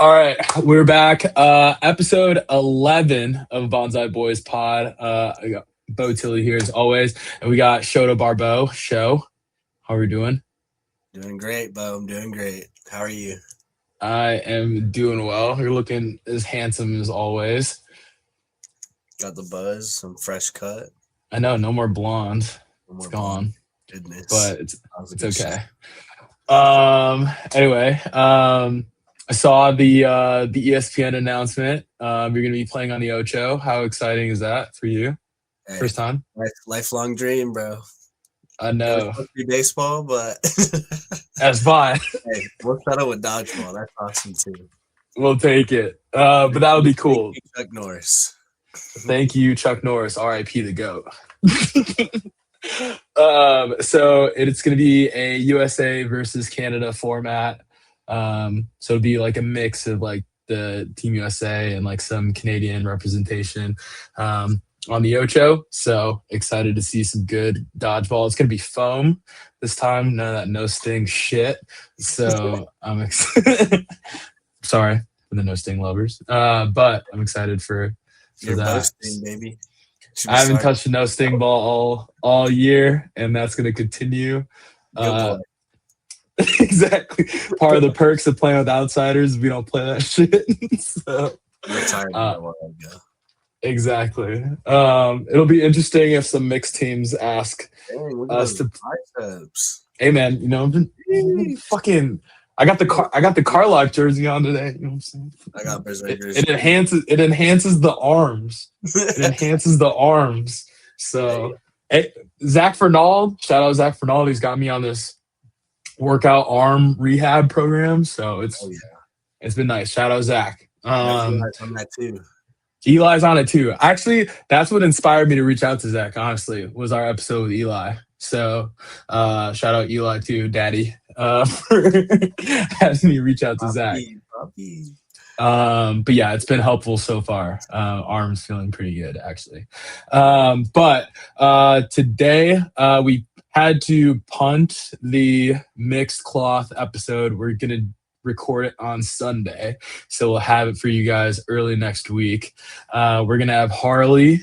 All right, we're back. Episode 11 of Bonsai Boys Pod. I got Bo Tilly here as always, and we got Shota Barbeau. Show, how are we doing? Doing great, Bo. I'm doing great. How are you? I am doing well. You're looking as handsome as always. Got the buzz, some fresh cut. I know, no more blonde. No It's more blonde. gone, Goodness. but it's That was a it's good okay. shot. Anyway, I saw the ESPN announcement. You're gonna be playing on the Ocho. How exciting is that for you? Hey, First time? lifelong dream, bro. I It was know. supposed to be baseball, but That's fine. hey, we'll settle with dodgeball. That's awesome too. We'll take it. But that'll be Thank cool. you, Chuck Norris. Thank you, Chuck Norris. R.I.P. the GOAT. So it's going to be a USA versus Canada format. So it'll be like a mix of like the Team USA and like some Canadian representation on the Ocho. So excited to see some good dodgeball. It's going to be foam this time. None of that no sting shit. So I'm excited. Sorry for the no sting lovers. But I'm excited for You're that. boasting, baby. Should we I haven't start? touched a no sting ball all year, and that's going to continue. Good boy. Exactly. Part of the perks of playing with outsiders, we don't play that shit. So, Retired a while ago. exactly. It'll be interesting if some mixed teams ask Dang, look at us those to. biceps. Hey man, fucking. I got the Carlock jersey on today. You know what I'm saying? I got Berserkers. It enhances the arms. It enhances the arms. So, hey, Zach Fernald, shout out Zach Fernald. He's got me on this workout arm rehab program. So it's been nice. Shout out Zach. On that too. Eli's on it too. Actually, that's what inspired me to reach out to Zach. Honestly, was our episode with Eli. So, shout out Eli too, Daddy, for having me reach out to Zach. But yeah, it's been helpful so far. Arms feeling pretty good actually. But today we had to punt the mixed cloth episode. We're gonna record it on Sunday, so we'll have it for you guys early next week. We're gonna have Harley.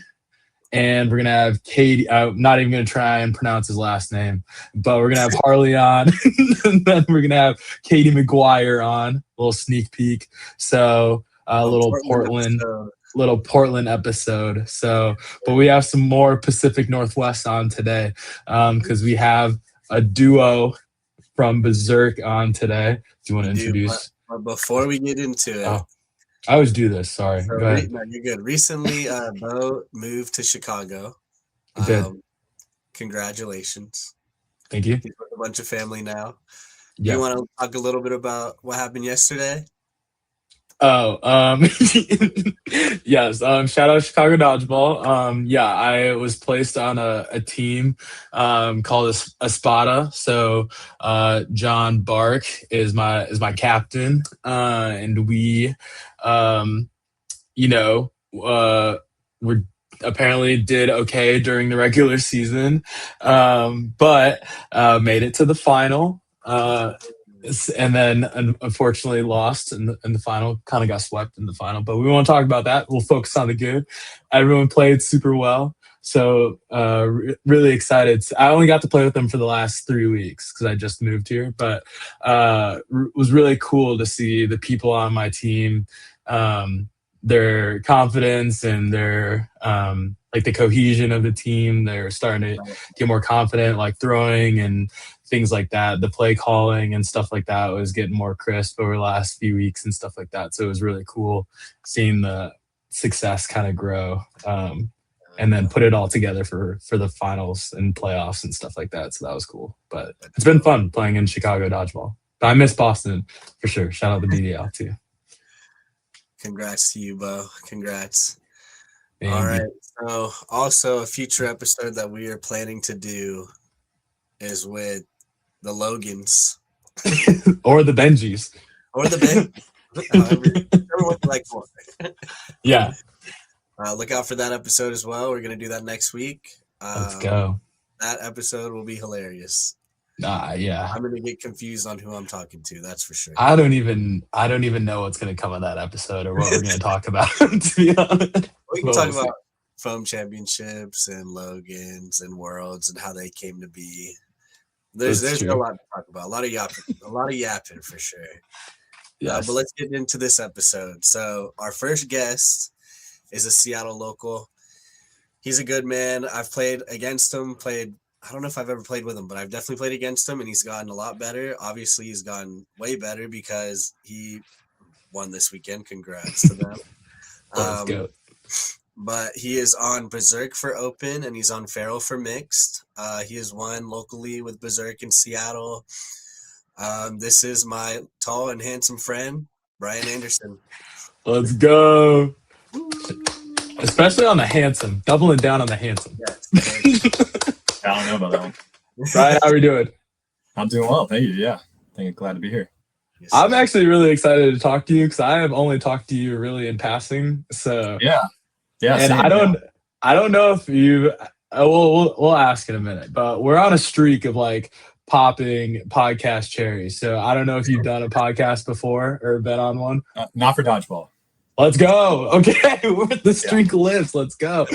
And we're going to have Katie. I'm not even going to try and pronounce his last name, but we're going to have Harley on. And then we're going to have Katie McGuire on. A little sneak peek. So a little Portland episode. So, but we have some more Pacific Northwest on today because we have a duo from Berserk on today. Do you want to introduce? But before we get into it. Oh. I always do this. Sorry. So Go ahead. No, you're good. Recently, Bo moved to Chicago. I did. Congratulations. Thank you. He's with a bunch of family now. Yeah. You want to talk a little bit about what happened yesterday? Oh, yes. Shout out Chicago Dodgeball. Yeah, I was placed on a team called Espada. So John Bark is my captain. And we we apparently did okay during the regular season. But made it to the final. And then unfortunately lost in the final, kind of got swept in the final, but we won't talk about that. We'll focus on the good. Everyone played super well. So really excited. I only got to play with them for the last 3 weeks because I just moved here, but was really cool to see the people on my team, their confidence and their like the cohesion of the team. They're starting to get more confident, like throwing and things like that. The play calling and stuff like that was getting more crisp over the last few weeks and stuff like that. So it was really cool seeing the success kind of grow and then put it all together for the finals and playoffs and stuff like that. So that was cool. But it's been fun playing in Chicago Dodgeball. But I miss Boston for sure. Shout out to BDL too. Congrats to you, Bo. Congrats. Thank all right. you. So also a future episode that we are planning to do is with the Logans. Or the Benjis. Or the Benjis. Everyone like one. Yeah. Look out for that episode as well. We're going to do that next week. Let's go. That episode will be hilarious. Yeah. I'm gonna get confused on who I'm talking to. That's for sure. I don't even know what's gonna come of that episode or what we're gonna talk about. To be honest, We can but talk we'll see. about foam championships and Logans and worlds and how they came to be. There's a true. lot to talk about. A lot of yapping for sure. Yes. But let's get into this episode. So our first guest is a Seattle local. He's a good man. I've played against him. I don't know if I've ever played with him, but I've definitely played against him, and he's gotten a lot better. Obviously, he's gotten way better because he won this weekend. Congrats to them. Let's go. But he is on Berserk for Open, and he's on Feral for Mixed. He has won locally with Berserk in Seattle. This is my tall and handsome friend, Bryan Anderson. Let's go. Especially on the handsome. Doubling down on the handsome. Yes. I don't know about that one. Brian, how are we doing? I'm doing well, thank you. Yeah, glad to be here. Yes, I'm actually really excited to talk to you because I have only talked to you really in passing. So yeah. And same, I don't know if you. We'll ask in a minute, but we're on a streak of like popping podcast cherries. So I don't know if you've done a podcast before or been on one. Not for dodgeball. Let's go. Okay, the streak lives. Let's go.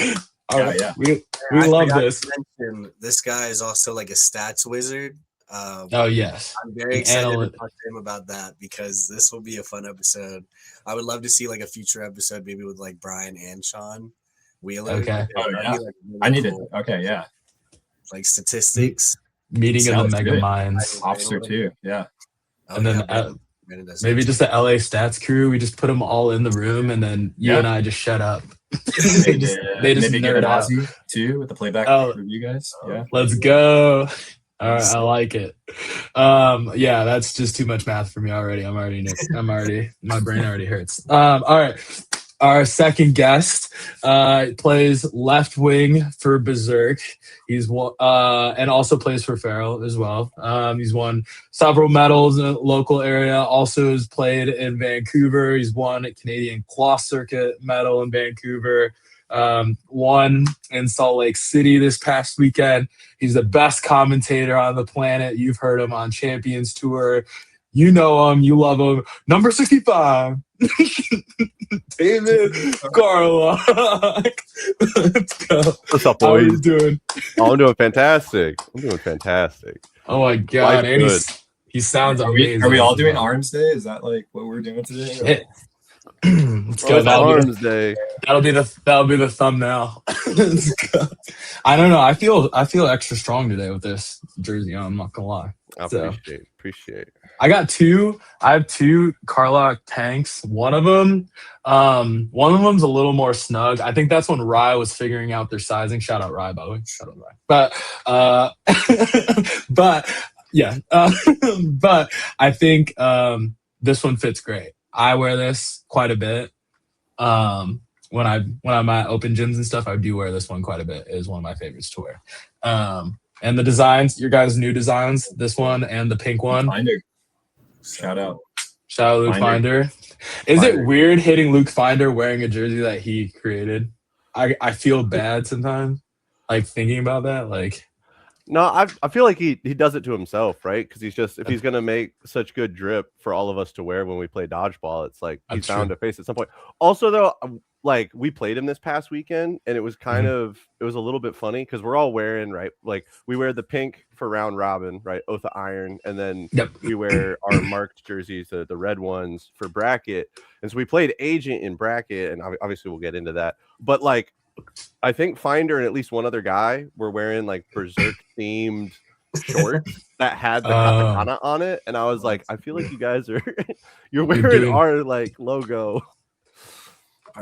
All right. Yeah. We I love forgot this. to mention, this guy is also like a stats wizard. Oh yes. I'm very excited to talk to him about that because this will be a fun episode. I would love to see like a future episode, maybe with like Bryan and Sean Wheeler. Okay. Oh yeah. Like, really I need it. cool. Okay. Yeah. Like statistics. Meeting of the Sounds Mega good. Minds. Officer too. Yeah. And then Brandon does maybe it. just the LA stats crew. We just put them all in the room, and then you and I just shut up. they just maybe get nerd an out. Aussie too with the playback review guys. Yeah. Let's go. All right, I like it. Yeah, that's just too much math for me already. My brain already hurts. All right. Our second guest plays left wing for Berserk. He's and also plays for Feral as well. He's won several medals in the local area. Also has played in Vancouver. He's won a Canadian Claw Circuit medal in Vancouver. Won in Salt Lake City this past weekend. He's the best commentator on the planet. You've heard him on Champions Tour. You know him. You love him. Number 65. David Carlock. Let's go. What's up, boys? How are you doing? Oh, I'm doing fantastic. Oh my god, and good. he sounds Are amazing. we all doing Arms Day? Is that like what we're doing today? Let's go. It's Arms Day. That'll be the thumbnail. Let's go. I don't know. I feel extra strong today with this jersey on. I'm not gonna lie. I appreciate. I have two Carlock tanks. One of them's a little more snug. I think that's when Rye was figuring out their sizing. Shout out Rye, by the way. Shout out Rye. But yeah. But I think this one fits great. I wear this quite a bit. When I'm at open gyms and stuff, I do wear this one quite a bit. It is one of my favorites to wear. And the designs, your guys' new designs, this one and the pink one. Finder. Shout out Luke Finder. Is it weird hitting Luke Finder wearing a jersey that he created? I feel bad sometimes, like thinking about that. Like, No, I feel like he does it to himself, right? Because if he's gonna make such good drip for all of us to wear when we play dodgeball, it's like he's bound to face at some point. Also, though, like we played him this past weekend, and it was kind of it was a little bit funny because we're all wearing like we wear the pink for round robin, right? Oath of Iron, and then we wear our marked jerseys, the red ones for bracket. And so we played Agent in bracket, and obviously we'll get into that. But like, I think Finder and at least one other guy were wearing like Berserk themed shorts that had the katakana on it, and I was like, I feel like you guys are you're wearing our like logo.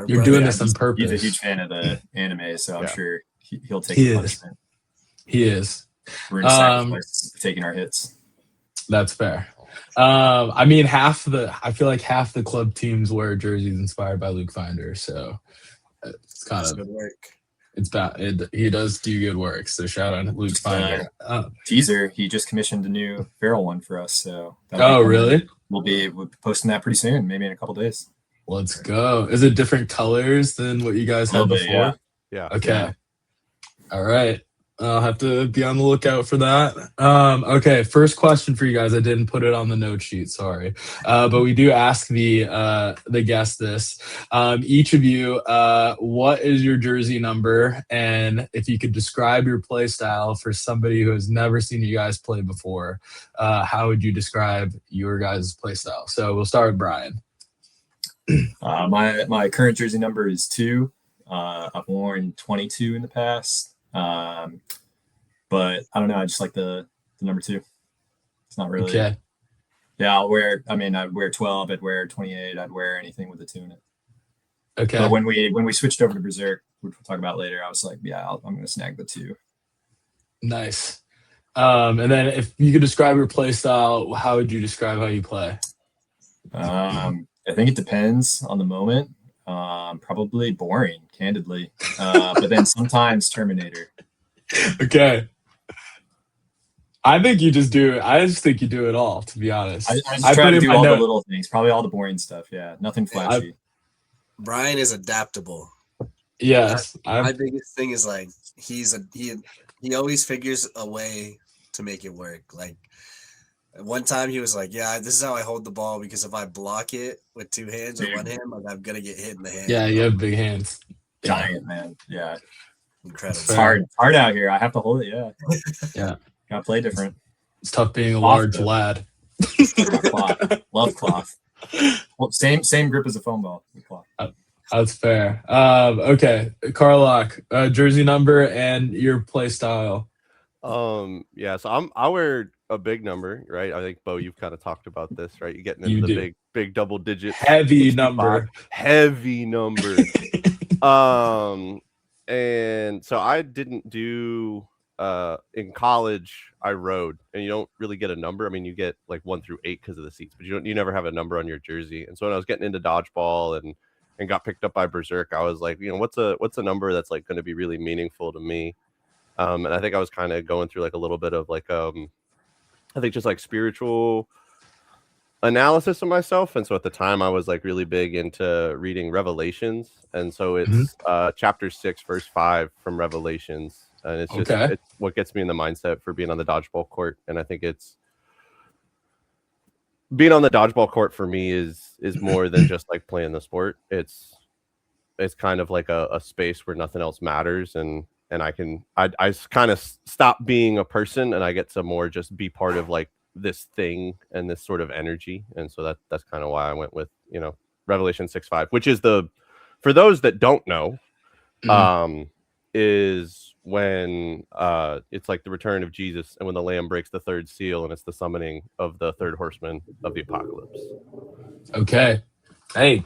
You're doing this on purpose. He's a huge fan of the anime, so I'm sure he'll take the punishment. He is. We're gonna sacrifice taking our hits. That's fair. I mean, I feel like half the club teams wear jerseys inspired by Luke Finder, so it's kind of good work. It's bad. He does do good work. So shout out to Luke Finder. Teaser. He just commissioned a new Feral one for us. So really? We'll be posting that pretty soon, maybe in a couple days. Let's go. Is it different colors than what you guys had before? Yeah. Okay. All right. I'll have to be on the lookout for that. Okay, first question for you guys. I didn't put it on the note sheet, sorry. But we do ask the guest this. Each of you, what is your jersey number? And if you could describe your play style for somebody who has never seen you guys play before, how would you describe your guys' play style? So we'll start with Bryan. My current jersey number is 2. I've worn 22 in the past. But I don't know. I just like the number 2. It's not really. Okay. Yeah, I'd wear 12. I'd wear 28. I'd wear anything with a 2 in it. Okay. But when we switched over to Berserk, which we'll talk about later, I was like, yeah, I'm going to snag the 2. Nice. And then if you could describe your play style, how would you describe how you play? I think it depends on the moment. Probably boring, candidly. But then sometimes Terminator. Okay. I think you just do it. I just think you do it all, to be honest. I just try to do all the little things, probably all the boring stuff. Yeah, nothing flashy. Bryan is adaptable. Yes. My biggest thing is like he always figures a way to make it work. Like one time he was like, "Yeah, this is how I hold the ball because if I block it with 2 hands or one hand, like I'm gonna get hit in the hand." Yeah, you have big hands. Giant, man. Yeah. Incredible. It's hard out here. I have to hold it. Yeah. Yeah. Gotta play different. It's tough being a large lad. Cloth. Love cloth. Well, same grip as a foam ball. Cloth. That's fair. Okay, Carlock, jersey number and your play style. Yeah, so I wear a big number, right? I think Bo, you've kind of talked about this, right? You're getting into the big double digit heavy number. And so I didn't do in college I rode, and you don't really get a number. I mean, you get like 1 through 8 because of the seats, but you never have a number on your jersey. And so when I was getting into dodgeball and got picked up by Berserk, I was like, what's a number that's like going to be really meaningful to me? And I think I was kind of going through like a little bit of like I think just like spiritual analysis of myself. And so at the time I was like really big into reading Revelations, and so it's chapter 6 verse 5 from Revelations, and it's just it's what gets me in the mindset for being on the dodgeball court. And I think it's being on the dodgeball court for me is more than just like playing the sport. It's kind of like a space where nothing else matters, and I kind of stop being a person, and I get to more just be part of like this thing and this sort of energy. And so that's kind of why I went with Revelation 6:5, which is for those that don't know, is when it's like the return of Jesus, and when the Lamb breaks the 3rd seal, and it's the summoning of the 3rd horseman of the apocalypse. Okay. Hey,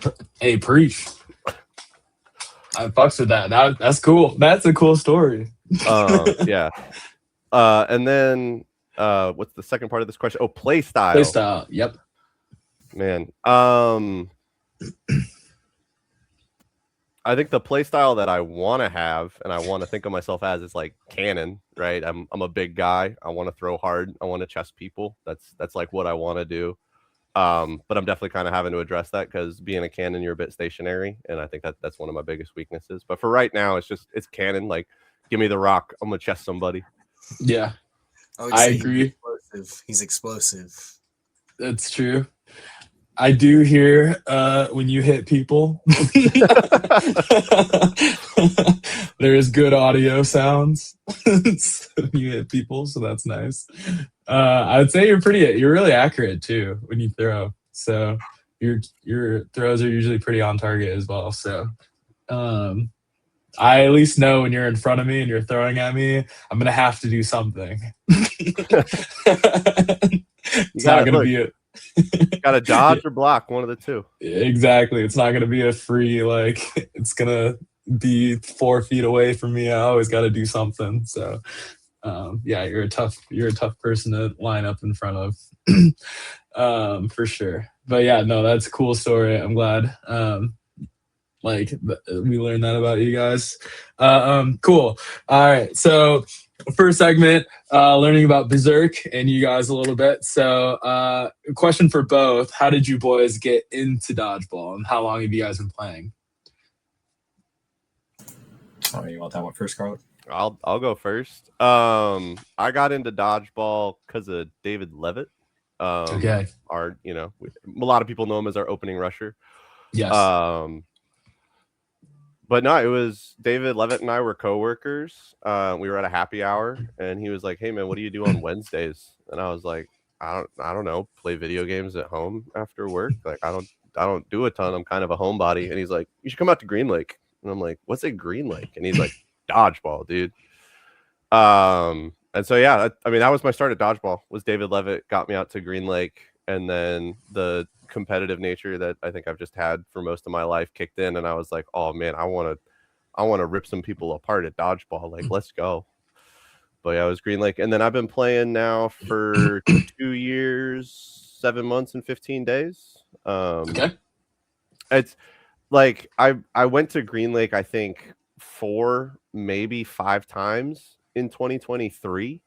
preach. I fucks with that. That's cool. That's a cool story. Yeah. And then what's the second part of this question? Oh, play style. Play style. Yep. Man. I think the play style that I want to have and I want to think of myself as is like cannon, right? I'm a big guy. I want to throw hard. I want to chest people. That's like what I want to do. But I'm definitely kind of having to address that because being a cannon, you're a bit stationary, and I think that's one of my biggest weaknesses. But for right now, it's cannon. Like, give me the rock. I'm gonna chest somebody. Yeah, I agree. He's explosive. That's true. I do hear when you hit people. There is good audio sounds when you hit people, so that's nice. I would say you're really accurate too when you throw. So your throws are usually pretty on target as well. So I at least know when you're in front of me and you're throwing at me, I'm gonna have to do something. It's not gonna be gotta dodge or block, one of the two. Exactly. It's not gonna be a free, like it's gonna be 4 feet away from me. I always gotta do something. So yeah, you're a tough person to line up in front of. For sure. But yeah, no, that's a cool story. I'm glad we learned that about you guys. Cool. All right, so first segment, learning about Berserk and you guys a little bit. So question for both: how did you boys get into dodgeball, and how long have you guys been playing? Oh, you want that one first, Carlock? I'll go first. I got into dodgeball because of David Levitt. Okay. A lot of people know him as our opening rusher. Yes. But no, it was David Levitt and I were coworkers. We were at a happy hour, and he was like, "Hey man, what do you do on Wednesdays?" And I was like, "I don't know, play video games at home after work. Like I don't do a ton. I'm kind of a homebody." And he's like, "You should come out to Green Lake." And I'm like, "What's at Green Lake?" And he's like, "Dodgeball, dude." And so yeah, that was my start at dodgeball. Was David Levitt got me out to Green Lake, and then the competitive nature that I think I've just had for most of my life kicked in, and I was like, "Oh man, I want to rip some people apart at dodgeball. Like, let's go." But yeah, it was Green Lake, and then I've been playing now for 2 years, 7 months, and 15 days. Okay. It's like I went to Green Lake, I think 4, maybe 5 times in 2023,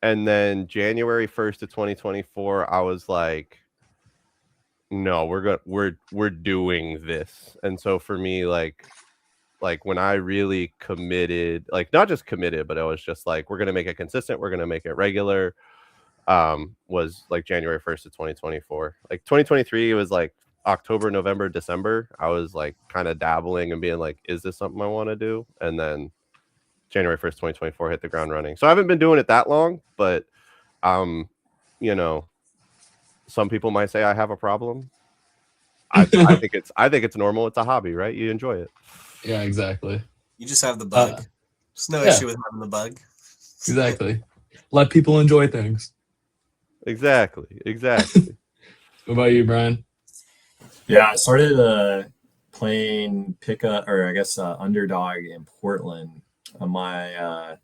and then January 1st of 2024, I was like, no, we're doing this. And so for me, like when I really committed, like not just committed, but it was just like, we're gonna make it consistent, we're gonna make it regular, was like January 1st of 2024. Like 2023 was like October, November, December. I was like kind of dabbling and being like, is this something I want to do? And then January 1st, 2024 hit the ground running. So I haven't been doing it that long, but some people might say I have a problem. I think it's normal. It's a hobby, right? You enjoy it. Yeah, exactly. You just have the bug. There's no issue with having the bug. Exactly. Let people enjoy things. Exactly. What about you, Bryan? Yeah, I started playing pickup, or I guess underdog in Portland. My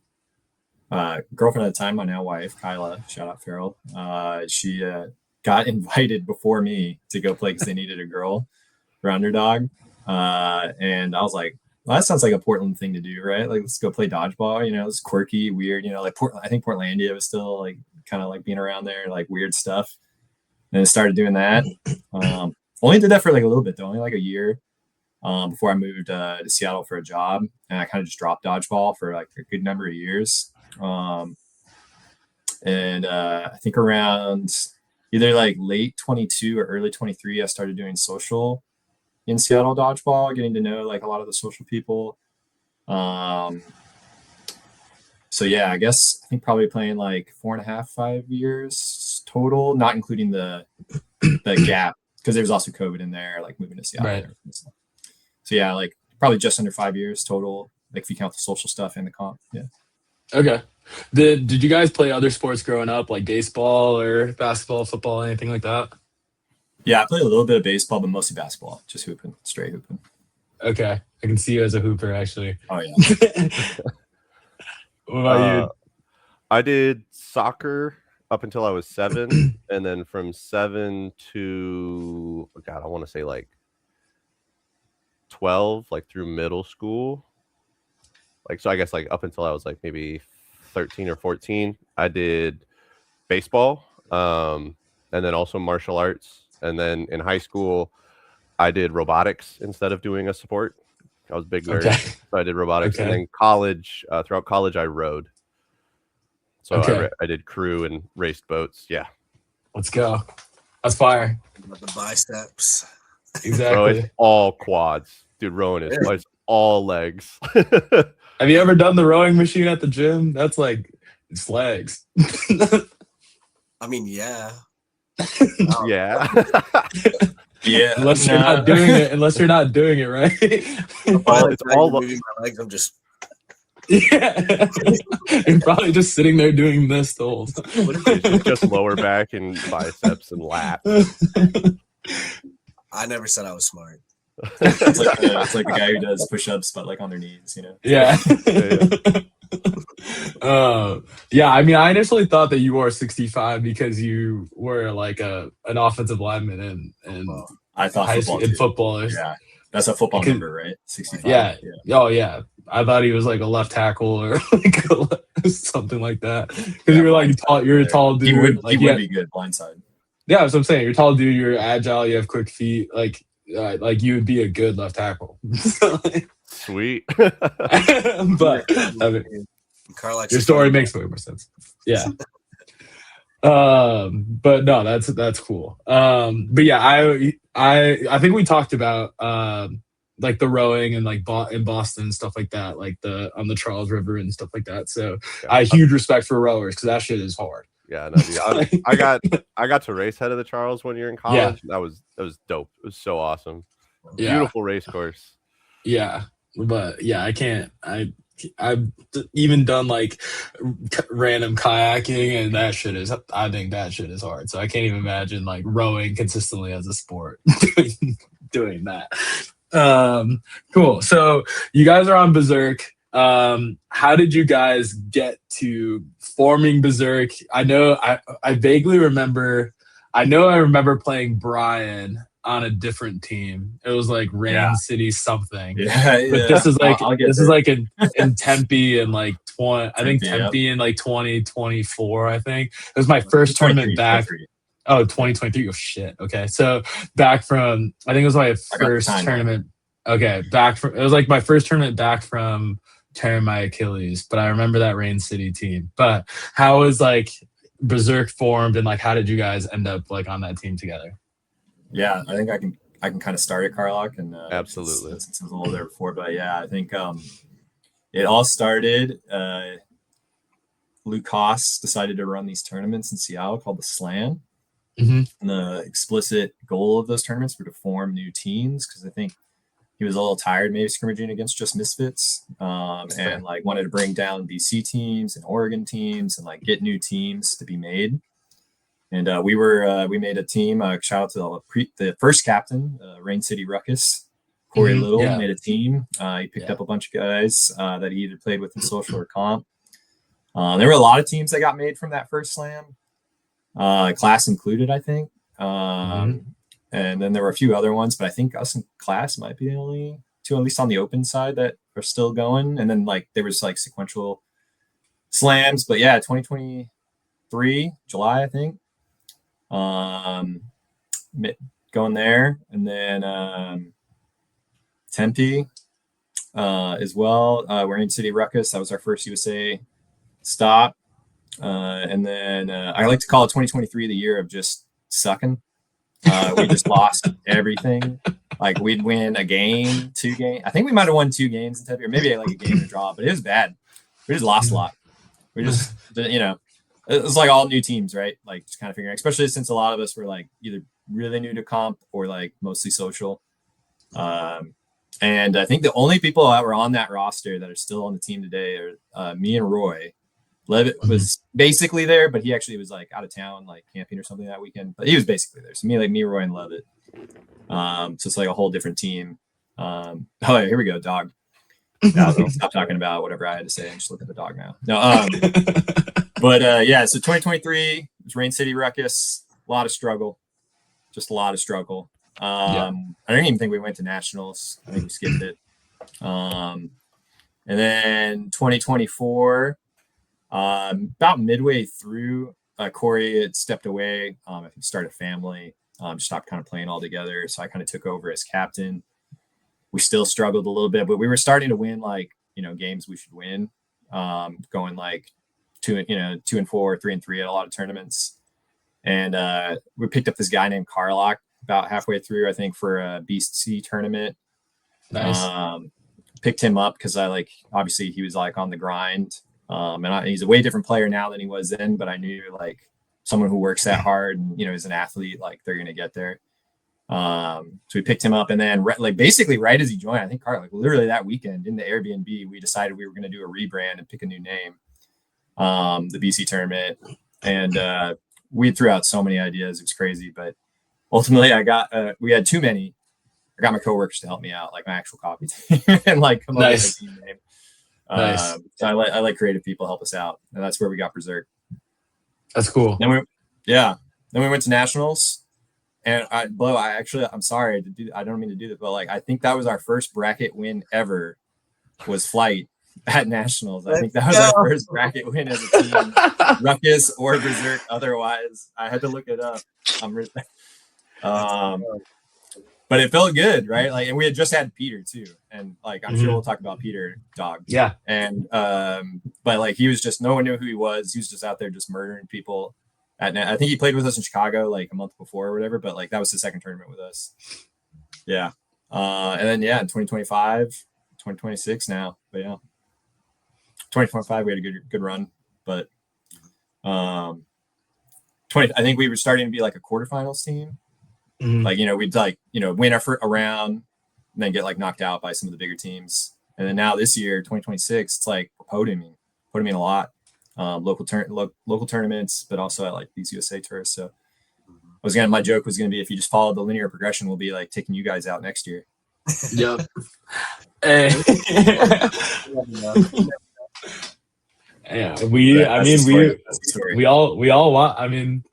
girlfriend at the time, my now wife, Kyla, shout out Farrell, she got invited before me to go play because they needed a girl for underdog. And I was like, well, that sounds like a Portland thing to do, right? Like, let's go play dodgeball. It's quirky, weird. Like I think Portlandia was still like kind of like being around there, like weird stuff. And I started doing that. Only did that for like a little bit though, only like a year before I moved to Seattle for a job. And I kind of just dropped dodgeball for like a good number of years. And I think around either like late 22 or early 23, I started doing social in Seattle dodgeball, getting to know like a lot of the social people. So yeah, I think probably playing like 4.5, 5 years total, not including the gap, because there was also COVID in there, like moving to Seattle. Right. So yeah, like probably just under 5 years total, like if you count the social stuff and the comp. Yeah. Okay. Did you guys play other sports growing up, like baseball or basketball, football, anything like that? Yeah, I played a little bit of baseball, but mostly basketball, just hooping, straight hooping. Okay. I can see you as a hooper, actually. Oh, yeah. What about you? I did soccer up until I was 7, and then from 7 to, I want to say like 12, like through middle school. Like, so I guess like up until I was like maybe 13 or 14, I did baseball, and then also martial arts. And then in high school, I did robotics instead of doing a sport. I was a big nerd, so I did robotics. Okay. And then throughout college, I rode. So I did crew and raced boats. Yeah. Let's go. That's fire. The biceps. Exactly. Bro, it's all quads. Dude, rowing is it's all legs. Have you ever done the rowing machine at the gym? That's like, it's legs. I mean, yeah. Yeah. Yeah. Unless you're not doing it right. It's all moving my legs. I'm just. Yeah. You're probably just sitting there doing this the whole time. It's just lower back and biceps and lats. I never said I was smart. It's like the guy who does push-ups, but like on their knees, Yeah. Yeah, I mean, I initially thought that you were 65 because you were like an offensive lineman and I thought football. Yeah, that's a football number, right? 65. Yeah. Oh yeah. I thought he was like a left tackle or like something like that. Because you were like tall. You're a tall dude. He would be good blindside. Yeah, that's what I'm saying. You're a tall dude. You're agile. You have quick feet. Like you would be a good left tackle. Sweet. But I mean, Carlock's your story makes way more sense. Yeah. But no, that's cool. But yeah, I think we talked about like the rowing and like in Boston and stuff like that, like on the Charles River and stuff like that. So Yeah. I huge respect for rowers because that shit is hard. Yeah, no, dude. I got to race head of the Charles one year in college. Yeah. That was dope. It was so awesome. Yeah. Beautiful race course. Yeah, but yeah, I've even done like random kayaking, and I think that shit is hard. So I can't even imagine like rowing consistently as a sport doing that. Cool. So you guys are on Berserk. How did you guys get to forming Berserk? I vaguely remember. I remember playing Bryan on a different team. It was like Rain City something. Yeah, but this is like is like in Tempe in like 20. I think Tempe, Tempe in like 2024. I think it was my first tournament back. 2023. Oh shit. Okay, so back from I think it was my first tournament. Okay, it was like my first tournament back from tearing my Achilles. But I remember that Rain City team. But how was like Berserk formed, and like how did you guys end up like on that team together? Yeah, I think I can kind of start at Carlock, and absolutely, since I was a little there before, but yeah, I think it all started. Lucas decided to run these tournaments in Seattle called the Slam, and the explicit goal of those tournaments were to form new teams because I think he was a little tired maybe scrimmaging against just misfits, and like wanted to bring down BC teams and Oregon teams and like get new teams to be made. And we made a team. Shout out to the first captain, Rain City Ruckus, Corey Little, made a team. He picked up a bunch of guys that he either played with in social or comp. There were a lot of teams that got made from that first slam, class included, I think. And then there were a few other ones, but I think us and class might be the only two, at least on the open side, that are still going. And then like there was like sequential slams, but yeah, 2023 July, I think. Going there, and then Tempe as well. We're in City Ruckus. That was our first USA stop, and then I like to call it 2023 the year of just sucking. We just lost everything. Like we'd win a game, 2 games. I think we might have won 2 games in Tempe, or maybe like a game and a draw, but it was bad. We just lost a lot. We just it was like all new teams, right? Like just kind of figuring out, especially since a lot of us were like either really new to comp or like mostly social. And I think the only people that were on that roster that are still on the team today are me and Roy. Levitt was basically there, but he actually was like out of town, like camping or something that weekend. But he was basically there. So me, Roy, and Levitt. So it's like a whole different team. Here we go, dog. No, don't stop talking about whatever I had to say and just look at the dog now. No, but so 2023 was Rain City Ruckus. A lot of struggle, just a lot of struggle. I don't even think we went to nationals. I think we skipped it. And then 2024, about midway through, Corey had stepped away. I think started a family, stopped kind of playing altogether. So I kind of took over as captain. We still struggled a little bit, but we were starting to win like, games we should win, going like 2-4, 3-3 at a lot of tournaments. And we picked up this guy named Carlock about halfway through, I think, for a BC tournament. Nice. Picked him up because obviously he was like on the grind. And he's a way different player now than he was then, but I knew like someone who works that hard and, is an athlete, like they're going to get there. So we picked him up, and then basically right as he joined, I think Carlock, literally that weekend in the Airbnb, we decided we were going to do a rebrand and pick a new name, the BC tournament. And we threw out so many ideas. It was crazy, but ultimately we had too many. I got my coworkers to help me out, like my actual copy team, and like come up with a team name. Nice. So I let creative people help us out, and that's where we got Berserk. That's cool. Then we went to nationals, and I'm sorry to do. I don't mean to do this, but like I think that was our first bracket win ever. Was flight at nationals. I think that was our first bracket win as a team. Ruckus or Berserk. Otherwise, I had to look it up. but it felt good, right? Like, and we had just had Peter too, and like I'm sure we'll talk about Peter Dog. Yeah. And but like he was just, no one knew who he was. He was just out there just murdering people. I think he played with us in Chicago like a month before or whatever, but like that was his second tournament with us. Yeah. And then in 2025, 2026 now. But yeah. 2025 we had a good run, but I think we were starting to be like a quarterfinals team. Like, we'd like, win our first round and then get like knocked out by some of the bigger teams. And then now this year, 2026, it's like we're podiuming a lot. Local tournaments, but also at like these USA tours. So my joke was gonna be, if you just follow the linear progression, we'll be like taking you guys out next year. Yep. Hey. Yeah, we all watch. I mean,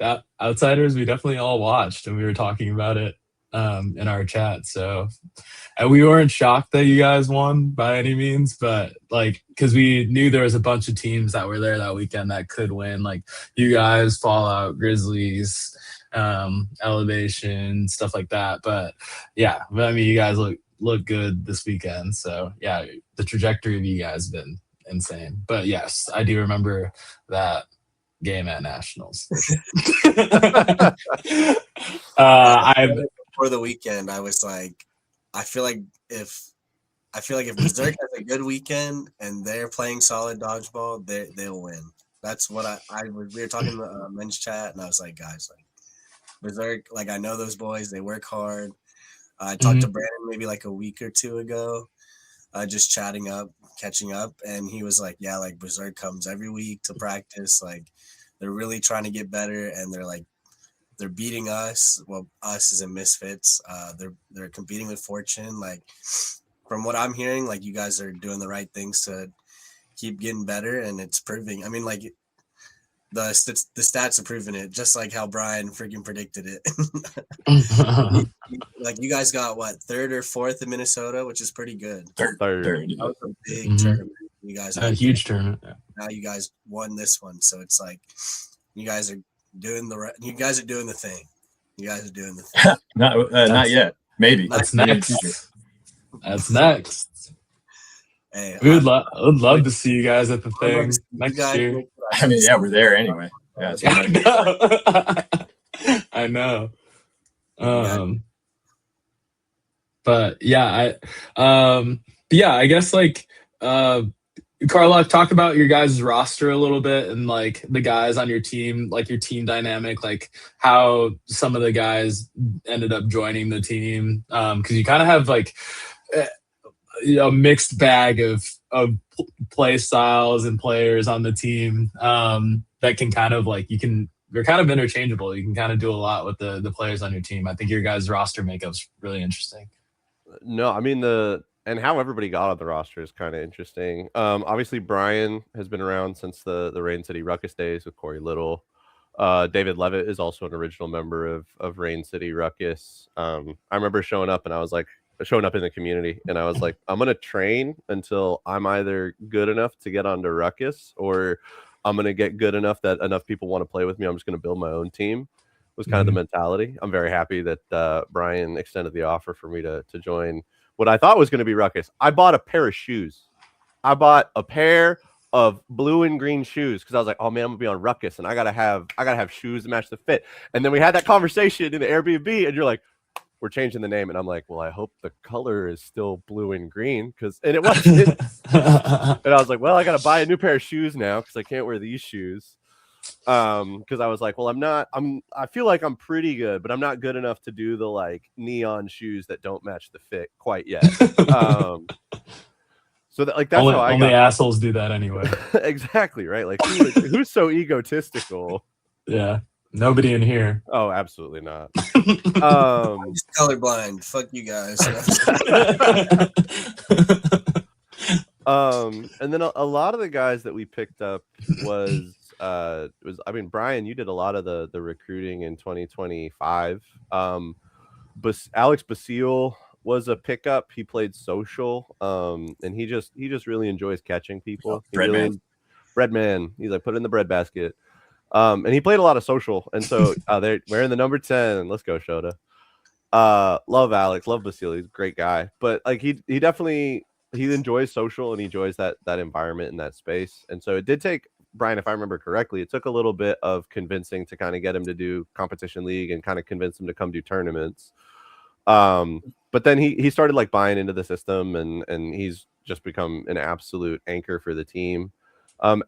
outsiders, we definitely all watched, and we were talking about it in our chat. So, and we weren't shocked that you guys won by any means, but like, because we knew there was a bunch of teams that were there that weekend that could win, like you guys, Fallout, Grizzlies, Elevation, stuff like that. But yeah, I mean, you guys look good this weekend. So yeah, the trajectory of you guys has been insane. But yes, I do remember that game at Nationals. Before the weekend, I was like, I feel like if Berserk has a good weekend and they're playing solid dodgeball, they'll win. That's what we were talking in the men's chat, and I was like, guys, like Berserk, like I know those boys, they work hard. I talked to Brandon maybe like a week or two ago, just catching up, and he was like, yeah, like Berserk comes every week to practice, like they're really trying to get better, and they're beating us. Well, us as in Misfits. They're competing with Fortune. Like from what I'm hearing, like you guys are doing the right things to keep getting better, and it's proving. I mean, like the stats are proving it, just like how Bryan freaking predicted it. Like you guys got what, third or fourth in Minnesota, which is pretty good. Third. That was a big tournament. You guys a huge tournament. Now you guys won this one, so it's like you guys are doing the thing. You guys are doing the thing. Not yet. Maybe that's next. That's next. Hey, I would love to see you guys at the thing next year. I mean, yeah, we're there anyway. Yeah, I know. But yeah, I guess like Carlock, talk about your guys' roster a little bit and like the guys on your team, like your team dynamic, like how some of the guys ended up joining the team. Because you kind of have like a mixed bag of play styles and players on the team that can kind of like they're kind of interchangeable. You can kind of do a lot with the players on your team. I think your guys' roster makeup's really interesting. No, I mean and how everybody got on the roster is kind of interesting. Obviously, Bryan has been around since the Rain City Ruckus days with Corey Little. David Levitt is also an original member of Rain City Ruckus. I remember showing up in the community, and I was like, I'm going to train until I'm either good enough to get onto Ruckus, or I'm going to get good enough that enough people want to play with me. I'm just going to build my own team. Was kind of the mentality. I'm very happy that Bryan extended the offer for me to join what I thought was going to be Ruckus. I bought a pair of shoes. I bought a pair of blue and green shoes because I was like, oh man, I'm gonna be on Ruckus and I gotta have shoes to match the fit. And then we had that conversation in the Airbnb, and you're like, we're changing the name, and I'm like, well, I hope the color is still blue and green, and it wasn't. And I was like, well, I gotta buy a new pair of shoes now because I can't wear these shoes. Because I was like, well, I feel like I'm pretty good, but I'm not good enough to do the like neon shoes that don't match the fit quite yet. So that's how only assholes do that anyway. Exactly, right? Like who's so egotistical? Yeah, nobody in here. Oh, absolutely not. I'm just colorblind. Fuck you guys. And then a lot of the guys that we picked up was Bryan, you did a lot of the recruiting in 2025. But Alex Basile was a pickup. He played social, and he just really enjoys catching people. Bread man. He's like, put it in the bread basket. And he played a lot of social, and so they're wearing the number 10. Let's go, Shota. Love Alex, love Basile. He's a great guy, but like he definitely he enjoys social and he enjoys that environment and that space. And so it did take Bryan, if I remember correctly, it took a little bit of convincing to kind of get him to do competition league and kind of convince him to come do tournaments. But then he started like buying into the system and he's just become an absolute anchor for the team.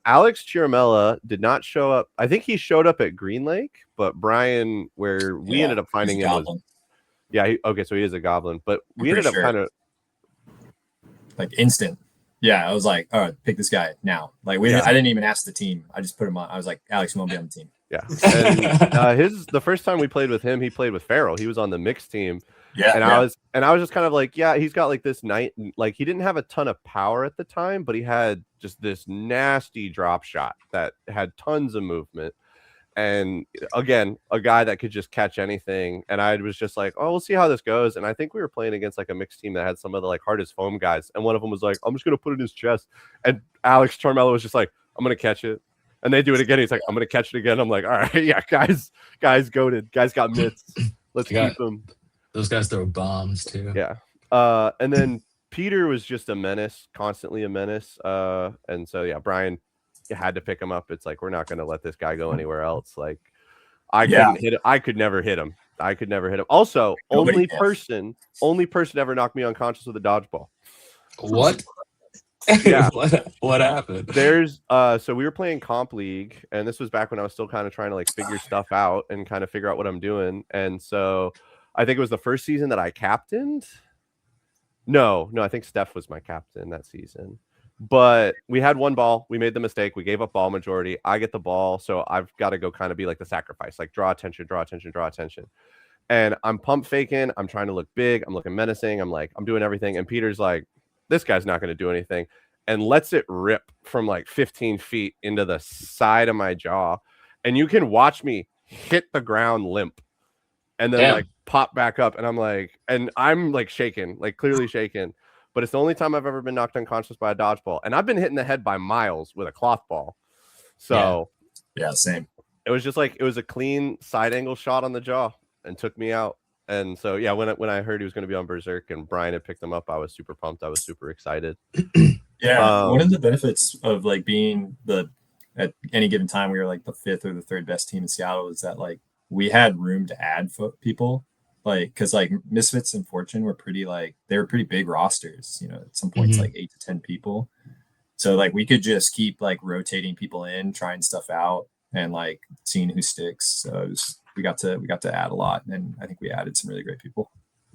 Alex Chiramella did not show up. I think he showed up at Green Lake, but Bryan, where we ended up finding him was okay, so he is a goblin, but we ended up kind of like instant. Yeah, I was like, all right, pick this guy now. Like I didn't even ask the team. I just put him on. I was like, Alex, you won't be on the team. Yeah. And the first time we played with him, he played with Farrell. He was on the mixed team. Yeah. I was just kind of like, yeah, he's got like this night, like he didn't have a ton of power at the time, but he had just this nasty drop shot that had tons of movement. And again, a guy that could just catch anything. And I was just like, oh, we'll see how this goes. And I think we were playing against like a mixed team that had some of the like hardest foam guys. And one of them was like, I'm just going to put it in his chest. And Alex Charmello was just like, I'm going to catch it. And they do it again. He's like, I'm going to catch it again. I'm like, all right, yeah, guys goated. Guys got mitts. Let's keep them. Those guys throw bombs too. Yeah. And then Peter was just a menace, constantly a menace. And so, yeah, Bryan, you had to pick him up. It's like, we're not going to let this guy go anywhere else. Like I couldn't hit it. I could never hit him. Also, only person ever knocked me unconscious with a dodgeball. What? Yeah. What happened? There's so we were playing comp league, and this was back when I was still kind of trying to like figure stuff out and kind of figure out what I'm doing. And so I think it was the first season that I captained. No, I think Steph was my captain that season. But we had one ball. We made the mistake. We gave up ball majority. I get the ball, so I've got to go kind of be like the sacrifice, like draw attention. And I'm pump faking. I'm trying to look big. I'm looking menacing. I'm doing everything. And Peter's like, this guy's not going to do anything, and lets it rip from like 15 feet into the side of my jaw. And you can watch me hit the ground limp and then like pop back up. And I'm like shaking, like clearly shaking. But it's the only time I've ever been knocked unconscious by a dodgeball. And I've been hitting the head by miles with a cloth ball. So yeah, same. It was just like, it was a clean side angle shot on the jaw and took me out. And so, yeah, when I heard he was going to be on Berserk and Bryan had picked him up, I was super pumped. I was super excited. Yeah. One of the benefits of like being at any given time, we were like the 5th or the 3rd best team in Seattle is that like we had room to add people. Like, because like Misfits and Fortune were pretty big rosters, at some points like 8 to 10 people. So like we could just keep like rotating people in, trying stuff out and like seeing who sticks. So we got to add a lot, and I think we added some really great people.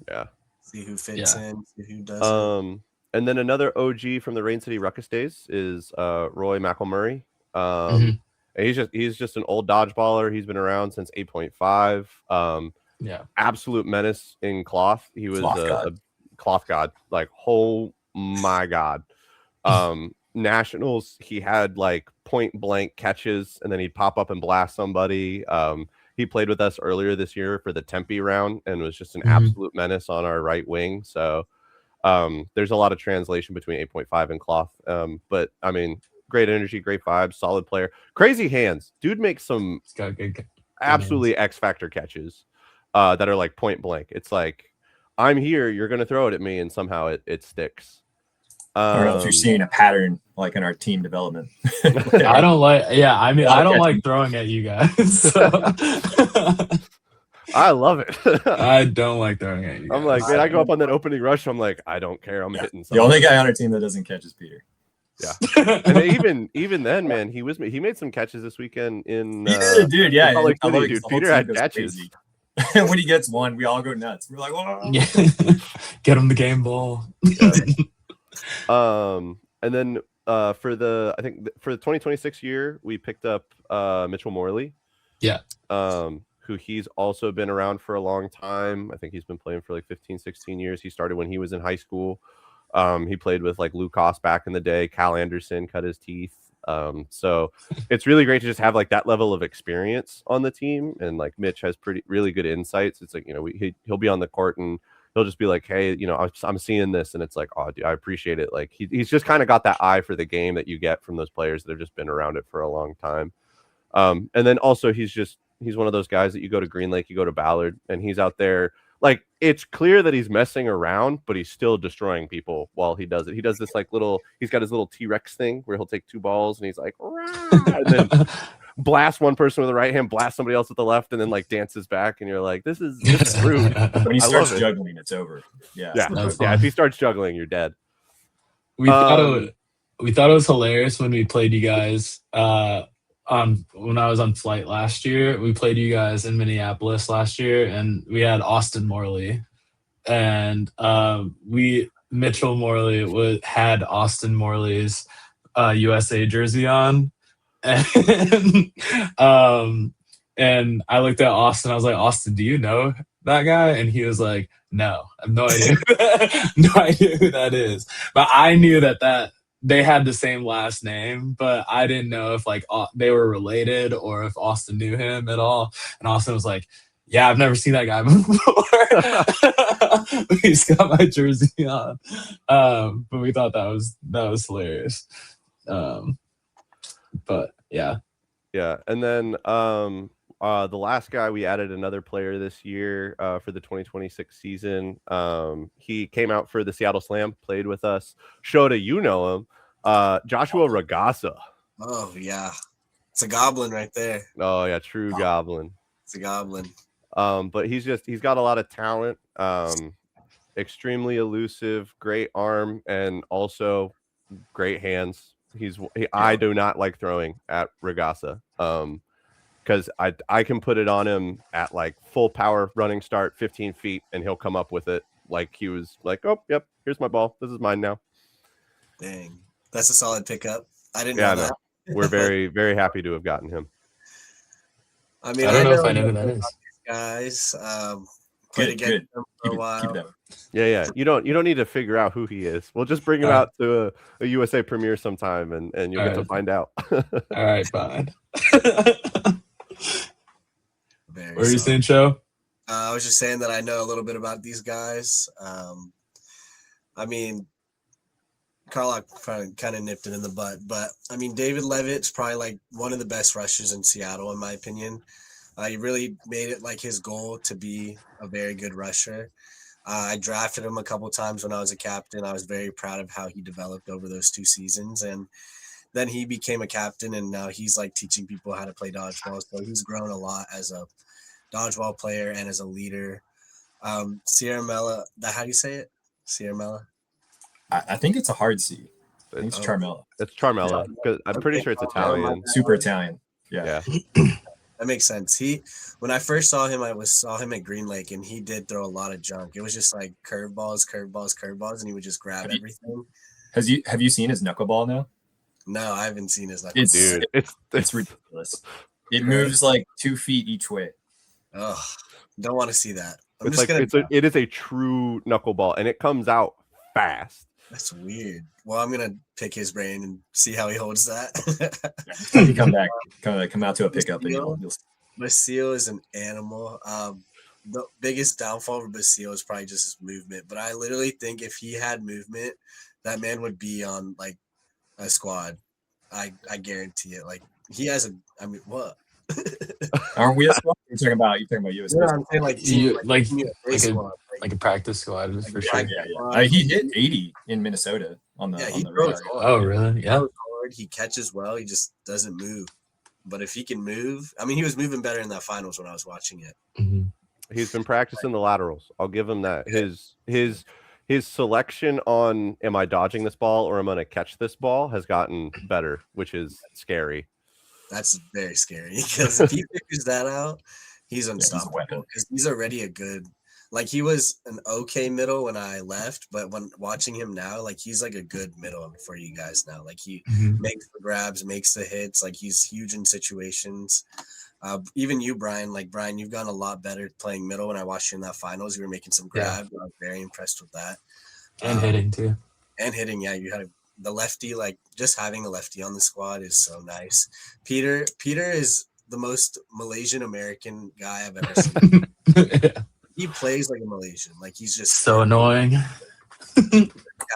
Yeah. See who fits in, see who doesn't. And then another OG from the Rain City Ruckus days is Roy McElmurray. And he's just an old dodgeballer. He's been around since 8.5. Absolute menace in cloth. He was a cloth god. Like, oh my god. Nationals, he had like point blank catches, and then he'd pop up and blast somebody. He played with us earlier this year for the Tempe round and was just an absolute menace on our right wing. So there's a lot of translation between 8.5 and cloth. But I mean, great energy, great vibes, solid player, crazy hands. Dude makes some absolutely X factor catches that are like point blank. It's like, I'm here, you're going to throw it at me, and somehow it sticks. I don't know if you're seeing a pattern like in our team development. I don't like throwing at you guys. So. I love it. I don't like throwing at you guys. I'm like, man, I go up on that opening rush. I'm like, I don't care. I'm hitting something. The only guy on our team that doesn't catch is Peter. Yeah. And even then, man, he made some catches this weekend in dude, yeah. Like, dude, Peter had catches. When he gets one, we all go nuts. We're like, whoa. Yeah. Get him the game ball. And then for the 2026 year, we picked up Mitchell Morley. Yeah. Who he's also been around for a long time. I think he's been playing for like 15, 16 years. He started when he was in high school. He played with like Lucas back in the day. Cal Anderson cut his teeth. So it's really great to just have like that level of experience on the team. And like Mitch has really good insights. It's like, he'll be on the court and he'll just be like, hey, I'm seeing this. And it's like, oh, dude, I appreciate it. Like he's just kind of got that eye for the game that you get from those players that have just been around it for a long time. And then also he's one of those guys that you go to Green Lake, you go to Ballard, and he's out there like it's clear that he's messing around, but he's still destroying people while he does it. He does this like he's got his little T-Rex thing where he'll take 2 balls and he's like, "Rah!" and then blast one person with the right hand, blast somebody else with the left, and then like dances back, and you're like, this is rude. When he I starts love it. juggling, it's over. Yeah. Yeah. If he starts juggling, you're dead. We thought it was hilarious when we played you guys when I was on flight last year. We played you guys in Minneapolis last year, and we had Austin Morley, and Mitchell Morley had Austin Morley's USA jersey on, and and I looked at Austin. I was like, Austin, do you know that guy? And he was like, no, I have no idea. No idea who that is. But I knew that they had the same last name, but I didn't know if like they were related or if Austin knew him at all. And Austin was like, yeah, I've never seen that guy before. He's got my jersey on. But we thought that was hilarious. But yeah. Yeah. And then the last guy, we added another player this year for the 2026 season. He came out for the Seattle Slam, played with us. Shota, you know him. Joshua Ragasa. Oh yeah, it's a goblin right there. Oh yeah, true goblin. It's a goblin. But he's got a lot of talent. Extremely elusive, great arm, and also great hands. I do not like throwing at Ragasa. Because I can put it on him at like full power running start 15 feet and he'll come up with it like he was like, oh, yep, here's my ball. This is mine now. Dang. That's a solid pickup. I didn't know that. We're very, very happy to have gotten him. I mean, I don't know if I know who that is. Guys, played against them for a while. Yeah. You don't need to figure out who he is. We'll just bring him out to a USA premiere sometime and you'll get to find out. All right, fine. What were you saying, Joe? I was just saying that I know a little bit about these guys. I mean, Carlock kind of nipped it in the butt, but I mean, David Levitt's probably like one of the best rushers in Seattle, in my opinion. He really made it like his goal to be a very good rusher. I drafted him a couple times when I was a captain. I was very proud of how he developed over those 2 seasons, and then he became a captain, and now he's like teaching people how to play dodgeball. So he's grown a lot as a dodgeball player and as a leader. Sierra Mella, how do you say it? Sierra Mella? I think it's a hard C. I think it's Charmella. It's Charmella because I'm pretty sure it's Italian. Super Italian. Yeah. That makes sense. When I first saw him, saw him at Green Lake, and he did throw a lot of junk. It was just like curveballs, and he would just grab everything. Have you seen his knuckleball now? No, I haven't seen his knuckleball. It's ridiculous. It moves like 2 feet each way. Oh, don't want to see that. It is a true knuckleball, and it comes out fast. That's weird. Well, I'm gonna pick his brain and see how he holds that. When you come back, come out to a pickup. Basile is an animal. The biggest downfall for Basile is probably just his movement. But I literally think if he had movement, that man would be on like a squad. I guarantee it. Like he has what? Aren't we a squad? You're talking about US. Yeah, I'm saying like a practice squad for sure. Yeah. He hit 80 in Minnesota on the. He throws hard. Oh, really? Yeah. He catches well. He just doesn't move. But if he can move, I mean, he was moving better in that finals when I was watching it. Mm-hmm. He's been practicing the laterals. I'll give him that. His selection on am I dodging this ball or am I going to catch this ball has gotten better, which is scary. That's very scary because if he figures that out, he's unstoppable. Because he's already a good, like he was an okay middle when I left, but when watching him now, like he's like a good middle for you guys now. Like he makes the grabs, makes the hits. Like he's huge in situations. Even you, Bryan, you've gotten a lot better playing middle. When I watched you in that finals, you were making some grabs. Yeah. I was very impressed with that. And hitting too. And hitting, yeah. You had the lefty, like just having a lefty on the squad is so nice. Peter is the most Malaysian American guy I've ever seen. Yeah. He plays like a Malaysian. Like he's just so annoying.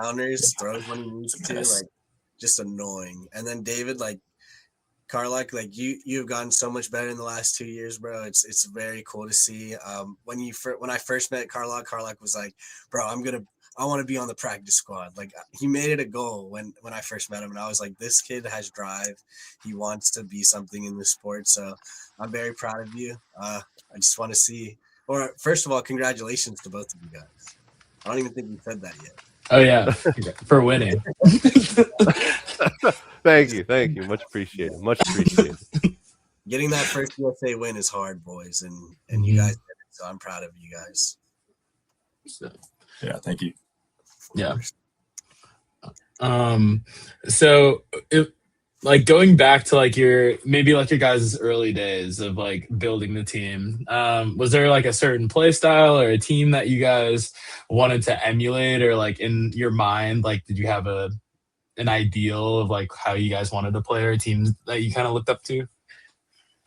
Counters, throws when he needs to, like just annoying. And then David, like Carlock, like you've gotten so much better in the last 2 years, bro. It's very cool to see. When I first met Carlock was like, bro, I want to be on the practice squad. Like he made it a goal when I first met him, and I was like, this kid has drive. He wants to be something in the sport. So I'm very proud of you. I just want to see. Or first of all, congratulations to both of you guys. I don't even think we said that yet. Oh yeah, for winning. Thank you, much appreciated. Getting that first USA win is hard, boys, and you guys did it, so I'm proud of you guys. Yeah, thank you. Yeah. So like going back to like your guys' early days of like building the team, was there like a certain play style or a team that you guys wanted to emulate, or like in your mind, like did you have an ideal of like how you guys wanted to play, or a team that you kind of looked up to?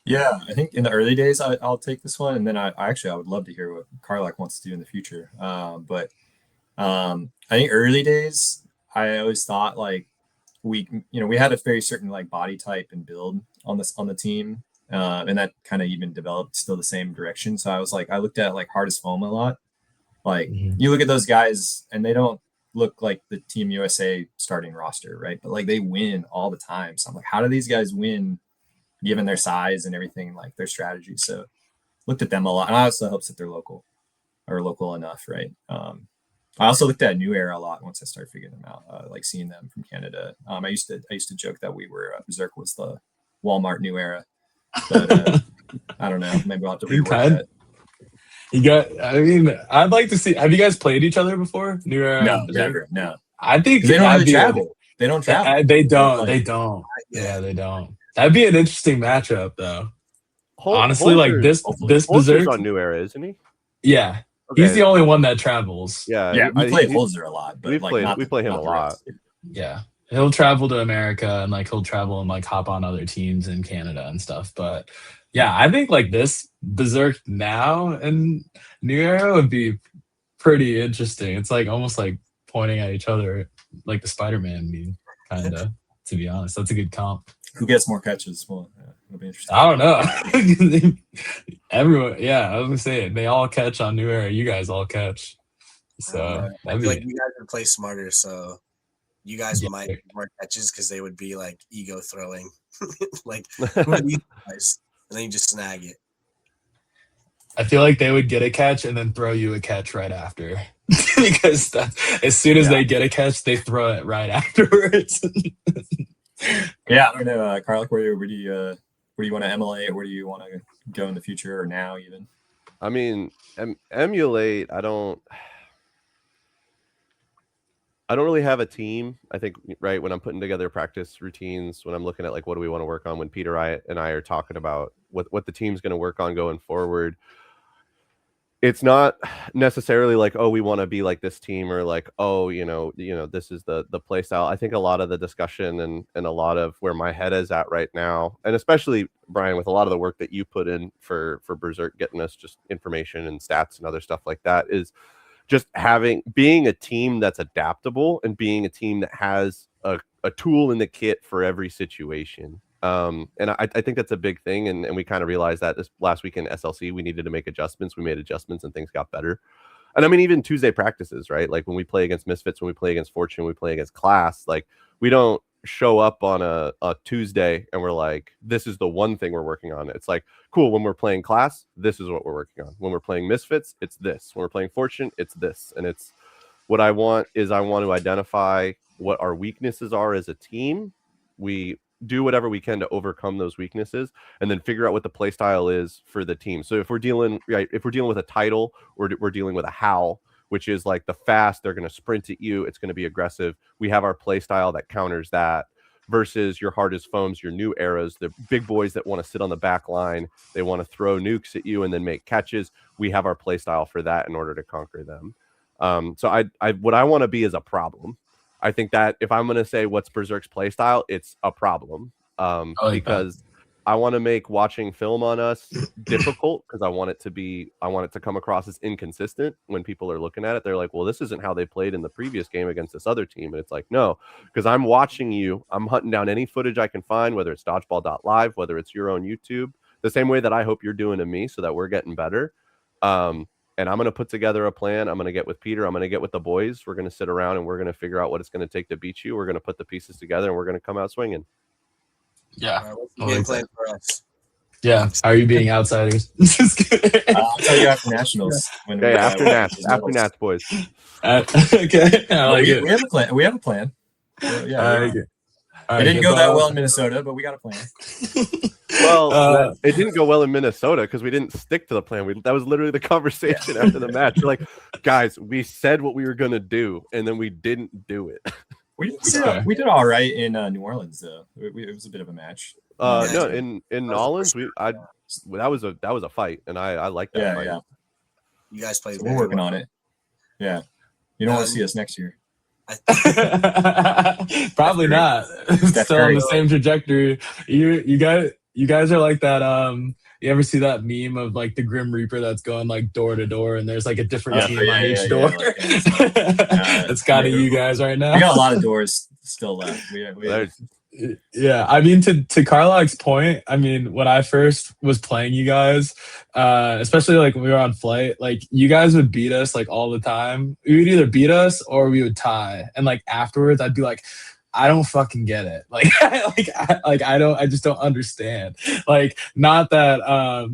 Yeah, I think in the early days, I'll take this one, and then I would love to hear what Carlock wants to do in the future. But I think early days, I always thought like we had a very certain like body type and build on the team, and that kind of even developed still the same direction. So I looked at like hardest foam a lot. Like you look at those guys, and they don't look like the Team USA starting roster, right? But like they win all the time. So I'm like, how do these guys win, given their size and everything, like their strategy? So looked at them a lot, and I also hopes that they're local enough, right? I also looked at New Era a lot once I started figuring them out, like seeing them from Canada. I used to joke that we were Berserk was the Walmart New Era, but I don't know. Maybe we'll have to rework that. I'd like to see. Have you guys played each other before? New Era? No, never. No. I think they don't really travel. They don't travel. They don't. Yeah, they don't. That'd be an interesting matchup, though. Honestly, like this Berserk on New Era, isn't he? Yeah. Okay. He's the only one that travels. Yeah, we play Holzer a lot, but we play him a lot. Yeah. He'll travel to America, and like he'll travel and like hop on other teams in Canada and stuff. But yeah, I think like this Berserk now and New Era would be pretty interesting. It's like almost like pointing at each other, like the Spider-Man meme, kind of. To be honest, that's a good comp. Who gets more catches? Well, it'll be interesting. I don't know. Everyone, yeah, I was gonna say it. They all catch on New Era. You guys all catch. So I feel like you guys would play smarter, so you guys might get more catches because they would be like ego throwing, like who are these guys? And then you just snag it. I feel like they would get a catch and then throw you a catch right after, because as soon as they get a catch, they throw it right afterwards. Yeah, I don't know, Carlock, where do you want to emulate? Where do you want to go in the future, or now even? I mean, emulate. I don't really have a team. I think, right, when I'm putting together practice routines, when I'm looking at like what do we want to work on, when Peter and I are talking about what the team's going to work on going forward, it's not necessarily like, oh, we want to be like this team, or like, oh, this is the play style. I think a lot of the discussion and a lot of where my head is at right now, and especially Bryan, with a lot of the work that you put in for Berserk, getting us just information and stats and other stuff like that, is just being a team that's adaptable and being a team that has a tool in the kit for every situation. And I think that's a big thing. And we kind of realized that this last week in SLC, we needed to make adjustments. We made adjustments and things got better. And I mean, even Tuesday practices, right? Like when we play against Misfits, when we play against Fortune, we play against Class, like we don't show up on a Tuesday and we're like, this is the one thing we're working on. It's like, cool, when we're playing Class, this is what we're working on. When we're playing Misfits, it's this. When we're playing Fortune, it's this. And it's what I want to identify what our weaknesses are as a team. We do whatever we can to overcome those weaknesses, and then figure out what the play style is for the team. So if we're dealing with a title, or we're dealing with a howl, which is like the fast, they're going to sprint at you, it's going to be aggressive. We have our play style that counters that, versus your hardest foams, your New Eras, the big boys that want to sit on the back line, they want to throw nukes at you and then make catches. We have our play style for that in order to conquer them. So what I want to be is a problem. I think that if I'm going to say what's Berserk's play style, it's a problem, because I want to make watching film on us difficult because I want it to come across as inconsistent when people are looking at it. They're like, well, this isn't how they played in the previous game against this other team. And it's like, no, because I'm watching you. I'm hunting down any footage I can find, whether it's dodgeball.live, whether it's your own YouTube, the same way that I hope you're doing to me so that we're getting better. And I'm going to put together a plan. I'm going to get with Peter. I'm going to get with the boys. We're going to sit around and we're going to figure out what it's going to take to beat you. We're going to put the pieces together and we're going to come out swinging. Yeah. What's the game plan for us? Yeah. How are you being outsiders? Just kidding. I'll tell you after nationals. Okay, after Nats, boys. Okay. I like it. We have a plan. We have a plan. Yeah. It didn't go that well in Minnesota, but we got a plan. Well, it didn't go well in Minnesota because we didn't stick to the plan. That was literally the conversation after the match. We're like, guys, we said what we were going to do, and then we didn't do it. We did all right in New Orleans, though. It was a bit of a match. No, in New Orleans, that was a fight, and I like that fight. Yeah. You guys played. So we're working on it. Yeah, you don't want to see us next year. Probably not. Still on the same trajectory. You guys are like that. You ever see that meme of like the Grim Reaper that's going like door to door, and there's like a different team on each door? That's kind of you guys right now. We got a lot of doors still left. Yeah, I mean, to Carlock's point, I mean, when I first was playing you guys, especially like when we were on flight, like you guys would beat us like all the time. You would either beat us or we would tie, and like afterwards, I'd be like, I don't fucking get it. Like, I just don't understand. Like, not that, I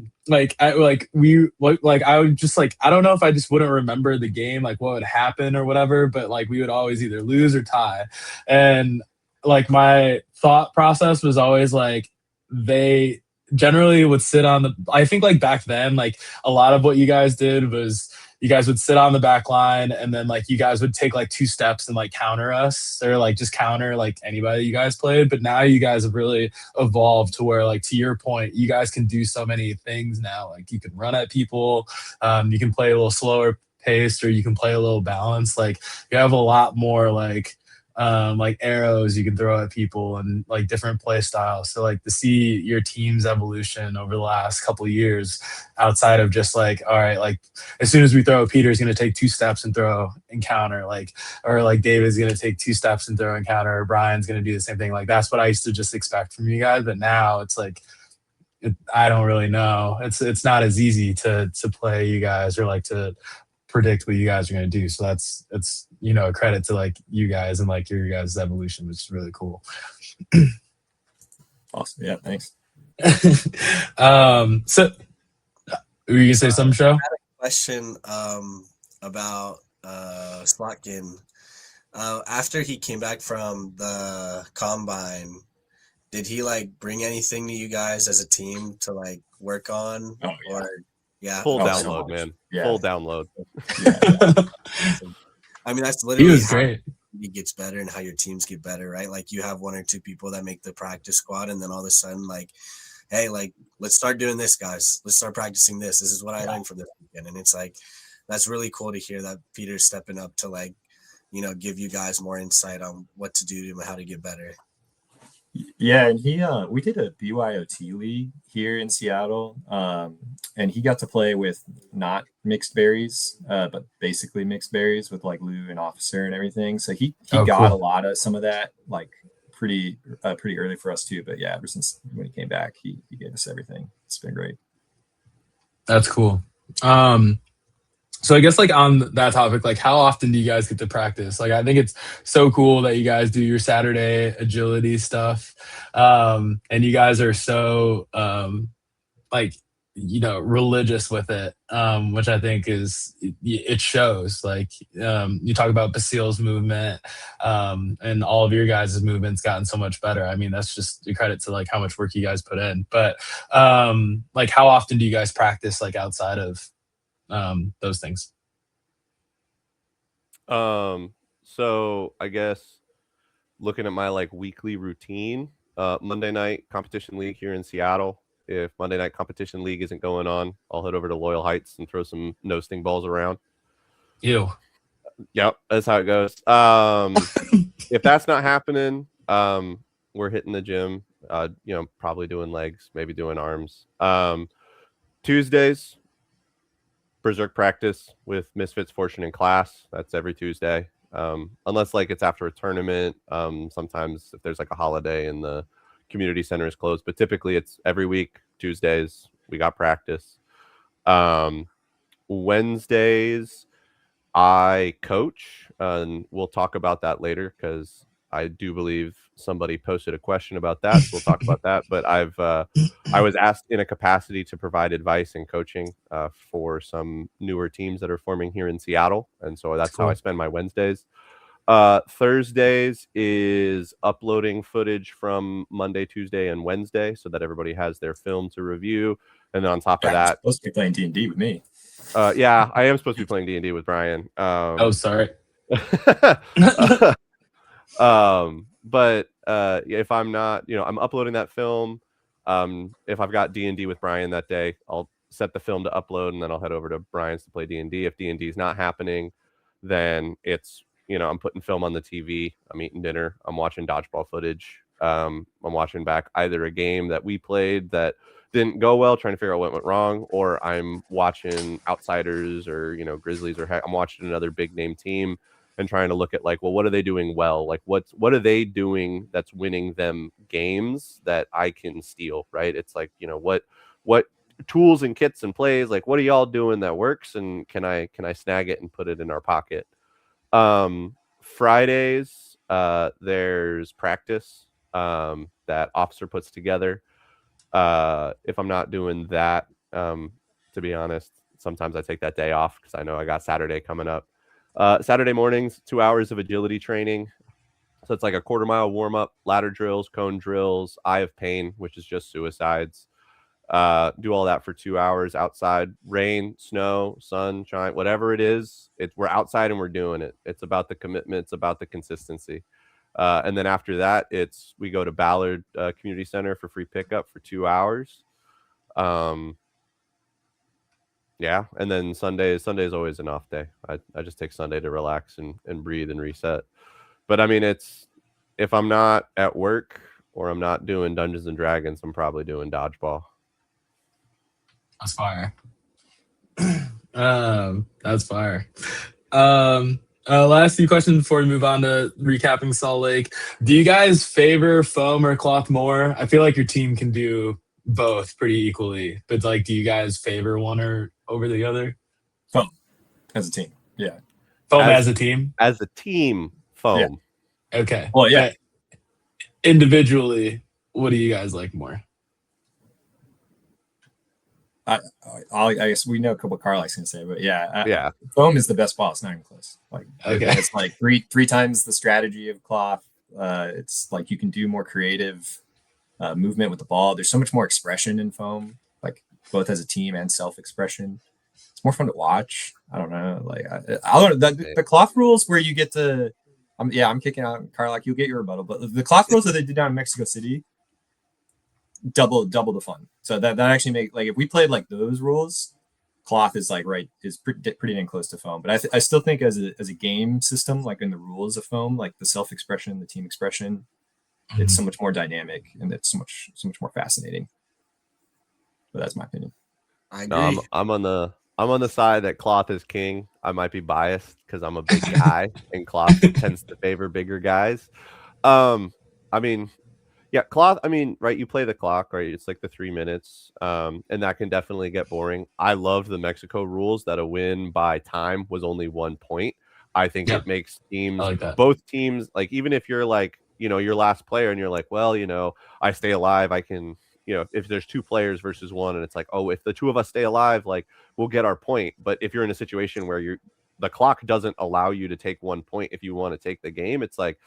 would just like, I don't know if I just wouldn't remember the game, like what would happen or whatever, but like we would always either lose or tie. And like my thought process was always like, they generally would sit on I think like back then, like a lot of what you guys did was, you guys would sit on the back line and then like you guys would take like 2 steps and like counter us or like just counter like anybody you guys played. But now you guys have really evolved to where, like, to your point, you guys can do so many things now. Like you can run at people, you can play a little slower paced, or you can play a little balanced. Like you have a lot more like arrows you can throw at people and like different play styles. So like to see your team's evolution over the last couple of years, outside of just like, all right, like as soon as we throw, Peter's going to take 2 steps and throw and counter, like, or like David's going to take 2 steps and throw and counter, or Bryan's going to do the same thing. Like that's what I used to just expect from you guys. But now it's like, I don't really know. It's not as easy to play you guys or like to predict what you guys are going to do. So it's a credit to like you guys and like your guys' evolution, which is really cool. Awesome. Yeah, thanks. So were you gonna say something, Show? I had a question about Slotkin. After he came back from the combine, did he like bring anything to you guys as a team to like work on? Oh, yeah. Or yeah, Full download, man. Yeah. Full download. Yeah. I mean, that's He literally was how great. he gets better and how your teams get better, right? Like you have 1 or 2 people that make the practice squad, and then all of a sudden, like, hey, like let's start doing this, guys. Let's start practicing this. This is what I learned from this weekend, and it's like that's really cool to hear that Peter's stepping up to like, give you guys more insight on what to do and how to get better. Yeah, and we did a BYOT league here in Seattle, and he got to play with not mixed berries, but basically mixed berries with like Lou and Officer and everything. So he got cool. a lot of some of that like pretty early for us too. But yeah, ever since when he came back, he gave us everything. It's been great. That's cool. So I guess like on that topic, like how often do you guys get to practice? Like I think it's so cool that you guys do your Saturday agility stuff. And you guys are so religious with it, which I think it shows. Like you talk about Basile's movement, and all of your guys' movements gotten so much better. I mean, that's just a credit to like how much work you guys put in. But like how often do you guys practice like outside of those things? So I guess looking at my like weekly routine, Monday night competition league here in Seattle. If Monday night competition league isn't going on, I'll head over to Loyal Heights and throw some no sting balls around. Ew. Yep, that's how it goes. If that's not happening, we're hitting the gym Probably doing legs, maybe doing arms. Tuesdays, Berserk practice with Misfits Fortune in class. That's every Tuesday. Unless like it's after a tournament. Sometimes if there's like a holiday and the community center is closed, but typically it's every week, Tuesdays, we got practice. Wednesdays, I coach, and we'll talk about that later because I do believe somebody posted a question about that. So we'll talk about that. But I was asked in a capacity to provide advice and coaching for some newer teams that are forming here in Seattle, and so that's how I spend my Wednesdays. Thursdays is uploading footage from Monday, Tuesday, and Wednesday so that everybody has their film to review. And then on top of that, supposed to be playing D&D with me. Yeah, I am supposed to be playing D&D with Bryan. Oh, sorry. But if I'm not, I'm uploading that film. If I've got D&D with Bryan that day, I'll set the film to upload, and then I'll head over to Bryan's to play D&D. If D&D is not happening, then it's, I'm putting film on the TV. I'm eating dinner. I'm watching dodgeball footage. I'm watching back either a game that we played that didn't go well, trying to figure out what went wrong, or I'm watching Outsiders or Grizzlies, or I'm watching another big name team and trying to look at like, well, what are they doing well? Like what are they doing that's winning them games that I can steal, right? It's like, what tools and kits and plays, like what are y'all doing that works, and can I snag it and put it in our pocket? Fridays, there's practice that officer puts together. If I'm not doing that, to be honest, sometimes I take that day off because I know I got Saturday coming up. Saturday mornings, 2 hours of agility training. So it's like a quarter-mile warm-up, ladder drills, cone drills, Eye of Pain, which is just suicides. Do all that for 2 hours outside, rain, snow, sunshine, whatever it is. We're outside and we're doing it. It's about the commitment. It's about the consistency. And then after that, we go to Ballard Community Center for free pickup for 2 hours. Yeah, and then Sunday is always an off day. I just take Sunday to relax and breathe and reset. But I mean, if I'm not at work or I'm not doing Dungeons and Dragons, I'm probably doing dodgeball. That's fire. That's fire. Last few questions before we move on to recapping Salt Lake. Do you guys favor foam or cloth more? I feel like your team can do both pretty equally, but like, do you guys favor one or over the other? Foam as a team, yeah. Foam as a team. As a team, foam. Yeah. Okay. Well, yeah. Individually, what do you guys like more? I guess we know a couple Carlock's gonna say, but yeah, foam is the best ball. It's not even close. Like, okay, it's like three times the strategy of cloth. It's like you can do more creative movement with the ball. There's so much more expression in foam, like both as a team and self-expression. It's more fun to watch. I don't know, like the cloth rules where you get to. I'm kicking out Carlock. You'll get your rebuttal, but the cloth rules that they did down in Mexico City. Double the fun. So that actually make, like, if we played like those rules, cloth is like pretty dang close to foam. But I still think as a game system, like in the rules of foam, like the self-expression, the team expression, it's so much more dynamic and it's so much more fascinating. But that's my opinion. I agree. I'm on the side that cloth is king. I might be biased because I'm a big guy and cloth tends to favor bigger guys. I mean, yeah, cloth. I mean, right? You play the clock, right? It's like the 3 minutes, and that can definitely get boring. I love the Mexico rules that a win by time was only 1 point. I think it makes teams, both teams, like even if you're like, your last player, and you're like, well, I stay alive, I can, if there's 2 players versus 1, and it's like, oh, if the 2 of us stay alive, like we'll get our point. But if you're in a situation where the clock doesn't allow you to take 1 point if you want to take the game, it's like,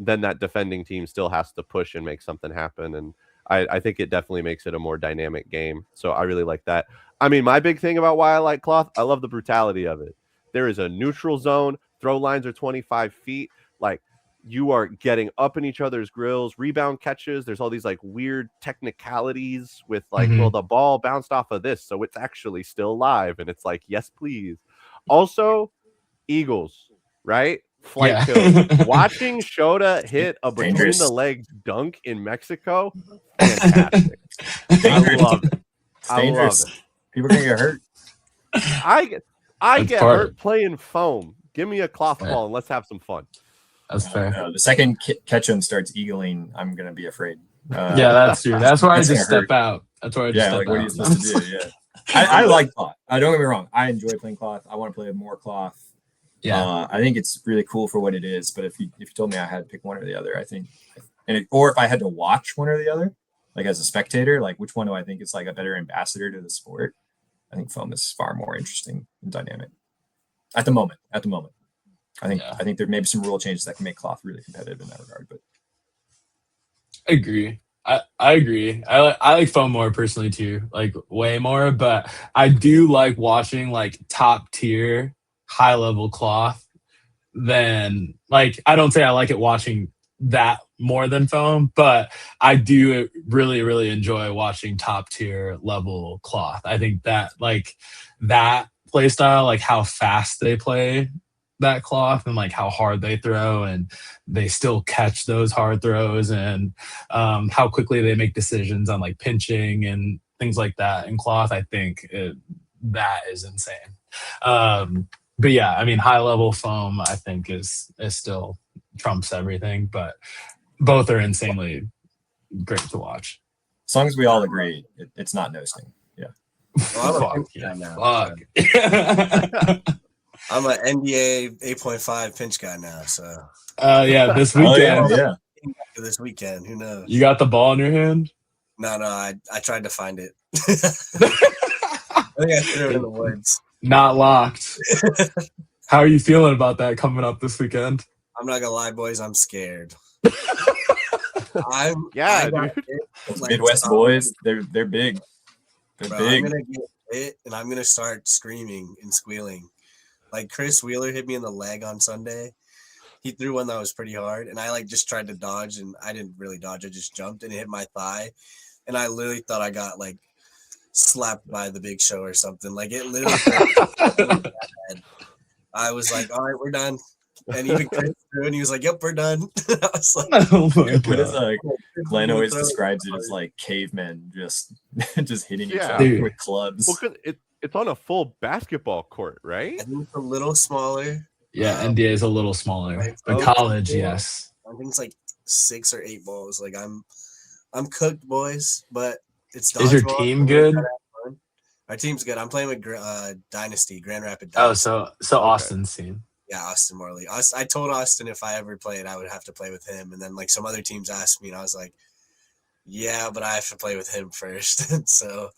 then that defending team still has to push and make something happen. And I think it definitely makes it a more dynamic game. So I really like that. I mean, my big thing about why I like cloth, I love the brutality of it. There is a neutral zone. Throw lines are 25 feet. Like, you are getting up in each other's grills, rebound catches. There's all these like weird technicalities with like, well, the ball bounced off of this, so it's actually still live. And it's like, yes, please. Also, eagles, right? flight Yeah. kills. Watching Shota hit a between Dangerous. the legs dunk in Mexico, fantastic. Dangerous. I love it. It's I love dangerous. it. People can get hurt. I That's get part- hurt playing foam. Give me a cloth Fair. ball and let's have some fun. That's fair. No, the second Ketchum starts eagling, I'm gonna be afraid. Yeah, that's true. That's where I That's just gonna step out. That's where I just Yeah, step like out. what are you supposed to do? Yeah, I like cloth. Don't get me wrong. I enjoy playing cloth. I want to play more cloth. Yeah. I think it's really cool for what it is. But if you told me I had to pick one or the other, I think, or if I had to watch one or the other, like as a spectator, like which one do I think is like a better ambassador to the sport? I think foam is far more interesting and dynamic at the moment. I think there may be some rule changes that can make cloth really competitive in that regard. But I agree. I agree. I like foam more personally too, like way more. But I do like watching like top tier, high level cloth. Than like I don't say I like it watching that more than foam, but I do really really enjoy watching top tier level cloth. I think that like that play style, like how fast they play that cloth and like how hard they throw and they still catch those hard throws and how quickly they make decisions on like pinching and things like that in cloth. I think that is insane. But yeah, I mean, high level foam, I think is still trumps everything. But both are insanely great to watch. as long as we all agree, it's not no sting. Yeah. Well, Fuck I'm a pinch guy yeah, now. fuck. I'm an NBA 8.5 pinch guy now. So Yeah, this Oh weekend. yeah. this weekend, who knows? You got the ball in your hand? No, I tried to find it. I think I threw it in the woods. Not locked. How are you feeling about that coming up this weekend? I'm not gonna lie, boys. I'm scared. Yeah, got dude. hit, like, Midwest boys, they're big. They're bro, big. I'm gonna get hit and I'm gonna start screaming and squealing. Like Chris Wheeler hit me in the leg on Sunday. He threw one that was pretty hard, and I like just tried to dodge, and I didn't really dodge. I just jumped and it hit my thigh, and I literally thought I got like slapped by the Big Show or something. Like it literally hurt. I was like, all right, we're done. And even Chris threw, and he was like, yep, we're done. I was like, Oh my What is god. Glenn always describes it as like cavemen just hitting each Yeah. other Dude. with clubs. Well, 'cause it's on a full basketball court, right? I think it's a little smaller. Yeah, NBA is a little smaller. But Oh, college, cool. yes. I think it's like 6 or 8 balls. Like I'm cooked, boys. But it's Is your dodgeball. team good? Our team's good. I'm playing with Dynasty, Grand Rapids. Oh, Dynasty. so Austin's team. Yeah, Austin Morley. I told Austin if I ever played, I would have to play with him. And then like some other teams asked me, and I was like, yeah, but I have to play with him first. So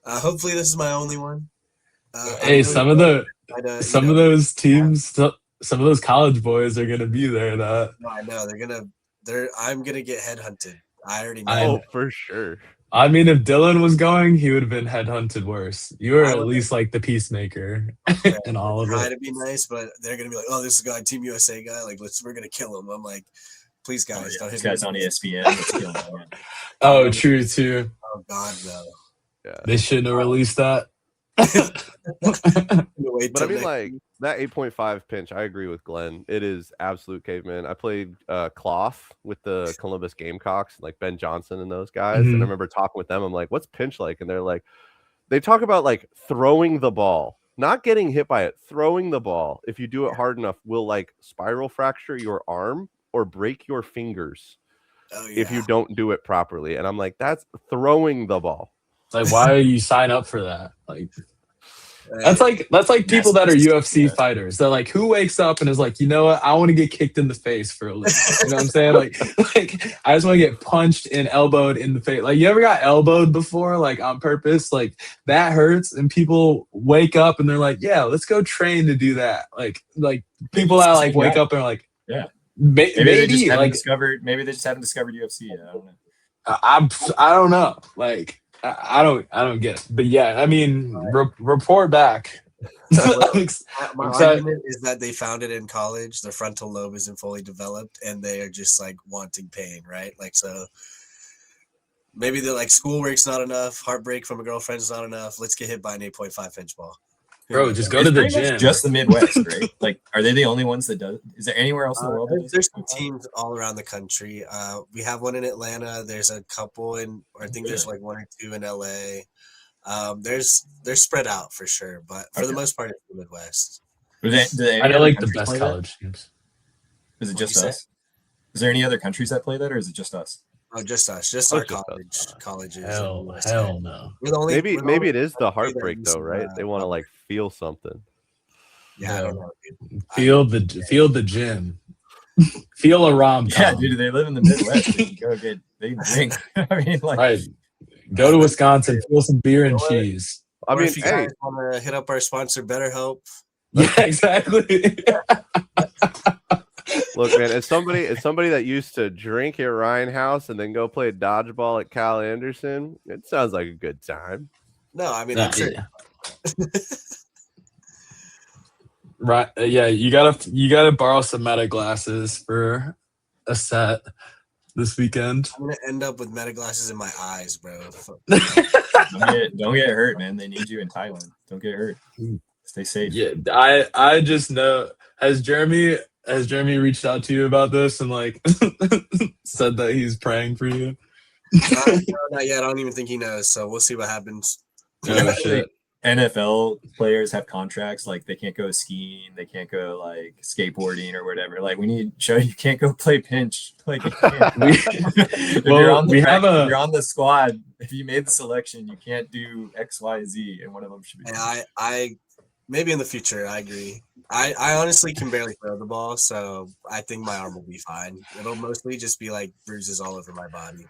hopefully this is my only one. Hey, some of those teams, some of those college boys are gonna be there. That No, I know I'm gonna get headhunted. I already know. I- Oh, for sure. I mean, if Dylan was going, he would have been headhunted worse. You were I at would- least like the peacemaker in all of Try it. to be nice, but they're gonna be like, "Oh, this is a guy, Team USA guy. Like, we're gonna kill him." I'm like, "Please, guys, don't This hit guy's me." on ESPN. Let's kill him. Oh, true too. Oh God, no. Yeah. They shouldn't have released that. Wait But I till mean, next like week. that 8.5 pinch, I agree with Glenn. It is absolute caveman. I played cloth with the Columbus Gamecocks, like Ben Johnson and those guys. And I Mhm. remember talking with them. I'm like, what's pinch like? And they're like, they talk about like throwing the ball, not getting hit by it, throwing the ball. If you do it hard enough, will like spiral fracture your arm or break your fingers Oh, if you yeah. don't do it properly. And I'm like, that's throwing the ball. Like, why do you sign up for that? Like, Hey, that's like people that are UFC Yeah. fighters. They're like, who wakes up and is like, you know what? I want to get kicked in the face for a living. You know what I'm saying? Like I just want to get punched and elbowed in the face. Like, you ever got elbowed before, like on purpose? Like that hurts, and people wake up and they're like, yeah, let's go train to do that. Like people that like wake up and are like, Yeah. maybe Maybe they just haven't like discovered. Maybe they just haven't discovered UFC yet. I don't know. I don't know. Like I don't get it. But yeah, I mean, report back. my I'm excited. argument is that they found it in college. Their frontal lobe isn't fully developed, and they are just like wanting pain, right? Like, so maybe they're like, schoolwork's not enough, heartbreak from a girlfriend's not enough. Let's get hit by an 8.5 pinch ball. Bro, just go It's to the pretty much gym. just the Midwest, right? Like, are they the only ones that do? Is there anywhere else in the world? There's some teams all around the country. We have one in Atlanta. There's a couple or I think there's like one or two in LA. They're spread out for sure, but for the most part, it's the Midwest. I know like the best college teams. Is it just us? Is there any other countries that play that, or is it just us? Oh, just us, just our colleges. Hell no. Maybe it is the heartbreak though, right? They want to like feel something. Yeah, I don't know. Feel the gym. Feel a rom-com. Yeah, dude, they live in the Midwest. They can drink. I mean, like, right. Go to Wisconsin, feel some beer and cheese. I mean, if you guys want to hit up our sponsor, BetterHelp. Yeah, exactly. Look, man, as somebody that used to drink at Ryan House and then go play dodgeball at Cal Anderson, it sounds like a good time. No, I mean, I'm sure. Yeah. Right. Yeah, you gotta borrow some meta glasses for a set this weekend. I'm gonna end up with meta glasses in my eyes, bro. don't get hurt, man. They need you in Thailand. Don't get hurt. Stay safe. Yeah, I just know. Has Jeremy reached out to you about this and like said that he's praying for you? No, not yet. I don't even think he knows. So we'll see what happens. Oh, shit. NFL players have contracts, like they can't go skiing, they can't go like skateboarding or whatever. Like, we need to show you can't go play pinch. Like, if you're on the squad, if you made the selection, you can't do X, Y, Z, and one of them should be. And I maybe in the future, I agree. I honestly can barely throw the ball, so I think my arm will be fine. It'll mostly just be like bruises all over my body.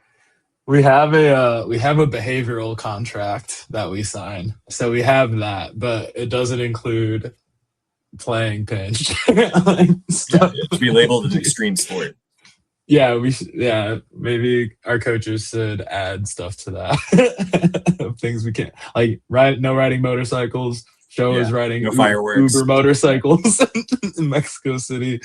We have a behavioral contract that we sign, so we have that, but it doesn't include playing pinch. It should be labeled an extreme sport. Yeah, maybe our coaches should add stuff to that of things we can't, like no riding motorcycles. Joe is riding no fireworks. Uber motorcycles in Mexico City.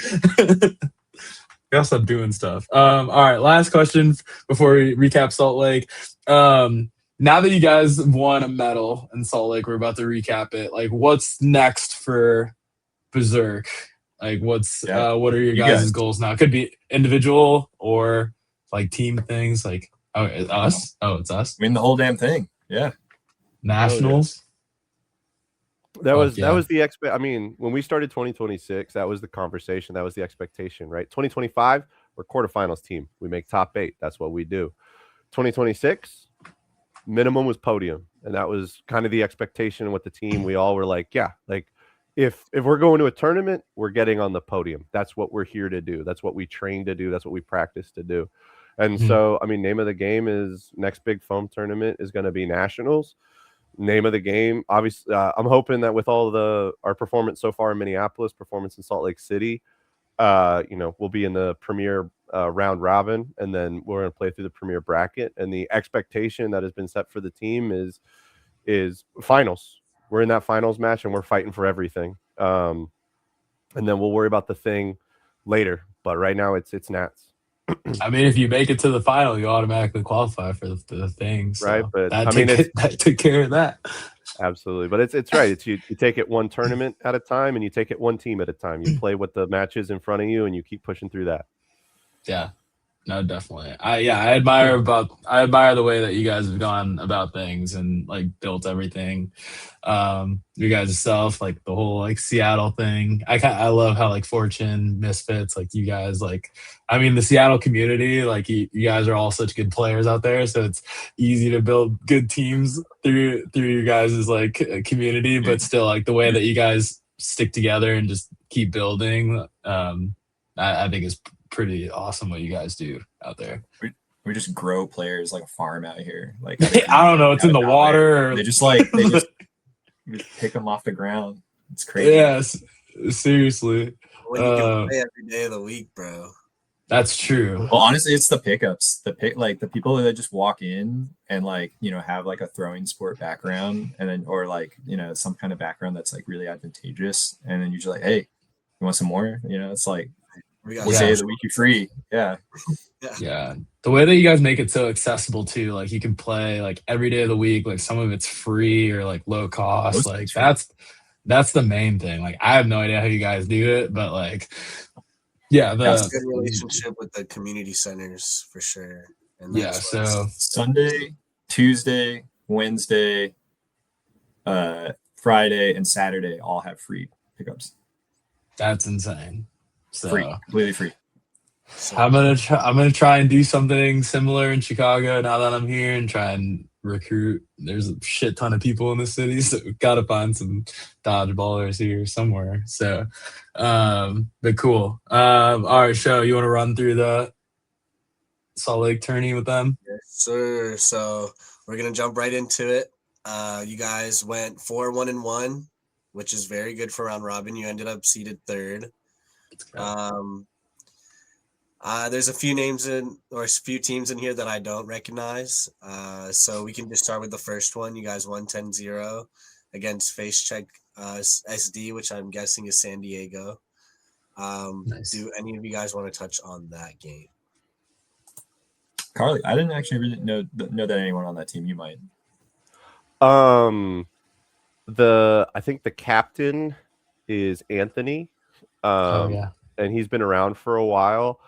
Gotta stop doing stuff. All right, last question before we recap Salt Lake. Now that you guys won a medal in Salt Lake, we're about to recap it. Like, what's next for Berserk? Like, what are your guys' goals now? Could be individual or like team things. Like, it's us. Oh, it's us. Win the whole damn thing. Yeah. Nationals. That was the I mean, when we started 2026, that was the conversation. That was the expectation, right? 2025, we're quarterfinals team. We make top 8. That's what we do. 2026, minimum was podium, and that was kind of the expectation with the team. We all were like, yeah, like if we're going to a tournament, we're getting on the podium. That's what we're here to do. That's what we train to do. That's what we practice to do. And so, I mean, name of the game is next big foam tournament is going to be nationals. Name of the game, obviously, I'm hoping that with all our performance so far in Minneapolis, performance in Salt Lake City, we'll be in the premier round robin, and then we're going to play through the premier bracket. And the expectation that has been set for the team is finals. We're in that finals match, and we're fighting for everything. And then we'll worry about the thing later. But right now, it's Nats. I mean, if you make it to the final, you automatically qualify for the thing, so right? But that took care of that. Absolutely, but it's right. It's you take it one tournament at a time, and you take it one team at a time. You play what the match is in front of you, and you keep pushing through that. Yeah, no, definitely. I admire the way that you guys have gone about things and like built everything. You guys yourself, like the whole like Seattle thing. I love how like Fortune, Misfits, like you guys, like, I mean, the Seattle community, like you guys are all such good players out there, so it's easy to build good teams through you guys' like community, but still like the way that you guys stick together and just keep building, I think is pretty awesome what you guys do out there. We just grow players like a farm out here. Like, I don't know, it's in the water. Or... They just pick them off the ground. It's crazy. Yes, seriously. When you can play every day of the week, bro. That's true. Well, honestly, it's the pickups. The people that just walk in and like, have like a throwing sport background, and then or like, some kind of background that's like really advantageous, and then you're just like, hey, you want some more? It's like, what day of the week you're free. Yeah. The way that you guys make it so accessible too, like you can play like every day of the week, like some of it's free or like low cost. Like That's the main thing. Like, I have no idea how you guys do it, but like, yeah, That's a good relationship with the community centers for sure. And yeah. So Sunday, Tuesday, Wednesday, Friday, and Saturday all have free pickups. that's insane. So Free, completely free. So, I'm gonna try and do something similar in Chicago now that I'm here and try and recruit. There's a shit ton of people in the city, so we've got to find some dodgeballers here somewhere. So, but cool. All right, show you want to run through the Salt Lake tourney with them? yes, sir. So we're gonna jump right into it. You guys went 4-1-1, which is very good for round robin. You ended up seeded third. There's a few names a few teams in here that I don't recognize. So we can just start with the first one. You guys won 10-0 against Face Check SD, which I'm guessing is San Diego. Nice. Do any of you guys want to touch on that game? Carly, I didn't actually really know that anyone on that team. You might. I think the captain is Anthony. Oh yeah. And he's been around for a while.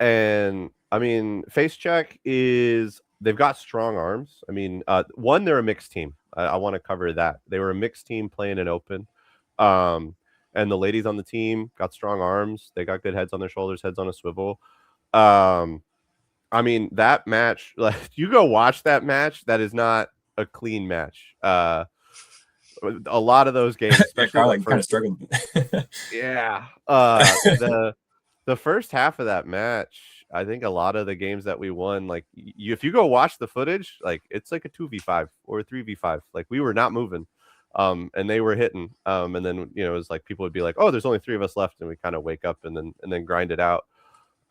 And I mean, Face Check they've got strong arms. I mean, one, they're a mixed team. I want to cover that. They were a mixed team playing an open. And the ladies on the team got strong arms. They got good heads on their shoulders, heads on a swivel. I mean, that match, like, you go watch that match, that is not a clean match. A lot of those games, especially Carly kind of struggled. yeah. The first half of that match, I think a lot of the games that we won, like, if you go watch the footage, like, it's like a 2v5 or a 3v5. Like, we were not moving, and they were hitting. And then, it was like people would be like, "Oh, there's only 3 of us left," and we kind of wake up and then grind it out.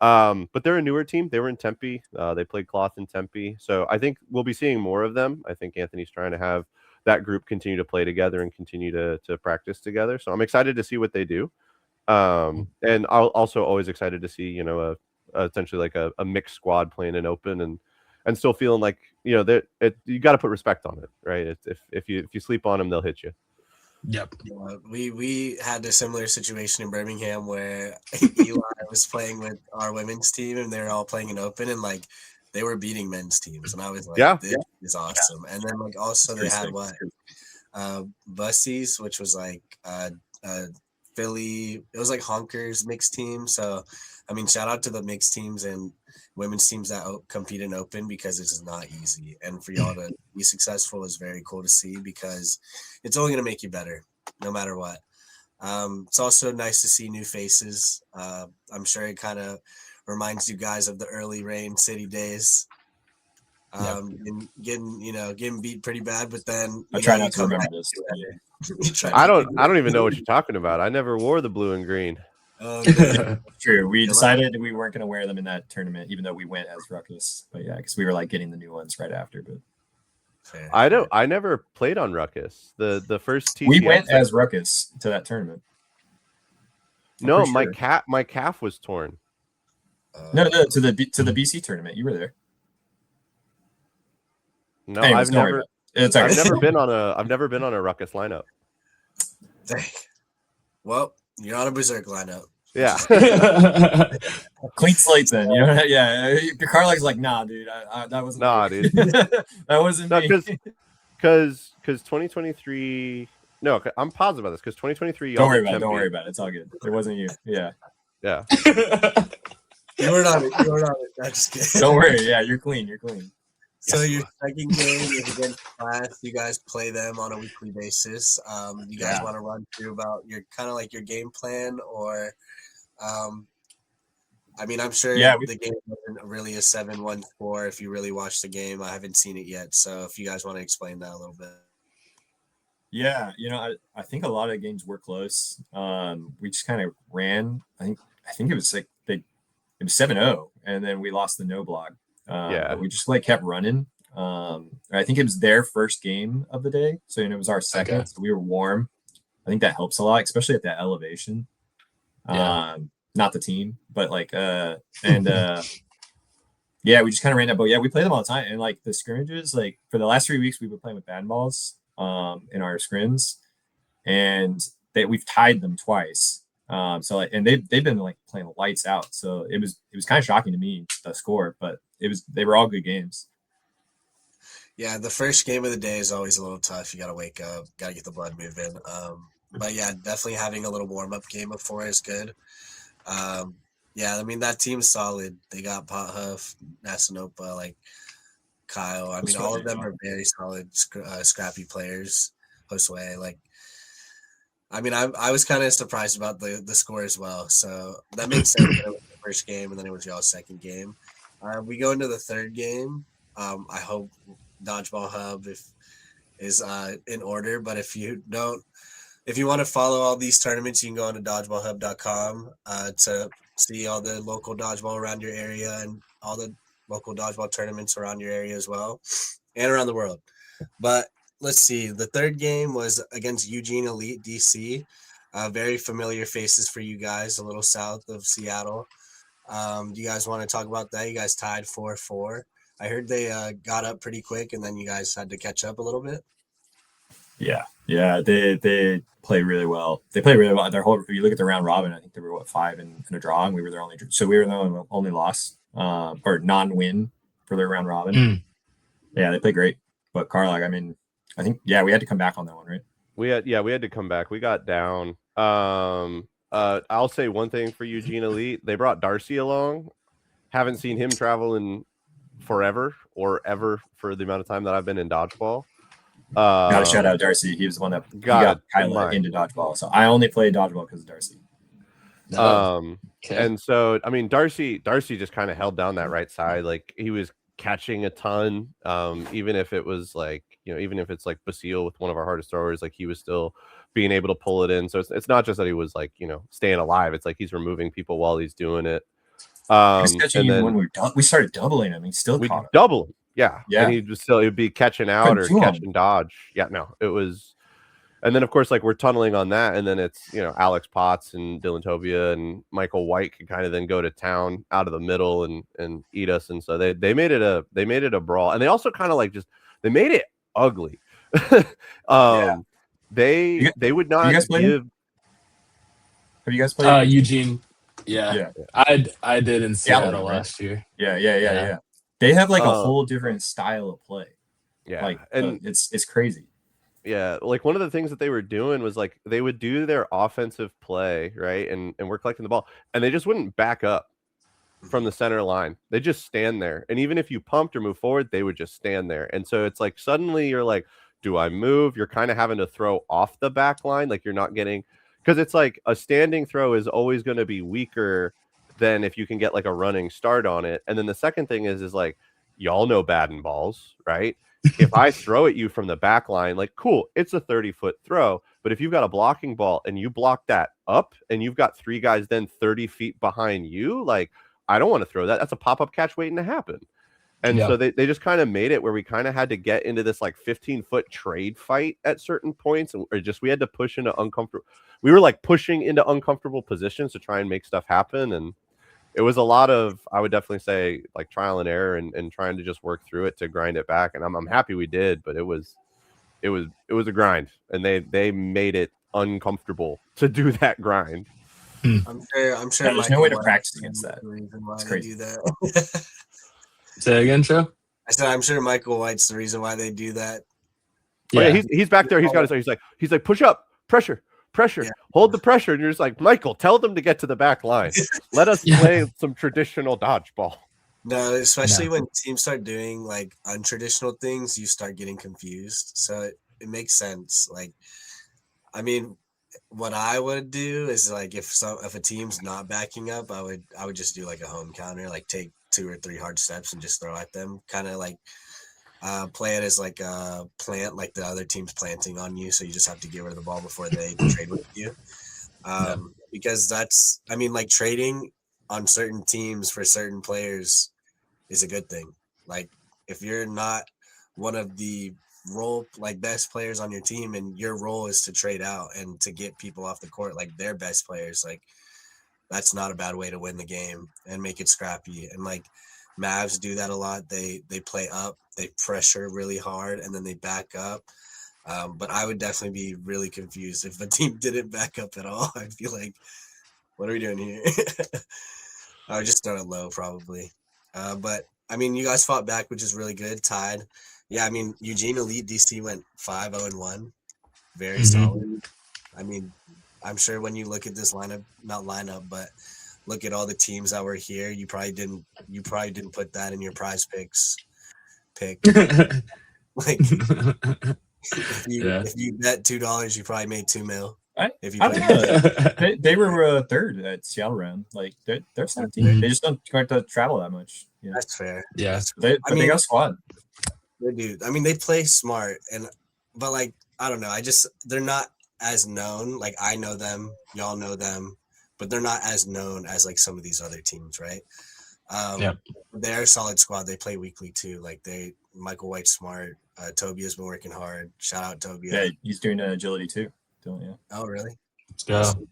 But they're a newer team. They were in Tempe. They played Cloth in Tempe, so I think we'll be seeing more of them. I think Anthony's trying to have that group continue to play together and continue to practice together. So I'm excited to see what they do. And I'll also always excited to see, essentially like a mixed squad playing an open and still feeling like, you got to put respect on it, right? If you sleep on them, they'll hit you. Yep. We had a similar situation in Birmingham where Eli was playing with our women's team and they're all playing an open and like they were beating men's teams and I was like, this is awesome. And then like also they had Bussies, which was like Philly. It was like Honkers mixed team. So I mean, shout out to the mixed teams and women's teams that compete in open because it's not easy. And for y'all to be successful is very cool to see because it's only going to make you better no matter what. It's also nice to see new faces. I'm sure it kind of reminds you guys of the early Rain City days. Getting beat pretty bad, but then I try not to remember this. I don't even know what you're talking about. I never wore the blue and green. True. We decided we weren't going to wear them in that tournament, even though we went as Ruckus. But yeah, because we were like getting the new ones right after. But I never played on Ruckus. The first TCX we went as Ruckus to that tournament. No, my calf was torn. No, to the BC tournament. You were there. No, Anyways, I've never been on a Ruckus lineup. Dang. Well, you're on a Berserk lineup. Yeah. Clean slates then. Yeah. Carlock's like, nah, dude. That wasn't dude. that wasn't me. Because 2023. No, I'm positive about this because 2023. Don't worry about it. It's all good. It wasn't you. Yeah. Yeah. You were not it. I'm just kidding. Don't worry. Yeah, you're clean. So your second game is against Class. You guys play them on a weekly basis. You guys want to run through about your kind of like your game plan, or I mean, I'm sure the game wasn't really a 7-1 score. If you really watched the game, I haven't seen it yet. So if you guys want to explain that a little bit. Yeah, I think a lot of the games were close. We just kind of ran. I think it was like it was 7-0, and then we lost the no block. But we just like kept running. I think it was their first game of the day, so it was our second. Okay. So we were warm. I think that helps a lot, especially at that elevation. Not the team, but like we just kind of ran that. But yeah, we play them all the time, and like the scrimmages, like for the last 3 weeks, we've been playing with bad balls in our scrims, and we've tied them twice. So like, and they've been like playing lights out. So it was kind of shocking to me, the score, but they were all good games. Yeah, the first game of the day is always a little tough. You got to wake up, got to get the blood moving. But yeah, definitely having a little warm up game before is good. Yeah, I mean that team's solid. They got Pot Huff, Nasanopa, like Kyle. I mean, all of them are very solid, scrappy players. Josue, like, I mean, I was kind of surprised about the score as well. So that makes sense. That it was the first game, and then it was y'all's second game. We go into the third game. I hope Dodgeball Hub is in order. But if you don't, if you want to follow all these tournaments, you can go on to dodgeballhub.com to see all the local dodgeball around your area and all the local dodgeball tournaments around your area as well and around the world. But let's see. The third game was against Eugene Elite DC. Very familiar faces for you guys, a little south of Seattle. Do you guys want to talk about that? You guys tied 4-4. I heard they got up pretty quick, and then you guys had to catch up a little bit. Yeah, they play really well. They play really well. Their whole. If you look at the round robin, I think they were 5 in a draw, and we were their only. So we were the only loss or non-win for their round robin. Yeah, they play great. But Carlock, I mean, I think we had to come back on that one, right? We had to come back. We got down. I'll say one thing for Eugene Elite. They brought Darcy along. Haven't seen him travel in forever or ever for the amount of time that I've been in dodgeball. Got to shout out Darcy. He was the one that got Kyla into dodgeball. So I only played dodgeball because of Darcy. And so I mean, Darcy just kind of held down that right side. Like he was catching a ton. Even if it was like, even if it's like Basile with one of our hardest throwers, like he was still being able to pull it in. So it's not just that he was like, staying alive. It's like he's removing people while he's doing it. And then when we started doubling him, he still caught him. Double him. Yeah. And he'd be catching out or catching dodge. Yeah, no, it was. And then of course, like we're tunneling on that. And then it's, Alex Potts and Dylan Tobia and Michael White could kind of then go to town out of the middle and eat us. And so they made it a brawl. And they also kind of like they made it ugly. They would not give. Have you guys played Eugene? Yeah. I did in Seattle last year. Yeah. They have like a whole different style of play. Yeah, like and it's crazy. Yeah, like one of the things that they were doing was like they would do their offensive play, right? And we're collecting the ball, and they just wouldn't back up from the center line. They just stand there, and even if you pumped or move forward, they would just stand there. And so it's like suddenly you're like, do I move? You're kind of having to throw off the back line, like you're not getting. Because it's like a standing throw is always going to be weaker than if you can get like a running start on it. And then the second thing is like, y'all know batting balls, right? If I throw at you from the back line, like, cool, it's a 30-foot throw. But if you've got a blocking ball and you block that up and you've got 3 guys then 30 feet behind you, like, I don't want to throw that. That's a pop-up catch waiting to happen. And so they just kind of made it where we kind of had to get into this like 15-foot trade fight at certain points. And we had to push into uncomfortable. We were like pushing into uncomfortable positions to try and make stuff happen. And it was a lot of, I would definitely say, like trial and error and trying to just work through it to grind it back. And I'm happy we did, but it was a grind, and they made it uncomfortable to do that grind. I'm sure. There's no way to practice against that. It's crazy. Do that. Say again, Joe? I said I'm sure Michael White's the reason why they do that. Yeah, he's back there. He's got his. He's like push up, pressure, hold the pressure, and you're just like, Michael, tell them to get to the back line. Let us play some traditional dodgeball. No, especially when teams start doing like untraditional things, you start getting confused. So it makes sense. Like, I mean, what I would do is like if a team's not backing up, I would just do like a home counter, like take 2 or 3 hard steps and just throw at them, kind of like play it as like a plant, like the other team's planting on you, so you just have to get rid of the ball before they trade with you. Because that's, I mean, like trading on certain teams for certain players is a good thing. Like if you're not one of the best players on your team and your role is to trade out and to get people off the court like their best players, like that's not a bad way to win the game and make it scrappy. And like Mavs do that a lot. They play up, they pressure really hard, and then they back up. But I would definitely be really confused if a team didn't back up at all. I'd be like, what are we doing here? I would just start it low probably. But I mean, you guys fought back, which is really good. Tied. Yeah, I mean, Eugene Elite DC went 5-0-1. Very solid. I mean, I'm sure when you look at this lineup, not lineup, but look at all the teams that were here, you probably didn't put that in your prize picks pick. Like Yeah. if you bet $2, you probably made $2 million. If you I put don't know. They were third at Seattle round. Like they're a solid team. They just don't have to travel that much. You know? That's fair. Yeah. That's fair. They got a squad. They do. I mean, they play smart, but like I don't know. They're not as known. Like I know them, y'all know them, but they're not as known as like some of these other teams, right? They're a solid squad. They play weekly too. Like Michael White's smart. Tobia's been working hard. Shout out Tobia. Yeah, he's doing agility too. Yeah. Oh, really? Let's go. Awesome.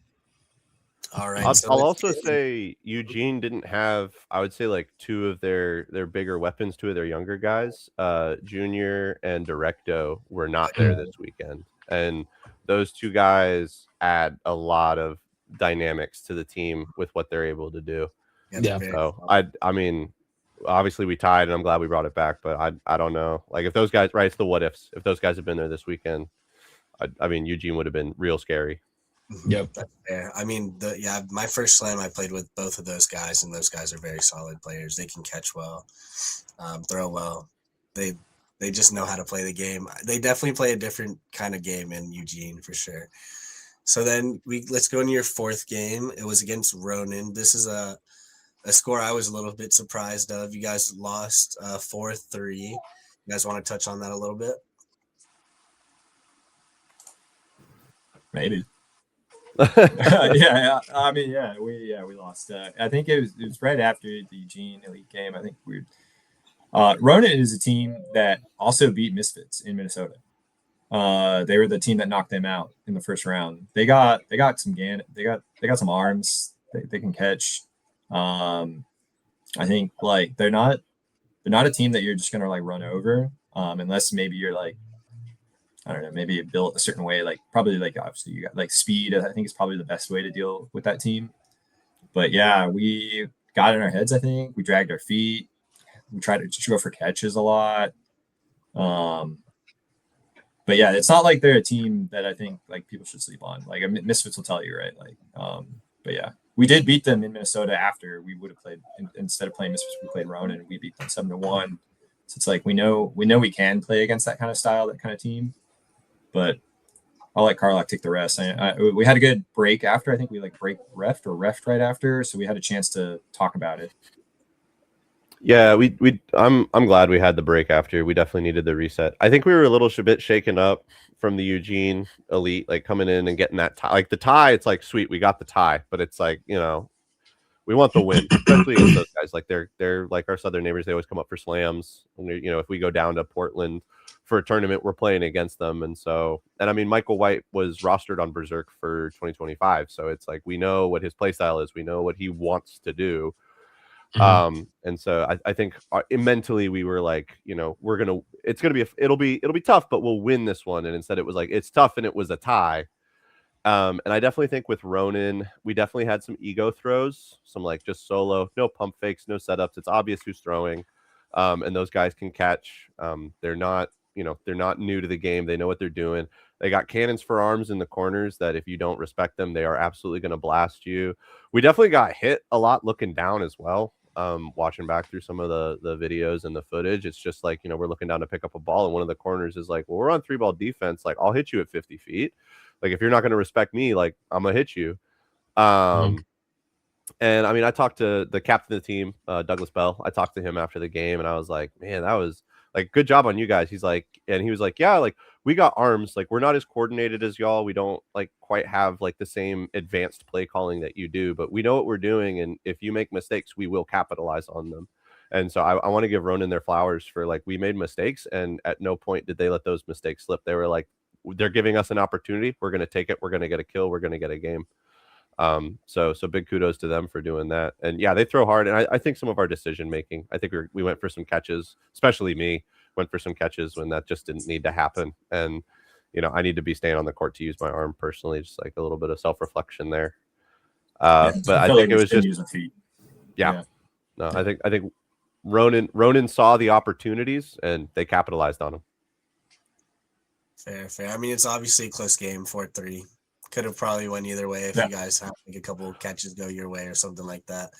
All right. I'll also say Eugene didn't have, I would say, like two of their bigger weapons, two of their younger guys, Junior and Directo, were not there this weekend. And those two guys add a lot of dynamics to the team with what they're able to do. Yeah. So I mean, obviously we tied and I'm glad we brought it back, but I don't know. Like if those guys, right, it's the what ifs. If those guys had been there this weekend, I mean, Eugene would have been real scary. Yep, that's fair. I mean, my first slam I played with both of those guys, and those guys are very solid players. They can catch well, throw well. They just know how to play the game. They definitely play a different kind of game in Eugene for sure. So then let's go into your fourth game. It was against Ronin. This is a score I was a little bit surprised of. You guys lost 4-3. You guys want to touch on that a little bit? Maybe. Yeah. I mean, we lost. I think it was right after the Eugene Elite game. I think Ronin is a team that also beat Misfits in Minnesota. They were the team that knocked them out in the first round. They got some they got some arms. They can catch. I think like they're not a team that you're just gonna like run over. Unless maybe you're like, I don't know, maybe built a certain way, like probably like obviously you got like speed. I think is probably the best way to deal with that team. But yeah, we got in our heads. I think we dragged our feet. We tried to just go for catches a lot. But yeah, it's not like they're a team that I think like people should sleep on. Like Misfits will tell you, right? Like, but yeah, we did beat them in Minnesota after we would have played instead of playing Misfits, we played Ronin and we beat them 7-1. So it's like we know we can play against that kind of style, that kind of team. But I'll let Carlock take the rest. We had a good break after. I think we like refed right after, so we had a chance to talk about it. Yeah, I'm glad we had the break after. We definitely needed the reset. I think we were a little bit shaken up from the Eugene Elite, like coming in and getting that tie. Like the tie, it's like sweet, we got the tie, but it's like, you know, we want the win, especially against those guys. Like they're like our southern neighbors. They always come up for slams. And you know, if we go down to Portland for a tournament, we're playing against them. And I mean, Michael White was rostered on Berserk for 2025, so it's like we know what his play style is. We know what he wants to do. And so I think mentally we were like, you know, it'll be tough, but we'll win this one. And instead it was like, it's tough and it was a tie. And I definitely think with Ronin, we definitely had some ego throws, some like just solo, no pump fakes, no setups. It's obvious who's throwing. And those guys can catch. They're not new to the game. They know what they're doing. They got cannons for arms in the corners that if you don't respect them, they are absolutely going to blast you. We definitely got hit a lot looking down as well. Watching back through some of the videos and the footage, it's just like, you know, we're looking down to pick up a ball and one of the corners is like, well, we're on 3-ball defense. Like, I'll hit you at 50 feet. Like, if you're not going to respect me, like, I'm going to hit you. And I mean, I talked to the captain of the team, Douglas Bell. I talked to him after the game and I was like, man, that was like, good job on you guys. He was like, yeah, like we got arms. Like we're not as coordinated as y'all. We don't like quite have like the same advanced play calling that you do, but we know what we're doing. And if you make mistakes, we will capitalize on them. And so I want to give Ronin their flowers for like, we made mistakes and at no point did they let those mistakes slip. They were like, they're giving us an opportunity. We're going to take it. We're going to get a kill. We're going to get a game. So big kudos to them for doing that. And yeah, they throw hard. And I think some of our decision making, I think we went for some catches, especially me, went for some catches when that just didn't need to happen. And, I need to be staying on the court to use my arm personally, just like a little bit of self-reflection there. Yeah, But I feel think like it we was should just use the feet. yeah. No, I think Ronan saw the opportunities and they capitalized on them. Fair. I mean, it's obviously a close game, 4-3. Could have probably went either way if you guys have like a couple catches go your way or something like that.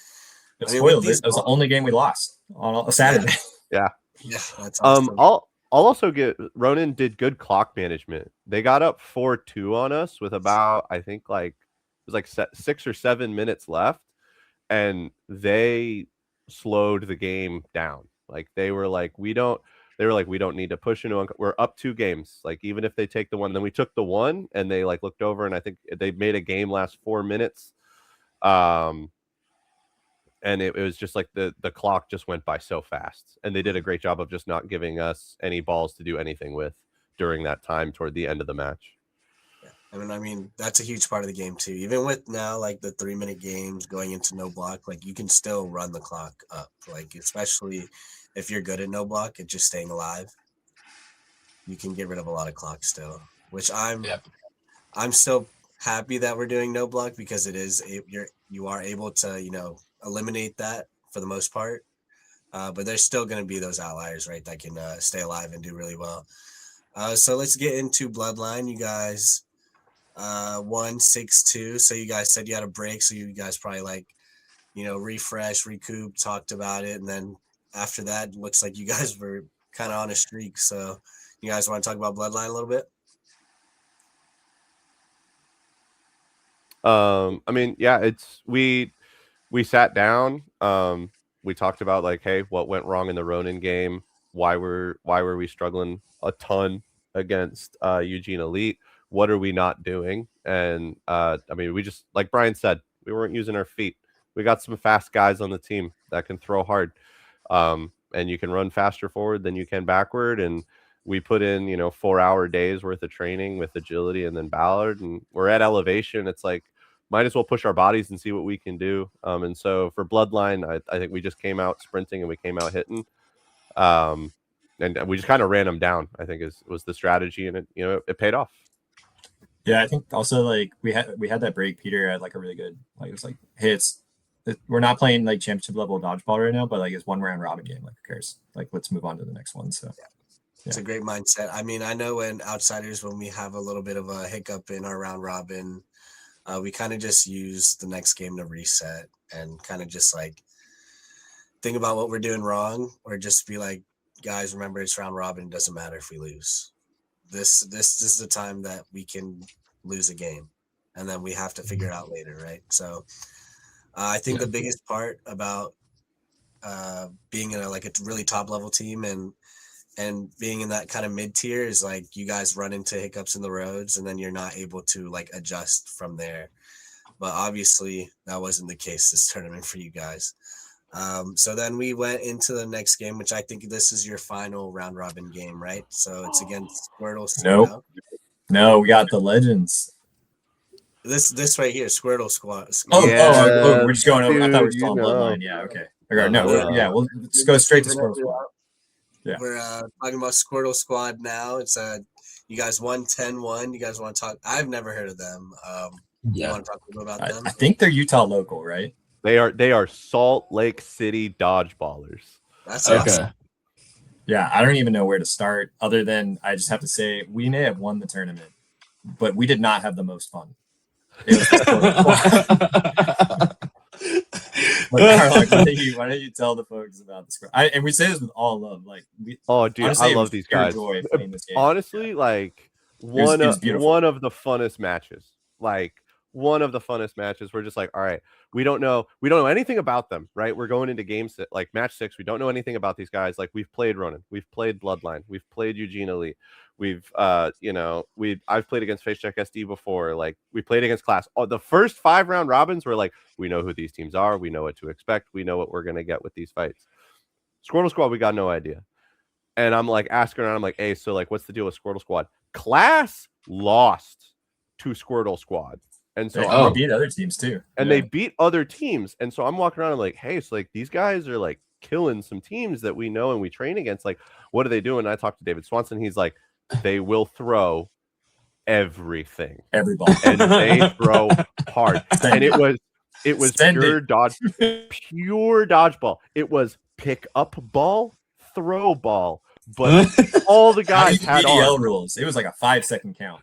It I mean, spoiled it. It was the only game we lost on a Saturday. Yeah. Yeah, that's awesome. I'll also get Ronan did good clock management. They got up 4-2 on us with about, I think, like it was like 6 or 7 minutes left, and they slowed the game down. Like they were like, we don't need to push into we're up 2 games. Like even if they take the one, then we took the one, and they like looked over, and I think they made a game last 4 minutes. And it was just like the clock just went by so fast, and they did a great job of just not giving us any balls to do anything with during that time toward the end of the match. Yeah. I mean, that's a huge part of the game too. Even with now like the 3-minute games going into no block, like you can still run the clock up. Like especially if you're good at no block and just staying alive, you can get rid of a lot of clock still. Which I'm still happy that we're doing no block, because you are able to eliminate that for the most part. But there's still going to be those outliers, right, that can stay alive and do really well. So let's get into Bloodline. You guys won 6-2. So you guys said you had a break. So you guys probably refresh, recoup, talked about it. And then after that, it looks like you guys were kind of on a streak. So you guys want to talk about Bloodline a little bit? I mean, yeah, we sat down. We talked about like, hey, what went wrong in the Ronin game? Why were we struggling a ton against Eugene Elite? What are we not doing? And I mean, we just, like Bryan said, we weren't using our feet. We got some fast guys on the team that can throw hard, and you can run faster forward than you can backward. And we put in 4-hour days worth of training with agility and then Ballard, and we're at elevation. It's like, might as well push our bodies and see what we can do. And so for Bloodline, I think we just came out sprinting and we came out hitting. And we just kind of ran them down, I think was the strategy, and it paid off. Yeah, I think also like we had that break. Peter had like a really good, like, it was like, hey, we're not playing like championship level dodgeball right now, but like it's one round robin game. Like who cares? Like let's move on to the next one. So it's a great mindset. I mean, I know when we have a little bit of a hiccup in our round robin, we kind of just use the next game to reset and kind of just like think about what we're doing wrong, or just be like, guys, remember it's round robin. It doesn't matter if we lose. This is the time that we can lose a game, and then we have to figure it out later, right? So I think the biggest part about being in a really top level team and being in that kind of mid tier is like you guys run into hiccups in the roads, and then you're not able to like adjust from there. But obviously that wasn't the case this tournament for you guys. So then we went into the next game, which I think this is your final round robin game, right? So it's against Squirtle. Nope. No, we got the Legends. This right here, Squirtle Squad. We're just going over. I thought we were still on Bloodline. Yeah, okay. We'll just go straight to Squirtle Squad. Yeah. We're talking about Squirtle Squad now. It's you guys won 10-1. You guys want to talk? I've never heard of them. You want to talk a little about them? I think they're Utah local, right? They are Salt Lake City dodgeballers. That's awesome. Yeah, I don't even know where to start, other than I just have to say we may have won the tournament, but we did not have the most fun. It was Carlock, why don't you tell the folks about the squad? And we say this with all love. Like, I love these guys. Joy playing this game. Honestly, like one of the funnest matches. Like one of the funnest matches. We're just like, all right, we don't know anything about them, right? We're going into like match 6. We don't know anything about these guys. Like we've played Ronin, we've played Bloodline, we've played Eugene Elite. We've I've played against Face Check SD before. Like we played against Class. The first 5 round robins were like, we know who these teams are, we know what to expect, we know what we're gonna get with these fights. Squirtle Squad, we got no idea. And I'm like asking around, I'm like, hey, so like what's the deal with Squirtle Squad? Class lost to Squirtle Squad. And so they beat other teams too. And they beat other teams. And so I'm walking around, I'm like, hey, so like these guys are like killing some teams that we know and we train against. Like, what are they doing? And I talked to David Swanson. He's like, they will throw everything. Every ball. And they throw hard. And it was Send pure it. pure dodgeball. It was pick up ball, throw ball, but all the guys had PDL arms. rules. It was like a 5-second count.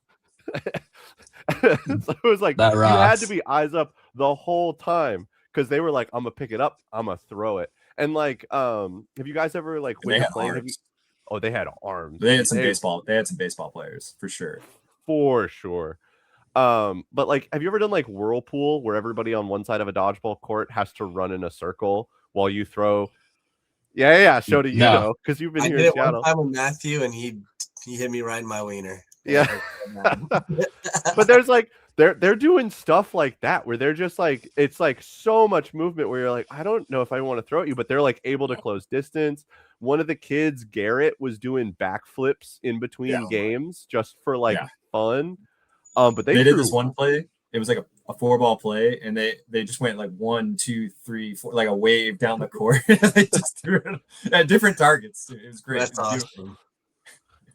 So it was like That you had rocks. to be eyes up the whole time because they were like, I'm gonna pick it up, I'm gonna throw it. And like, have you guys ever like And when they you're had playing? arms. Oh, they had arms. They had some baseball. They had some baseball players for sure. For sure. But like, have you ever done like whirlpool where everybody on one side of a dodgeball court has to run in a circle while you throw? Yeah. Showed you No. know because you've been I here did in it one Seattle. time with Matthew, and he hit me right in my wiener. Yeah. But there's like they're doing stuff like that where they're just like it's like so much movement where you're like, I don't know if I want to throw at you, but they're like able to close distance. One of the kids, Garrett, was doing backflips in between games just for like fun. But they did this one play. It was like a 4-ball play, and they just went like 1, 2, 3, 4, like a wave down the court. They just threw it at different targets. It was great. That's awesome.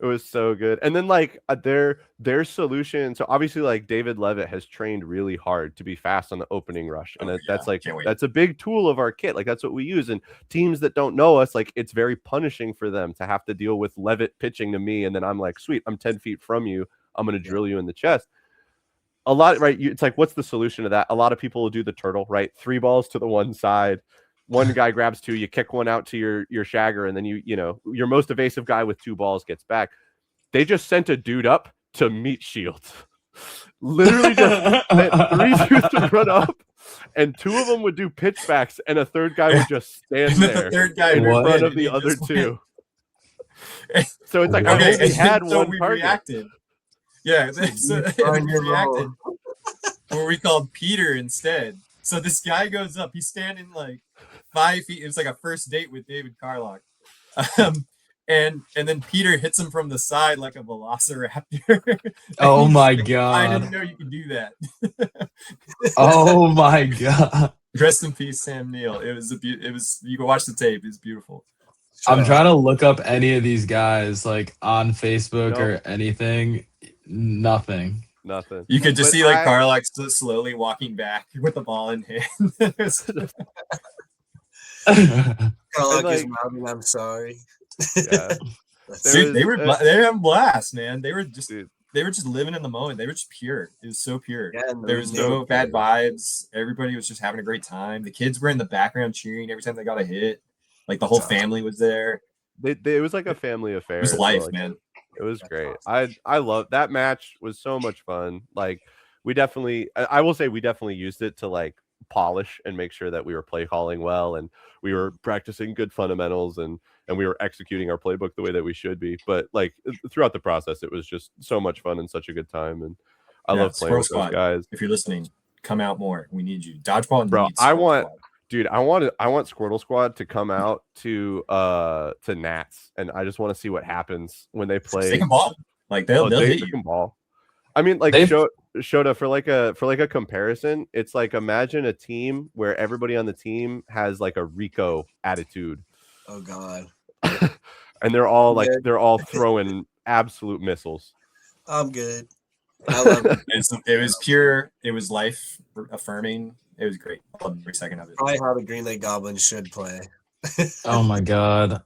It was so good. And then like their solution. So obviously like David Levitt has trained really hard to be fast on the opening rush. And that's like that's a big tool of our kit. Like that's what we use. And teams that don't know us, like it's very punishing for them to have to deal with Levitt pitching to me. And then I'm like, sweet, I'm 10 feet from you. I'm gonna drill you in the chest. A lot, right? It's like, what's the solution to that? A lot of people will do the turtle, right? 3 balls to the one side. One guy grabs 2, you kick one out to your shagger, and then you know your most evasive guy with 2 balls gets back. They just sent a dude up to meat shield. Literally just sent 3 dudes to run up, and 2 of them would do pitchbacks, and a third guy would just stand there third guy in front of the other 2. So it's like I only had one target. Reacted. Yeah, so we reacted where we called Peter instead. So this guy goes up. He's standing like 5 feet. It was like a first date with David Carlock. And then Peter hits him from the side like a velociraptor. Oh my like, god! I didn't know you could do that. Oh my god! Rest in peace, Sam Neill. It was you can watch the tape. It's beautiful. I'm trying to look up any of these guys like on Facebook or anything. Nothing. You could just see like Carlock slowly walking back with the ball in hand. Carlock is mouthing, I'm sorry. Yeah. Dude, they were having blast, man. They were just living in the moment. They were just pure. It was so pure. Yeah, there was no bad vibes. Everybody was just having a great time. The kids were in the background cheering every time they got a hit. Like the whole family was there. It was like a family affair. It was life, like, man. It was great. I love that match. Was so much fun. Like I will say we definitely used it to like polish and make sure that we were play calling well and we were practicing good fundamentals and we were executing our playbook the way that we should be. But like throughout the process, it was just so much fun and such a good time. And I love playing with those guys. If you're listening, come out more. We need you. Dodgeball and bro. I want Squirtle Squad to come out to Nats, and I just want to see what happens when they play. They can ball. Like they'll hit you. Can ball. I mean, like Shoda for like a comparison, it's like imagine a team where everybody on the team has like a Rico attitude. Oh god. And they're all throwing absolute missiles. I'm good. I love it. It was pure. It was life affirming. It was great. I loved every second of it. Probably how the Green Lake Goblins should play. Oh my god,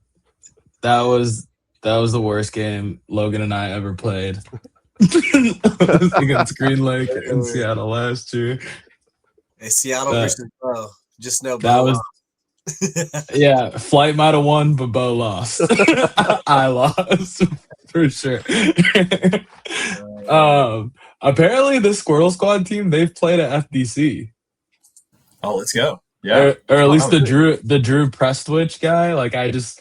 that was the worst game Logan and I ever played against Green Lake in Seattle last year. Hey, Seattle versus Bo. Just know that was. Yeah, Flight might have won, but Bo lost. I lost for sure. Apparently, the Squirtle Squad team they've played at FDC. Oh, let's go! Yeah, or at least the Drew Prestwich guy. Like I just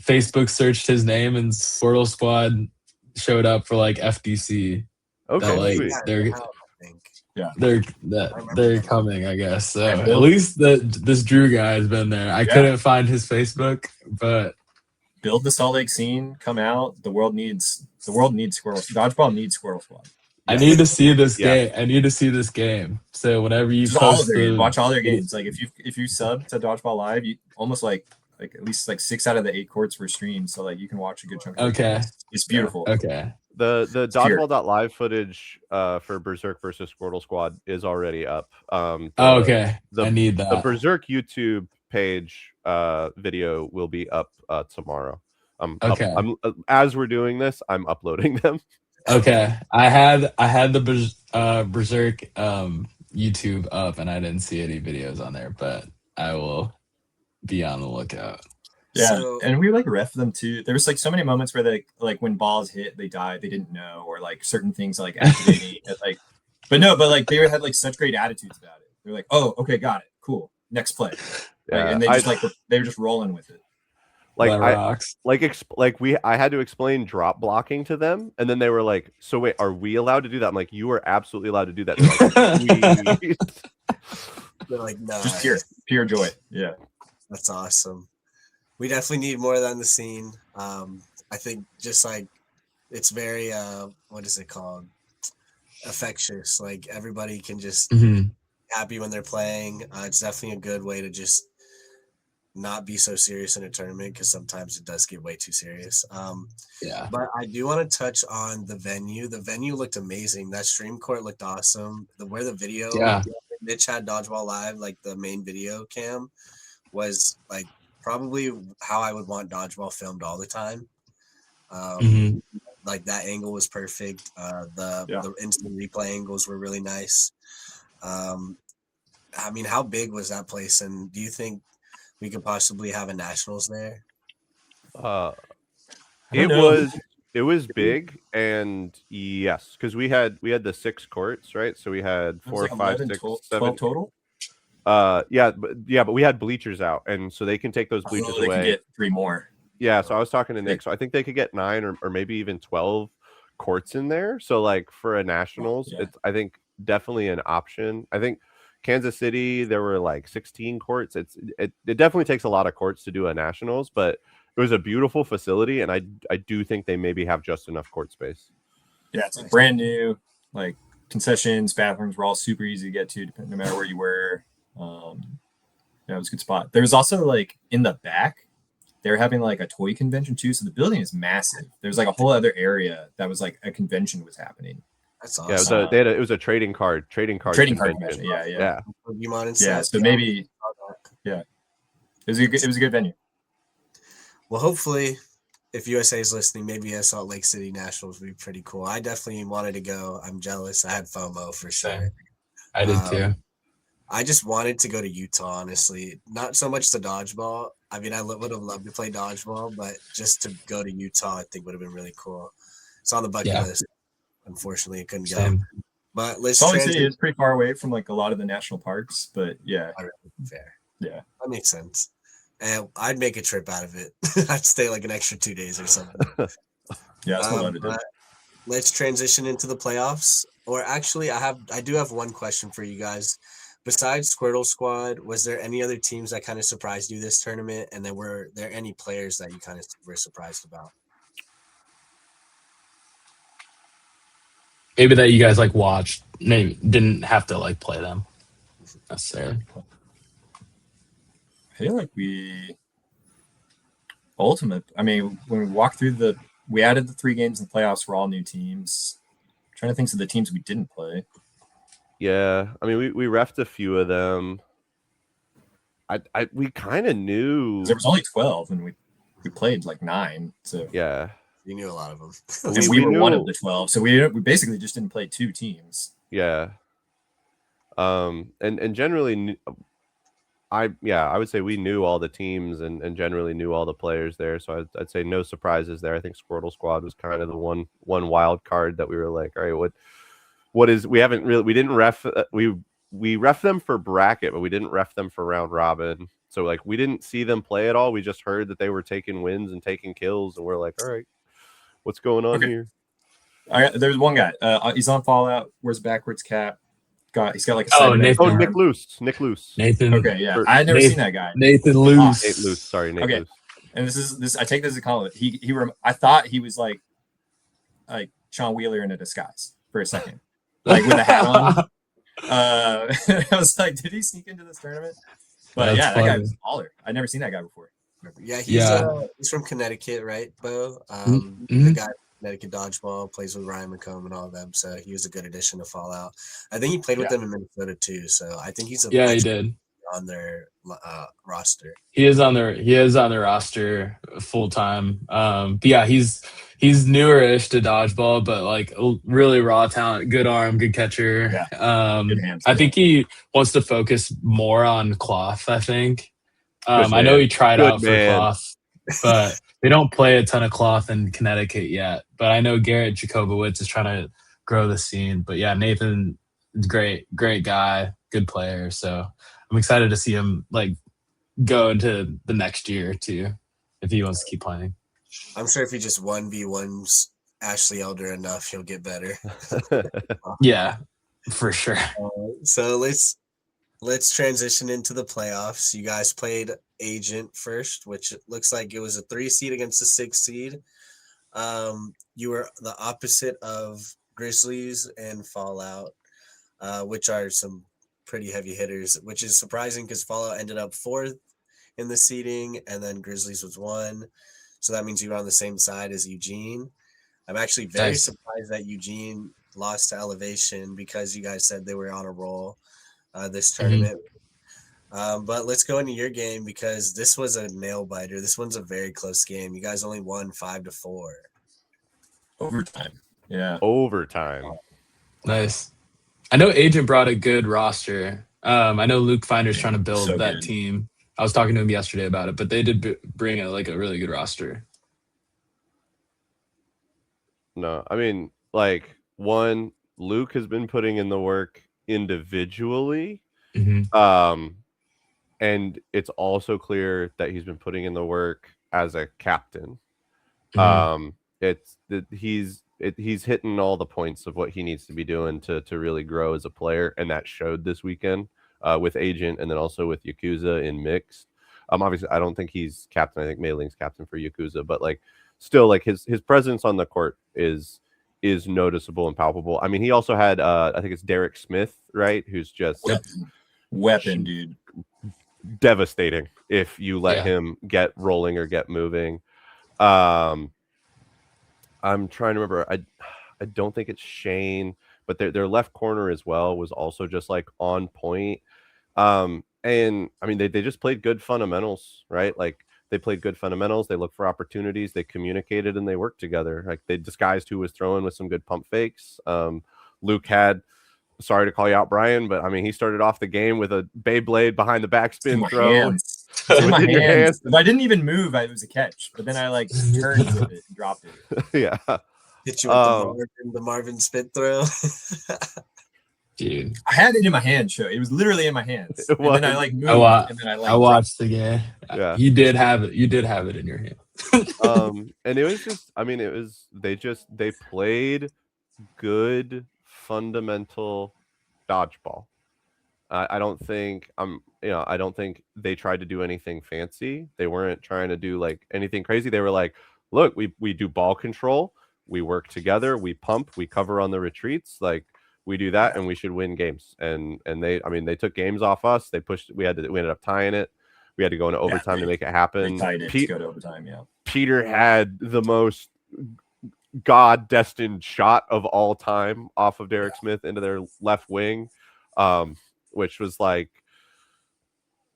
Facebook searched his name and Squirtle Squad showed up for like FDC. Okay, they're coming, I guess. So at least this Drew guy has been there. I couldn't find his Facebook, but build the Salt Lake scene. Come out. The world needs Squirtle. Dodgeball needs Squirtle Squad. I need to see this game. I need to see this game. So whenever you watch all their games. Like if you sub to Dodgeball Live, you almost like at least like 6 out of the 8 courts were streamed. So like you can watch a good chunk of Okay. It's beautiful. Okay. The Here. dodgeball.live footage for Berserk versus Squirtle Squad is already up. Okay, The I need the that. Berserk YouTube page video will be up tomorrow. Okay. As we're doing this, I'm uploading them. Okay, I had the Berserk YouTube up, and I didn't see any videos on there, but I will be on the lookout. Yeah, So- and we like ref them too. There was like so many moments where they like when balls hit, they died, they didn't know, or like certain things like activating. Like, but like they had like such great attitudes about it. They're like, oh, okay, got it, cool, next play. Yeah, and they just they were just rolling with it. Like That rocks. I had to explain drop blocking to them, and then they were like, "So wait, are we allowed to do that?" I'm like, "You are absolutely allowed to do that." They're like, "Sweet." They're like, no, Just pure joy. Yeah. that's awesome. We definitely need more of that in the scene. I think just like it's very what is it called? Affectious. Like everybody can just Mhm. happy when they're playing. It's definitely a good way to just not be so serious in a tournament because sometimes it does get way too serious. Yeah. But I do want to touch on the venue. The venue looked amazing. That stream court looked awesome. Where the video, Yeah. Mitch had Dodgeball Live, like the main video cam, was like probably how I would want Dodgeball filmed all the time. Mhm. Like that angle was perfect. The instant replay angles were really nice. I mean, how big was that place? And do you think we could possibly have a nationals there? It was big, and yes, because we had the 6 courts, right? So we had 4, like 5, 11, 6, 12 7 total. but we had bleachers out, and so they can take those bleachers They away. can get 3 more. Yeah, so I was talking to Nick, so I think they could get 9 or maybe even 12 courts in there. So like for a nationals, it's I think definitely an option. I think Kansas City there were like 16 courts. It definitely takes a lot of courts to do a nationals, but it was a beautiful facility, and I do think they maybe have just enough court space. Yeah, it's like brand new. Like concessions, bathrooms were all super easy to get to, no matter where you were. Yeah, it was a good spot. There was also like in the back, they were having like a toy convention too. So the building is massive. There's like a whole other area that was like a convention was happening. That's awesome. Yeah, it was a trading card convention. Yeah. Yeah. So maybe, it was a good venue. Well, hopefully, if USA is listening, maybe a Salt Lake City Nationals would be pretty cool. I definitely wanted to go. I'm jealous. I had FOMO for sure. I did too. I just wanted to go to Utah, honestly. Not so much to dodgeball. I mean, I would have loved to play dodgeball, but just to go to Utah, I think would have been really cool. It's on the bucket list. Unfortunately, it couldn't go. But let's Salt Lake City is pretty far away from like a lot of the national parks, but yeah. Fair. Yeah. That makes sense. And I'd make a trip out of it. I'd stay like an extra 2 days or something. Yeah, that's what I wanted to do. Let's transition into the playoffs. Or actually, I do have one question for you guys. Besides Squirtle Squad, was there any other teams that kind of surprised you this tournament? And then were there any players that you kind of were surprised about? Maybe that you guys like watched, maybe didn't have to like play them necessarily. I feel like I mean, when we walked through we added the 3 games in the playoffs for all new teams. I'm trying to think of the teams we didn't play. Yeah, I mean, we refed a few of them. We kind of knew there was only 12, and we played like 9. So yeah, you knew a lot of them. And we were one of the 12, so we basically just didn't play 2 teams. Yeah. And generally, I would say we knew all the teams and generally knew all the players there. So I'd say no surprises there. I think Squirtle Squad was kind of the one wild card that we were like, all right, we didn't ref we ref them for bracket, but we didn't ref them for round robin. So like we didn't see them play at all. We just heard that they were taking wins and taking kills, and we're like, all right, what's going on here? There's one guy. He's on Fallout. Wears a backwards cap. He's got like a Nick Loose. Nathan. Okay, yeah, I had never seen that guy. Nathan Loose. Nate Loose. Sorry, Nate Loose. And this I take this as a compliment. I thought he was like Sean Wheeler in a disguise for a second, like with a hat on. I was like, did he sneak into this tournament? But That's that funny. guy was a baller. I'd never seen that guy before. Yeah, he's from Connecticut, right, Bo? The guy Connecticut Dodgeball, plays with Ryan McComb and all of them. So he was a good addition to Fallout. I think he played with them in Minnesota too. So I think he's He did. on their roster. He is on their roster full time. But yeah, he's newer-ish to dodgeball, but like really raw talent, good arm, good catcher. Good hands, I think he wants to focus more on cloth. I think. Good I know man. he tried Good out man. for cloth, but they don't play a ton of cloth in Connecticut yet. But I know Garrett Jacobowitz is trying to grow the scene. But yeah, Nathan, great guy, good player. So I'm excited to see him like go into the next year too, if he wants to keep playing. I'm sure if he just 1v1s Ashley Elder enough, he'll get better. Yeah, for sure. So let's transition into the playoffs. You guys played Agent first, which looks like it was a 3 seed against a 6 seed. You were the opposite of Grizzlies and Fallout, which are some pretty heavy hitters, which is surprising because Fallout ended up 4th in the seeding, and then Grizzlies was 1. So that means you were on the same side as Eugene. I'm actually very surprised that Eugene lost to Elevation because you guys said they were on a roll this tournament. But let's go into your game because this was a nail biter. This one's a very close game. You guys only won 5-4. Overtime. Yeah. Overtime. Nice. I know Agent brought a good roster. I know Luke Finder's trying to build that team. I was talking to him yesterday about it, but they did bring a really good roster. No, I mean, like, one, Luke has been putting in the work individually. And it's also clear that he's been putting in the work as a captain. He's hitting all the points of what he needs to be doing to really grow as a player, and that showed this weekend with Agent and then also with Yakuza in mixed. Obviously, I don't think he's captain. I think Mei Ling's captain for Yakuza, but like still, like his presence on the court is noticeable and palpable. I mean, he also had I think it's Derek Smith, right? Who's just weapon, dude. Devastating if you let him get rolling or get moving. I'm trying to remember. I don't think it's Shane, but their left corner as well was also just like on point. And I mean, they just played good fundamentals, right? Like they played good fundamentals. They looked for opportunities. They communicated and they worked together. Like they disguised who was throwing with some good pump fakes. Luke had, sorry to call you out, Bryan, but I mean, he started off the game with a Beyblade behind the backspin throw. In my hands. If I didn't even move, it was a catch. But then I like turned with it and dropped it. Yeah. Hit you with the Marvin spit throw. Dude, I had it in my hand. It was literally in my hands. And then I like moved. And then I watched the game. Yeah. You did have it. You did have it in your hand. And it was just, I mean, they played good fundamental dodgeball. I don't think they tried to do anything fancy. They weren't trying to do like anything crazy. They were like, look, we do ball control, we work together, we pump, we cover on the retreats, like we do that and we should win games. And they took games off us. They pushed, we ended up tying it. We had to go into overtime to make it happen. They tied it to go to overtime, yeah. Peter had the most God destined shot of all time off of Derek Smith into their left wing, which was like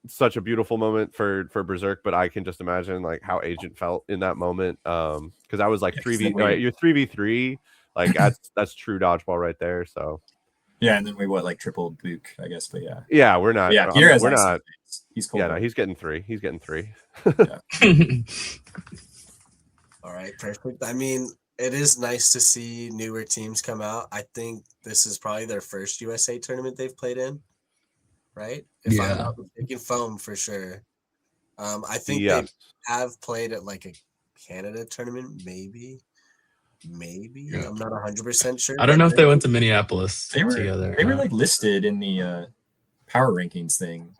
such a beautiful moment for Berserk. But I can just imagine like how Agent felt in that moment, because I was like 3v, right, you're 3v3, like that's true dodgeball right there. So yeah, and then we tripled Luke, I guess, but yeah, we're not, we're not. He's cool. Yeah, no, he's getting 3. All right, perfect. I mean, it is nice to see newer teams come out. I think this is probably their first USA tournament they've played in, right? If I'm not mistaken, Foam for sure. I think they have played at like a Canada tournament, maybe. Yeah. I'm not 100% sure. I don't know if they went to Minneapolis together. They were like listed in the power rankings thing.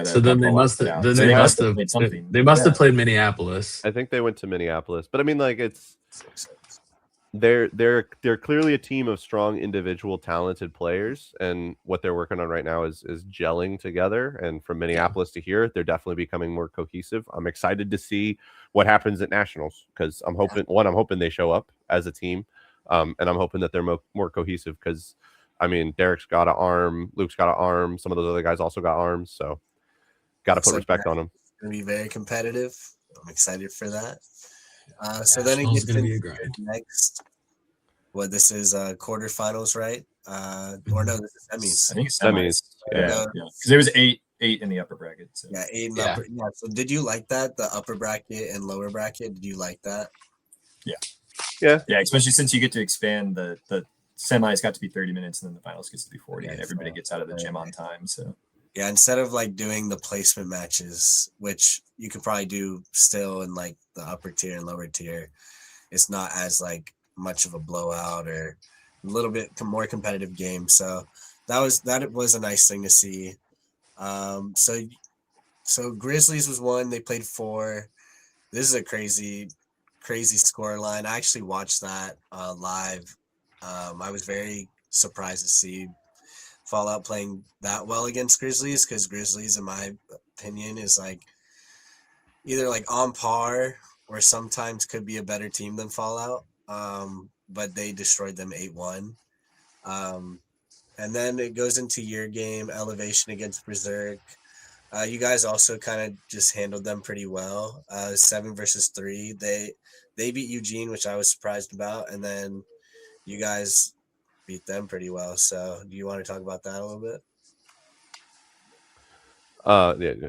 So then they must have. Then they must have played something. They must have played Minneapolis. I think they went to Minneapolis, but I mean, like it's they're clearly a team of strong individual talented players, and what they're working on right now is gelling together. And from Minneapolis to here, they're definitely becoming more cohesive. I'm excited to see what happens at nationals, because I'm hoping they show up as a team, and I'm hoping that they're more cohesive, because I mean, Derek's got an arm, Luke's got an arm, some of those other guys also got arms, so got to put respect on them. It's going to be very competitive. I'm excited for that. So then it gets going to be a into grind. next. What this is quarterfinals, right? Or no, this is semis. I think it's Semis. Yeah, because there was eight in the upper bracket. So. Yeah, 8 and Yeah. upper. Yeah. So did you like that? The upper bracket and lower bracket. Did you like that? Yeah, especially since you get to expand the semis got to be 30 minutes and then the finals gets to be 40, and everybody gets out of the gym on time. So yeah, instead of like doing the placement matches, which you could probably do still in like the upper tier and lower tier, it's not as like much of a blowout or a little bit more competitive game. So that was a nice thing to see. So Grizzlies was one. They played 4. This is a crazy score line. I actually watched that live. I was very surprised to see Fallout playing that well against Grizzlies, because Grizzlies, in my opinion, is like either like on par or sometimes could be a better team than Fallout. But they destroyed them 8-1. And then it goes into your game, Elevation against Berserk. You guys also kind of just handled them pretty well. 7 versus 3. They beat Eugene, which I was surprised about, and then you guys beat them pretty well. So do you want to talk about that a little bit? Yeah.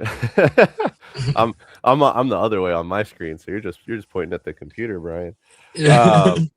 I'm the other way on my screen, so you're just pointing at the computer, Brian. No,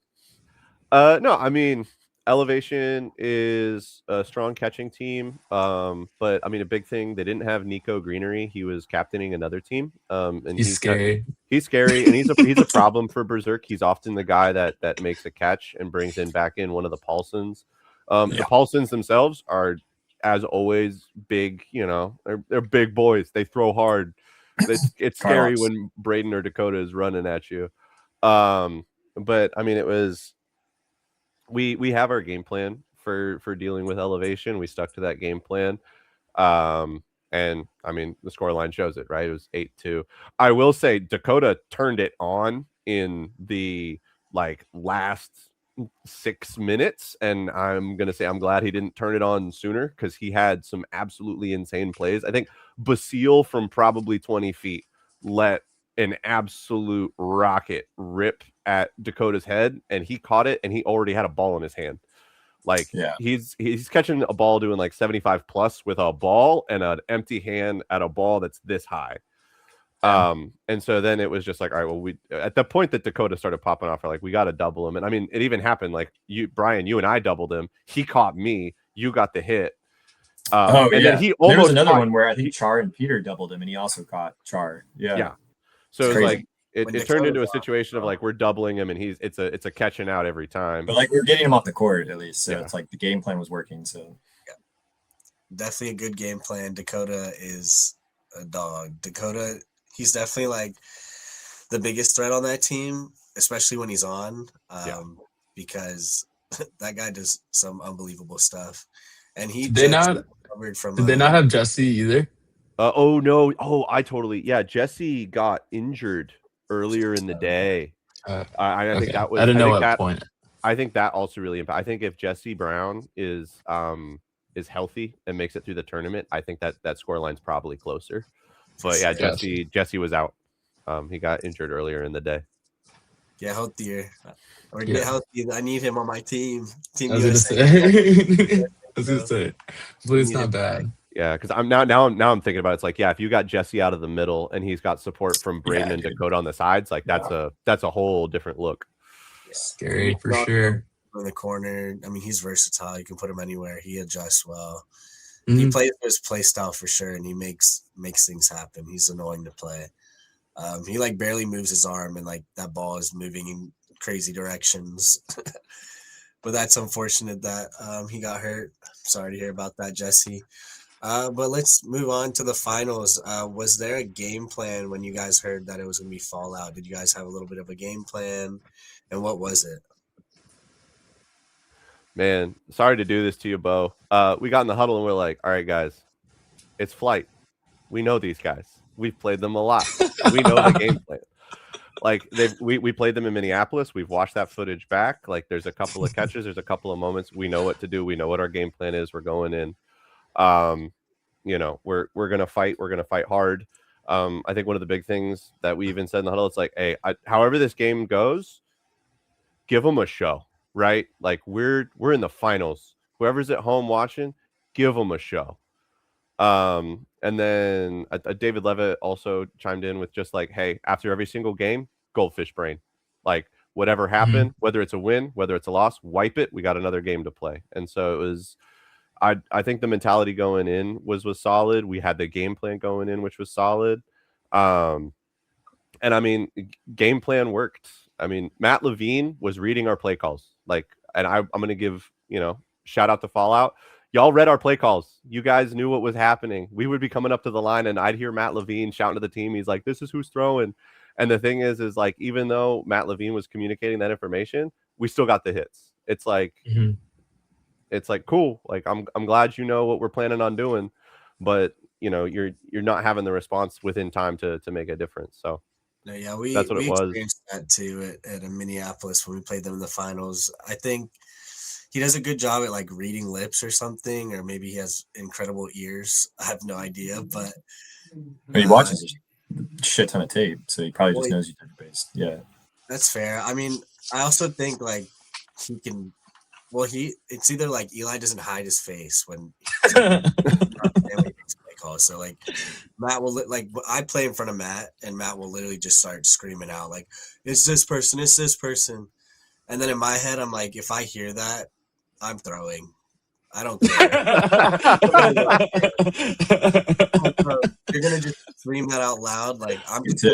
I mean, Elevation is a strong catching team, but I mean, a big thing, they didn't have Nico Greenery. He was captaining another team, and He's scary. He's scary, and he's a problem for Berserk. He's often the guy that makes a catch and brings back in one of the Paulsons. The Paulsons themselves are, as always, big. You know, they're big boys. They throw hard. It's scary when Braden or Dakota is running at you. But I mean, it was. We have our game plan for dealing with Elevation. We stuck to that game plan. And I mean, the scoreline shows it, right? It was 8-2. I will say Dakota turned it on in the last 6 minutes, and I'm gonna say I'm glad he didn't turn it on sooner, because he had some absolutely insane plays. I think Basile from probably 20 feet let an absolute rocket rip at Dakota's head, and he caught it, and he already had a ball in his hand. He's catching a ball doing like 75 plus with a ball and an empty hand at a ball that's this high. And so then it was just like, all right, well, we at the point that Dakota started popping off, we're like, we got to double him. And I mean, it even happened like Brian, you and I doubled him. He caught me. You got the hit. Then he almost there was another one where I think Char and Peter doubled him, and he also caught Char. Yeah. So it's like it turned into a situation of like we're doubling him, and it's a catching out every time. But like we're getting him off the court at least, so it's like the game plan was working. So definitely a good game plan. Dakota is a dog. Dakota, he's definitely like the biggest threat on that team, especially when he's on, because that guy does some unbelievable stuff. And he did they not have Jesse either? Oh no! Oh, Jesse got injured earlier in the day. I think that was. I didn't know at that point. I think that also really impacts. I think if Jesse Brown is healthy and makes it through the tournament, I think that scoreline's probably closer. But yeah, Jesse was out. He got injured earlier in the day. Get healthier, or get healthy. I need him on my team. I was gonna say, Blue's not bad. Yeah, because I'm now I'm thinking about it. It's like, if you got Jesse out of the middle and he's got support from Braden and Dakota on the sides, like that's a whole different look. Scary for sure. In the corner, I mean, he's versatile. You can put him anywhere. He adjusts well. He plays his play style for sure, and he makes things happen. He's annoying to play. He like barely moves his arm, and like that ball is moving in crazy directions. But that's unfortunate that he got hurt. Sorry to hear about that, Jesse. But let's move on to the finals. Was there a game plan when you guys heard that it was going to be Fallout? Did you guys have a little bit of a game plan? And what was it? Man, sorry to do this to you, Bo. We got in the huddle and we're like, all right, guys, it's flight. We know these guys. We've played them a lot. We know the game plan. Like we played them in Minneapolis. We've watched that footage back. Like there's a couple of catches, there's a couple of moments. We know what to do. We know what our game plan is. We're going in. We're gonna fight. We're gonna fight hard. I think one of the big things that we even said in the huddle, it's like, hey, however this game goes, give them a show, right? Like we're in the finals. Whoever's at home watching, give them a show. And then David Levitt also chimed in with just like, hey, after every single game, goldfish brain. Like whatever happened, whether it's a win, whether it's a loss, wipe it. We got another game to play. And so it was, I think the mentality going in was solid. We had the game plan going in, which was solid. And I mean, game plan worked. I mean, Matt Levine was reading our play calls. Like, and I'm going to give, shout out to Fallout. Y'all read our play calls. You guys knew what was happening. We would be coming up to the line and I'd hear Matt Levine shouting to the team. He's like, this is who's throwing. And the thing is like, even though Matt Levine was communicating that information, we still got the hits. It's like, it's like, cool. Like, I'm glad you know what we're planning on doing, but you're not having the response within time to make a difference. So no, yeah, we experienced that too at Minneapolis when we played them in the finals. I think he does a good job at like reading lips or something, or maybe he has incredible ears. I have no idea, but he watches a shit ton of tape, so he probably just knows you based. Yeah, that's fair. I mean, I also think like he can. Well, it's either like Eli doesn't hide his face when so like Matt will like I play in front of Matt and Matt will literally just start screaming out like it's this person, and then in my head I'm like, if I hear that, I'm throwing. I don't care. You're gonna just scream that out loud. Like I'm just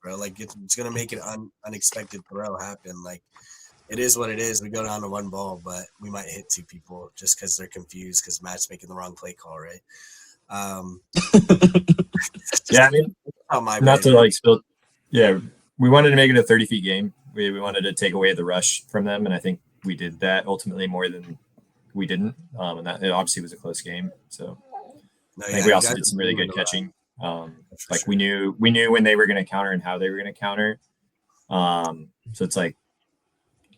bro. Like it's gonna make an unexpected throw happen. Like it is what it is. We go down to one ball, but we might hit two people just because they're confused because Matt's making the wrong play call, right? Yeah, I mean, not to like spill. Yeah, we wanted to make it a 30 feet game. We wanted to take away the rush from them, and I think we did that ultimately more than we didn't. And that it obviously was a close game. So I think we also did some really good catching. Like we knew when they were going to counter and how they were going to counter. So it's like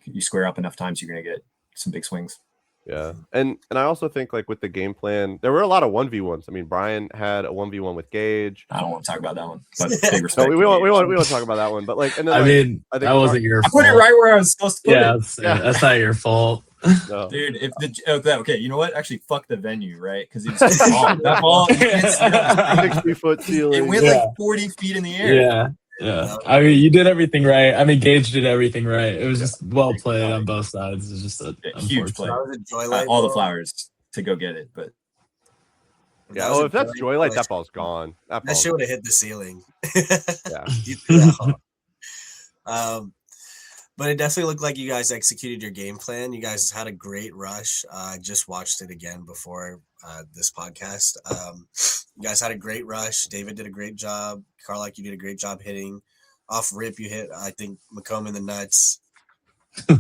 you square up enough times, you're going to get some big swings. Yeah, and I also think like with the game plan, there were a lot of 1v1s. I mean, Bryan had a 1v1 with Gage. I don't want to talk about that one, but big respect. No, we won't talk about that one. But like, and then I mean, I think that wasn't your fault. I put it right where I was supposed to put it. That's not your fault. No. Dude, okay, you know what? Actually, fuck the venue, right? Because it's that ball, 60-foot ceiling. It went like 40 feet in the air. Yeah. I mean, you did everything right. I mean, Gage did everything right. It was just well played on both sides. It was just a huge play. All the flowers to go get it, but yeah. Well, if that's Joylight, that ball's gone. That shit would have hit the ceiling. Yeah. But it definitely looked like you guys executed your game plan. You guys had a great rush. I just watched it again before this podcast. You guys had a great rush. David did a great job. Carlock, you did a great job hitting. Off rip, you hit, I think, McComb in the nuts. It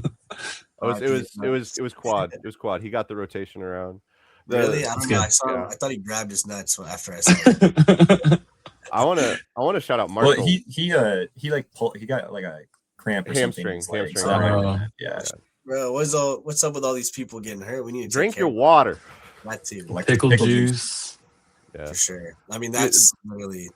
was quad. It was quad. He got the rotation around. Really? I don't know. I thought he grabbed his nuts after I saw it. I want to shout out Marshall. Well, he got like a cramp or hamstring. Yeah. Bro, what's up with all these people getting hurt? We need to drink your water. That too. Like pickle juice. Yeah. For sure. I mean, that's really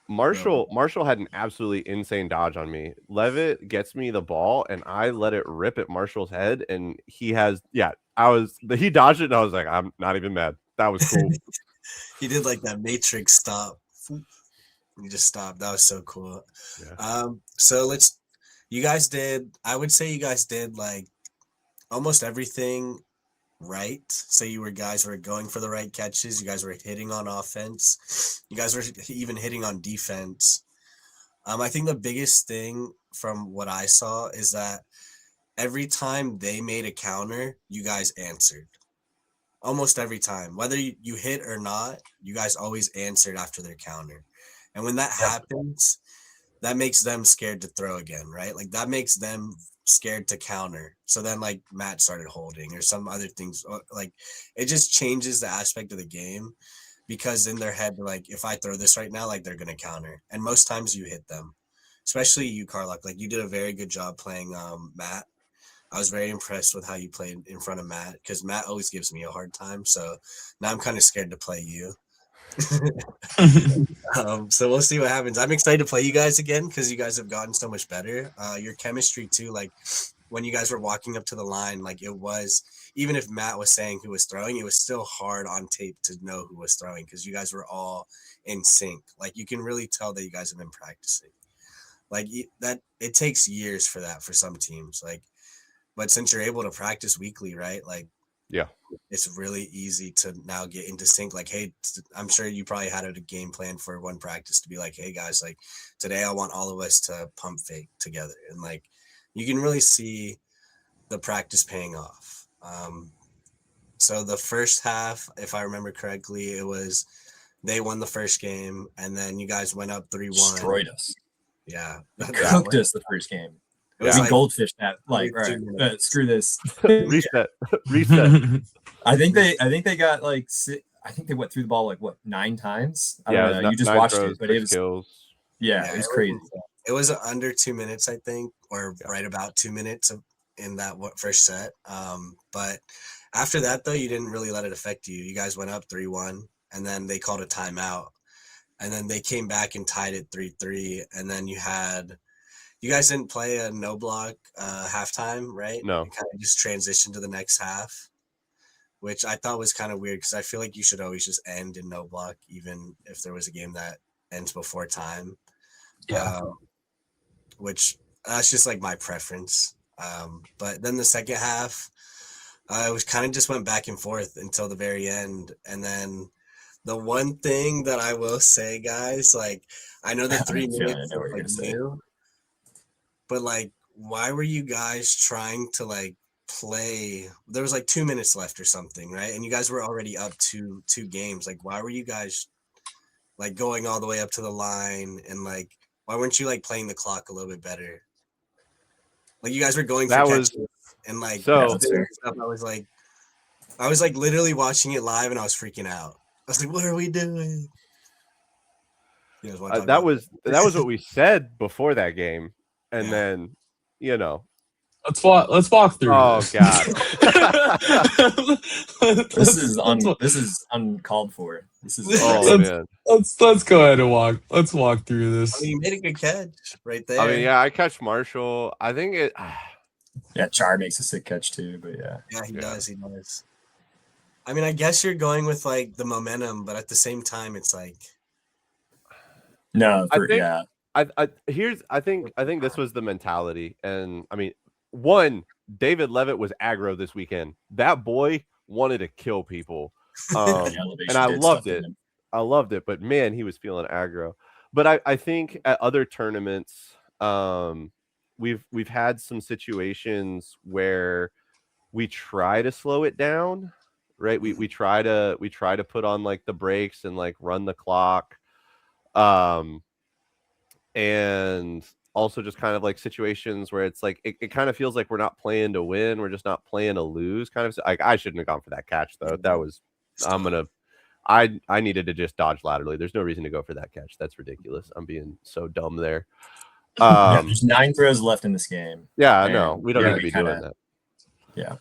Marshall had an absolutely insane dodge on me. Levitt gets me the ball and I let it rip at Marshall's head and he dodged it and I was like, I'm not even mad. That was cool. He did like that Matrix stop. He just stopped. That was so cool. Yeah. So I would say you guys did like almost everything right. So you guys were going for the right catches. You guys were hitting on offense. You guys were even hitting on defense. I think the biggest thing from what I saw is that every time they made a counter, you guys answered. Almost every time. Whether you hit or not, you guys always answered after their counter. And when that happens, that makes them scared to throw again, right? Like that makes them scared to counter. So then like Matt started holding or some other things. Like it just changes the aspect of the game because in their head, like if I throw this right now, like they're gonna counter. And most times you hit them. Especially you, Carlock. Like you did a very good job playing Matt. I was very impressed with how you played in front of Matt because Matt always gives me a hard time. So now I'm kind of scared to play you. So we'll see what happens. I'm excited to play you guys again because you guys have gotten so much better. Your chemistry too, like when you guys were walking up to the line, like it was, even if Matt was saying who was throwing, it was still hard on tape to know who was throwing because you guys were all in sync. Like you can really tell that you guys have been practicing. Like that, it takes years for that for some teams. Like, but since you're able to practice weekly, right? Like, yeah, it's really easy to now get into sync. Like, hey, I'm sure you probably had a game plan for one practice to be like, hey guys, like today I want all of us to pump fake together. And like, you can really see the practice paying off. So the first half, if I remember correctly, it was, they won the first game and then you guys went up 3-1. Destroyed us. Yeah. Cooked us the first game. It was We like goldfish that. Like, right, screw this. reset. I think they got like I think they went through the ball like what 9 times. I don't know. You just watched it, but it was kills. Yeah, it was crazy. It was under 2 minutes, I think, or right about 2 minutes in that first set. But after that, though, you didn't really let it affect you. You guys went up 3-1, and then they called a timeout, and then they came back and tied it 3-3, and then you guys didn't play a no block halftime, right? No. You kind of just transitioned to the next half, which I thought was kind of weird because I feel like you should always just end in no block, even if there was a game that ends before time. Yeah. Which that's just like my preference. But then the second half, it was kind of just went back and forth until the very end. And then the one thing that I will say, guys, like I know the 3 minutes like new, but like why were you guys trying to like play? There was like 2 minutes left or something, right? And you guys were already up to 2 games. Like why were you guys like going all the way up to the line and like why weren't you like playing the clock a little bit better? Like you guys were going for catches and like so stuff. I was like literally watching it live and I was freaking out. I was like, what are we doing? That was what we said before that game, and then let's walk through. Oh this. God, this is uncalled for. This is man. Let's go ahead and let's walk through this. I mean, you made a good catch right there. I mean, yeah, I catch Marshall. I think it. Yeah, Char makes a sick catch too, but yeah. Yeah, he does. He does. I mean, I guess you're going with like the momentum, but at the same time, it's like. No, I think this was the mentality, and I mean, one, David Levitt was aggro this weekend. That boy wanted to kill people, and I loved it. I loved it, but man, he was feeling aggro. But I think at other tournaments, we've had some situations where we try to slow it down, right? We try to put on like the brakes and like run the clock, and also just kind of like situations where it's like it kind of feels like we're not playing to win, we're just not playing to lose, kind of. Like I shouldn't have gone for that catch though. That was I needed to just dodge laterally. There's no reason to go for that catch. That's ridiculous. I'm being so dumb there. There's 9 throws left in this game. Yeah, no, we don't need to be doing that. Yeah.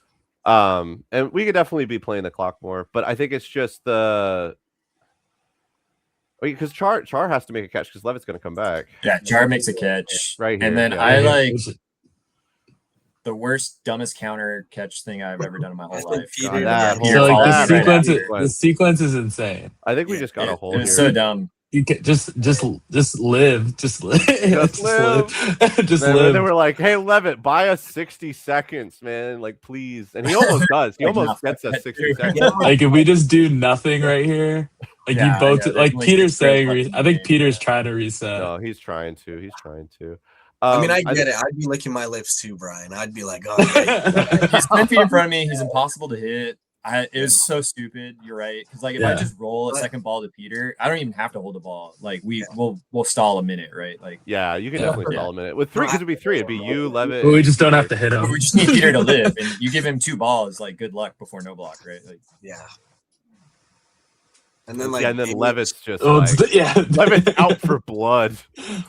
And we could definitely be playing the clock more, but I think it's just because Char has to make a catch because Levitt's going to come back. Yeah, Char makes a catch right here. And then I like the worst, dumbest counter catch thing I've ever done in my whole life. The sequence is insane. I think we just got a hold. It's so dumb. You can just live. Just live. They were like, "Hey, Levitt, buy us 60 seconds, man. Like, please." And he almost does. He almost gets us 60 seconds. Like, if we just do nothing right here, like you both, like Peter's saying, I think Peter's trying to reset. No, he's trying to. I mean, I get it. I'd be licking my lips too, Bryan. I'd be like, "Oh, he's 10 feet in front of me. He's impossible to hit. It was so stupid. You're right. Because like if I just roll a second ball to Peter, I don't even have to hold the ball. Like we'll stall a minute, right? Like yeah, you can definitely stall a minute with 3 because it'd be 3. It'd be you, Levitt. But we just don't have to hit him. But we just need Peter to live, and you give him 2 balls. Like good luck before no block, right? Like yeah. And then Levitt's just Levitt's out for blood.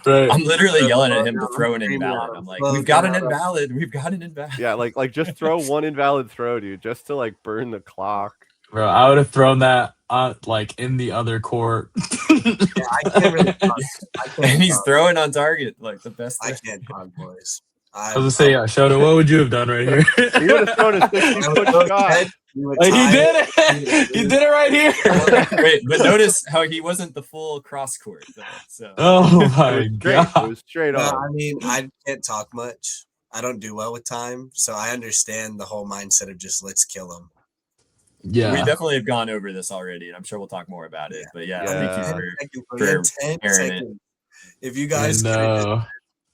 Right. I'm literally yelling at him to throw an invalid. I'm like, we've got an invalid. We've got an invalid. Yeah, like just throw one invalid throw, dude, just to like burn the clock. Bro, I would have thrown that like in the other court. I can't really. And he's throwing on target, like the best. I can't talk, boys. I was gonna say, Shota, what would you have done right here? He would have thrown a 60-foot shot. Like, he did it. He did it right here. Wait, but notice how he wasn't the full cross court. Though, so. Oh my god! It was straight on. I mean, I can't talk much. I don't do well with time, so I understand the whole mindset of just let's kill him. Yeah, we definitely have gone over this already, and I'm sure we'll talk more about it. But thank you for 10 seconds. If you guys could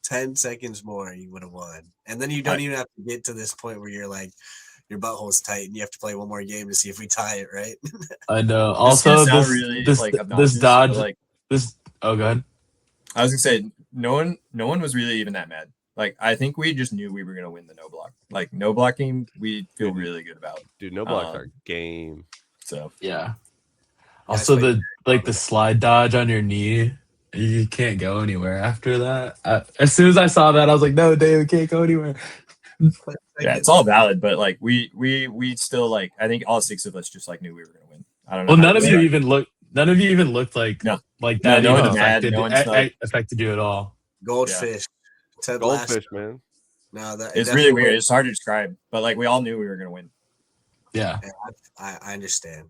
10 seconds more, you would have won. And then you don't even have to get to this point where you're like, your butthole's tight and you have to play one more game to see if we tie it, right? I know. Also, this dodge, like this. Oh, go ahead. I was gonna say no one was really even that mad. Like I think we just knew we were gonna win the no block. Like no block game, we feel really good about. Dude, no blocks are game. So yeah. Also, the slide dodge on your knee. You can't go anywhere after that. As soon as I saw that, I was like, "No, David can't go anywhere." Yeah, it's all valid, but like we still like. I think all 6 of us just like knew we were gonna win. I don't know. Well, none of you even looked like no. like that. No even one's mad. affected you at all. Goldfish, man. No, it's really weird. It's hard to describe, but like we all knew we were gonna win. Yeah, I understand.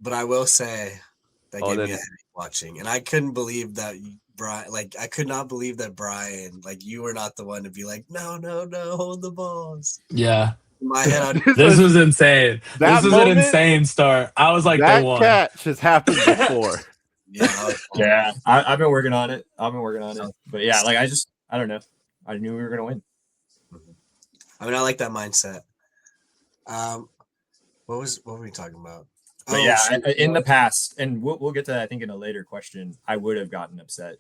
But I will say that gave me a headache watching, and I couldn't believe that Bryan. Like I could not believe that Bryan. Like you were not the one to be like, no, hold the balls. Yeah. In my head, this was insane. This was an insane start. I was like, that they won. catch has happened before. Yeah. I've been working on it. But yeah, like I don't know. I knew we were gonna win. I mean, I like that mindset. What were we talking about? But in the past, and we'll get to that, I think, in a later question, I would have gotten upset.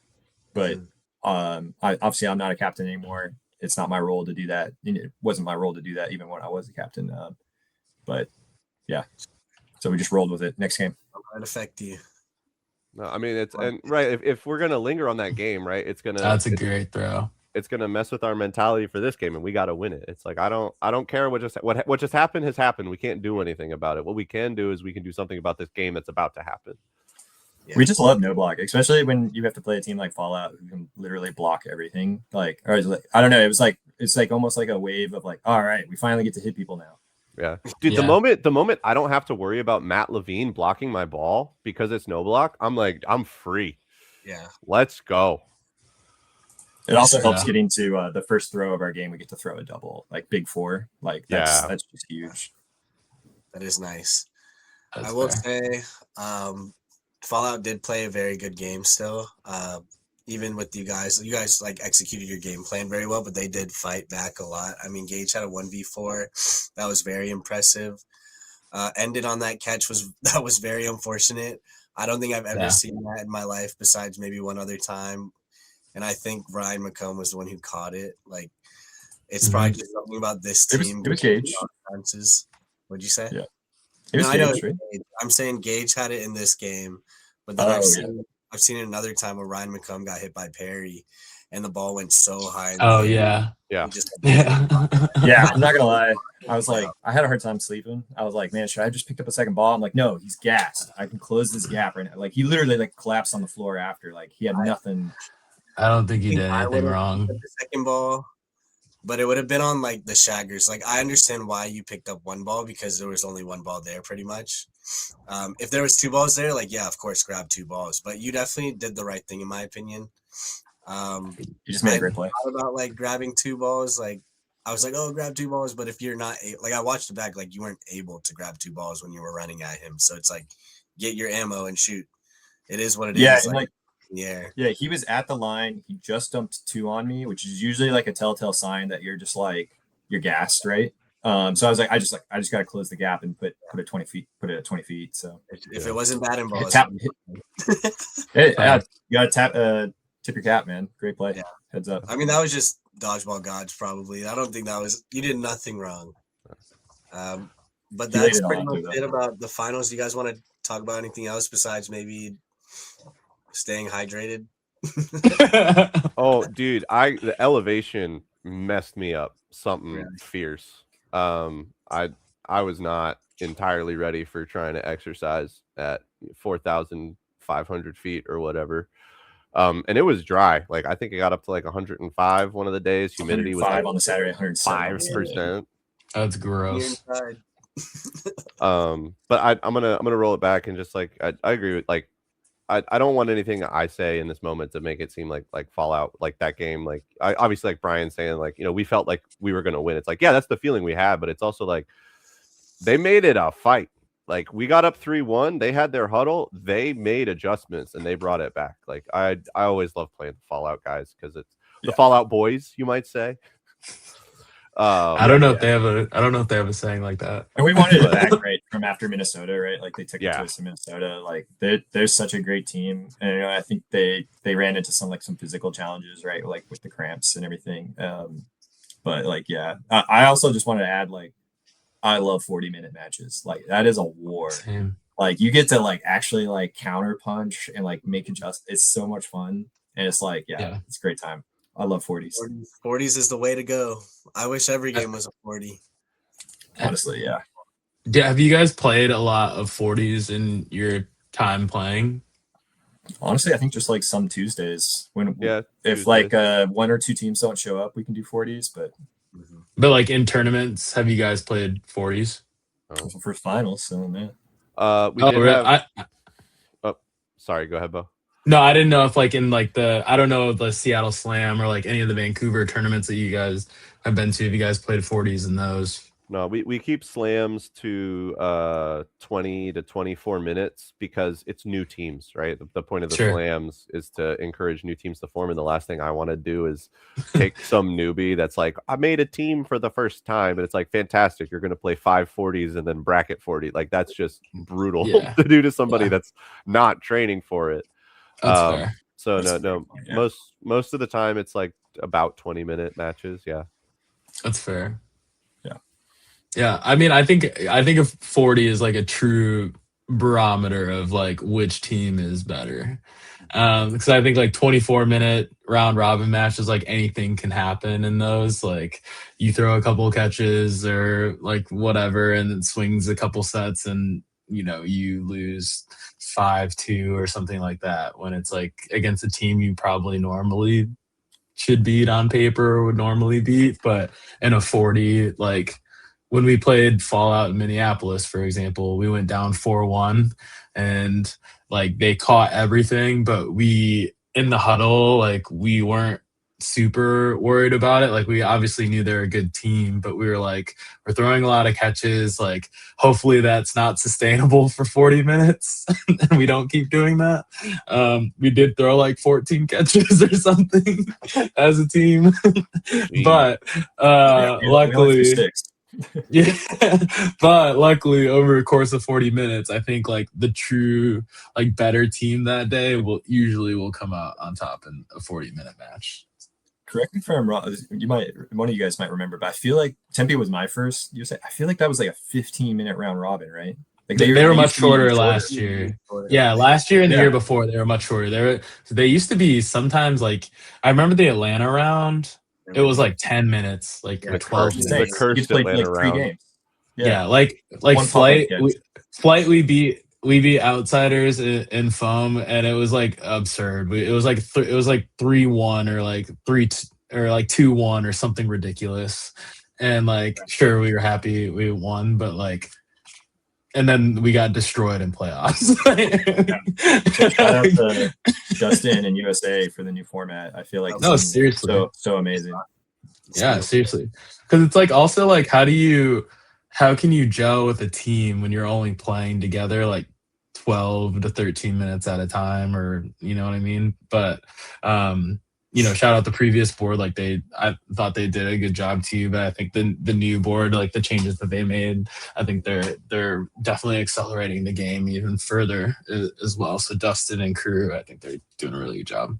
But obviously I'm not a captain anymore. It's not my role to do that. It wasn't my role to do that even when I was a captain. But yeah. So we just rolled with it. Next game. How might affect you? No, I mean right. If we're gonna linger on that game, right, That's a great throw. It's gonna mess with our mentality for this game, and we got to win it. It's like I don't care what just happened has happened. We can't do anything about it. What we can do is we can do something about this game that's about to happen. Yeah. We just love no block, especially when you have to play a team like Fallout who can literally block everything. Like, or I don't know. It's like almost like a wave of like, all right, we finally get to hit people now. Yeah, dude. Yeah. The moment I don't have to worry about Matt Levine blocking my ball because it's no block, I'm like, I'm free. Yeah, let's go. It also helps getting to the first throw of our game. We get to throw a double, like big 4. Like that's just huge. That is nice. I will say, Fallout did play a very good game still. Even with you guys like executed your game plan very well, but they did fight back a lot. I mean, Gage had a 1v4 that was very impressive. Ended on that catch that was very unfortunate. I don't think I've ever seen that in my life besides maybe one other time. And I think Ryan McComb was the one who caught it. Like, it's probably just something about this team. It was Gage. What'd you say? Yeah. It was Gage, right? I'm saying Gage had it in this game, but then I've seen it another time where Ryan McComb got hit by Perry, and the ball went so high. Yeah. I'm not gonna lie. I was like, I had a hard time sleeping. I was like, man, should I just picked up a second ball? I'm like, no, he's gassed. I can close this gap right now. Like he literally like collapsed on the floor after. Like he had nothing. I don't think he did anything wrong. The second ball, but it would have been on like the shaggers. Like I understand why you picked up one ball because there was only one ball there, pretty much. If there was 2 balls there, like of course, grab 2 balls. But you definitely did the right thing, in my opinion. You just made a great play. About like grabbing 2 balls, like I was like, oh, grab 2 balls. But if you're not like, I watched it back, like you weren't able to grab 2 balls when you were running at him. So it's like, get your ammo and shoot. It is what it is. Yeah, he was at the line. He just dumped 2 on me, which is usually like a telltale sign that you're just like you're gassed, right? So I was like, I just got to close the gap and put it 20 feet, put it at 20 feet. So if it wasn't batting balls, hey, yeah, you got to tip your cap, man. Great play. Yeah. Heads up. I mean, that was just dodgeball gods, probably. I don't think that was, you did nothing wrong. But You laid that's it pretty on, much though. it about the finals. You guys want to talk about anything else besides maybe staying hydrated? Oh, dude, the elevation messed me up. Something Really? fierce. I was not entirely ready for trying to exercise at 4,500 feet or whatever. And it was dry. Like I think it got up to like 105 one of the days. Humidity was like on the Saturday, 107 5%. That's gross. But I'm gonna roll it back and just like I agree with like I don't want anything I say in this moment to make it seem like Fallout, like that game. Like obviously like Bryan saying like, you know, we felt like we were gonna win. It's like, yeah, that's the feeling we had, but it's also like they made it a fight. Like we got up 3-1, they had their huddle, they made adjustments and they brought it back. Like I always love playing the Fallout guys because it's the Fallout boys, you might say. I don't know if they have a saying like that. And we wanted it back right from after Minnesota, right? Like they took it to us in Minnesota. Like they're such a great team, and you know, I think they ran into some physical challenges, right? Like with the cramps and everything. But like I also just wanted to add like I love 40-minute matches. Like that is a war. Same. Like you get to like actually like counter punch and like make adjust. It's so much fun, and it's like it's a great time. I love 40s. 40s is the way to go. I wish every game was a 40. Honestly, yeah. Have you guys played a lot of 40s in your time playing? Honestly, I think just like some Tuesdays when if Tuesdays. like one or two teams don't show up, we can do 40s. But like in tournaments, have you guys played 40s? For finals, so yeah. We did have. Sorry, go ahead, Bo. No, I didn't know if like in like I don't know the Seattle Slam or like any of the Vancouver tournaments that you guys have been to. Have you guys played 40s in those? No, we keep slams to 20 to 24 minutes because it's new teams, right? The point of the slams is to encourage new teams to form, and the last thing I want to do is take some newbie that's like, I made a team for the first time, and it's like, fantastic, you're going to play 5 40s and then bracket 40. Like that's just brutal to do to somebody that's not training for it. That's fair. So no. Most of the time it's like about 20-minute matches. Yeah, that's fair. Yeah, I mean, I think if 40 is like a true barometer of like which team is better, because I think like 24-minute round robin matches, like anything can happen in those. Like you throw a couple catches or like whatever, and it swings a couple sets, and you know you lose 5-2 or something like that. When it's like against a team you probably normally should beat on paper or would normally beat, but in a 40 like. When we played Fallout in Minneapolis, for example, we went down 4-1 and like they caught everything, but we in the huddle, like we weren't super worried about it. Like we obviously knew they're a good team, but we were like, we're throwing a lot of catches. Like hopefully that's not sustainable for 40 minutes and we don't keep doing that. We did throw like 14 catches or something as a team, but luckily. Yeah, but luckily over the course of 40 minutes, I think like the true like better team that day will come out on top in a 40-minute match. Correct me if I'm wrong. One of you guys might remember, but I feel like Tempe was my first. I feel like that was like a 15-minute round robin, right? Like they were much shorter last year. Yeah, last year and the year before they were much shorter. They used to be sometimes like I remember the Atlanta round. It was like 10 minutes, like 12 minutes. The cursed Atlanta round. 3 games. Yeah, like flight. We beat outsiders in foam, and it was like absurd. It was like 3-1 or like 2-1 or something ridiculous. And like, sure, we were happy we won, but like, and then we got destroyed in playoffs. Shout out to Justin and USA for the new format. I feel like seriously, so amazing. Yeah, seriously, because it's like also like how can you gel with a team when you're only playing together like 12 to 13 minutes at a time, or you know what I mean? But shout out the previous board. Like I thought they did a good job too, but I think the new board, like the changes that they made, I think they're definitely accelerating the game even further as well. So Dustin and crew, I think they're doing a really good job.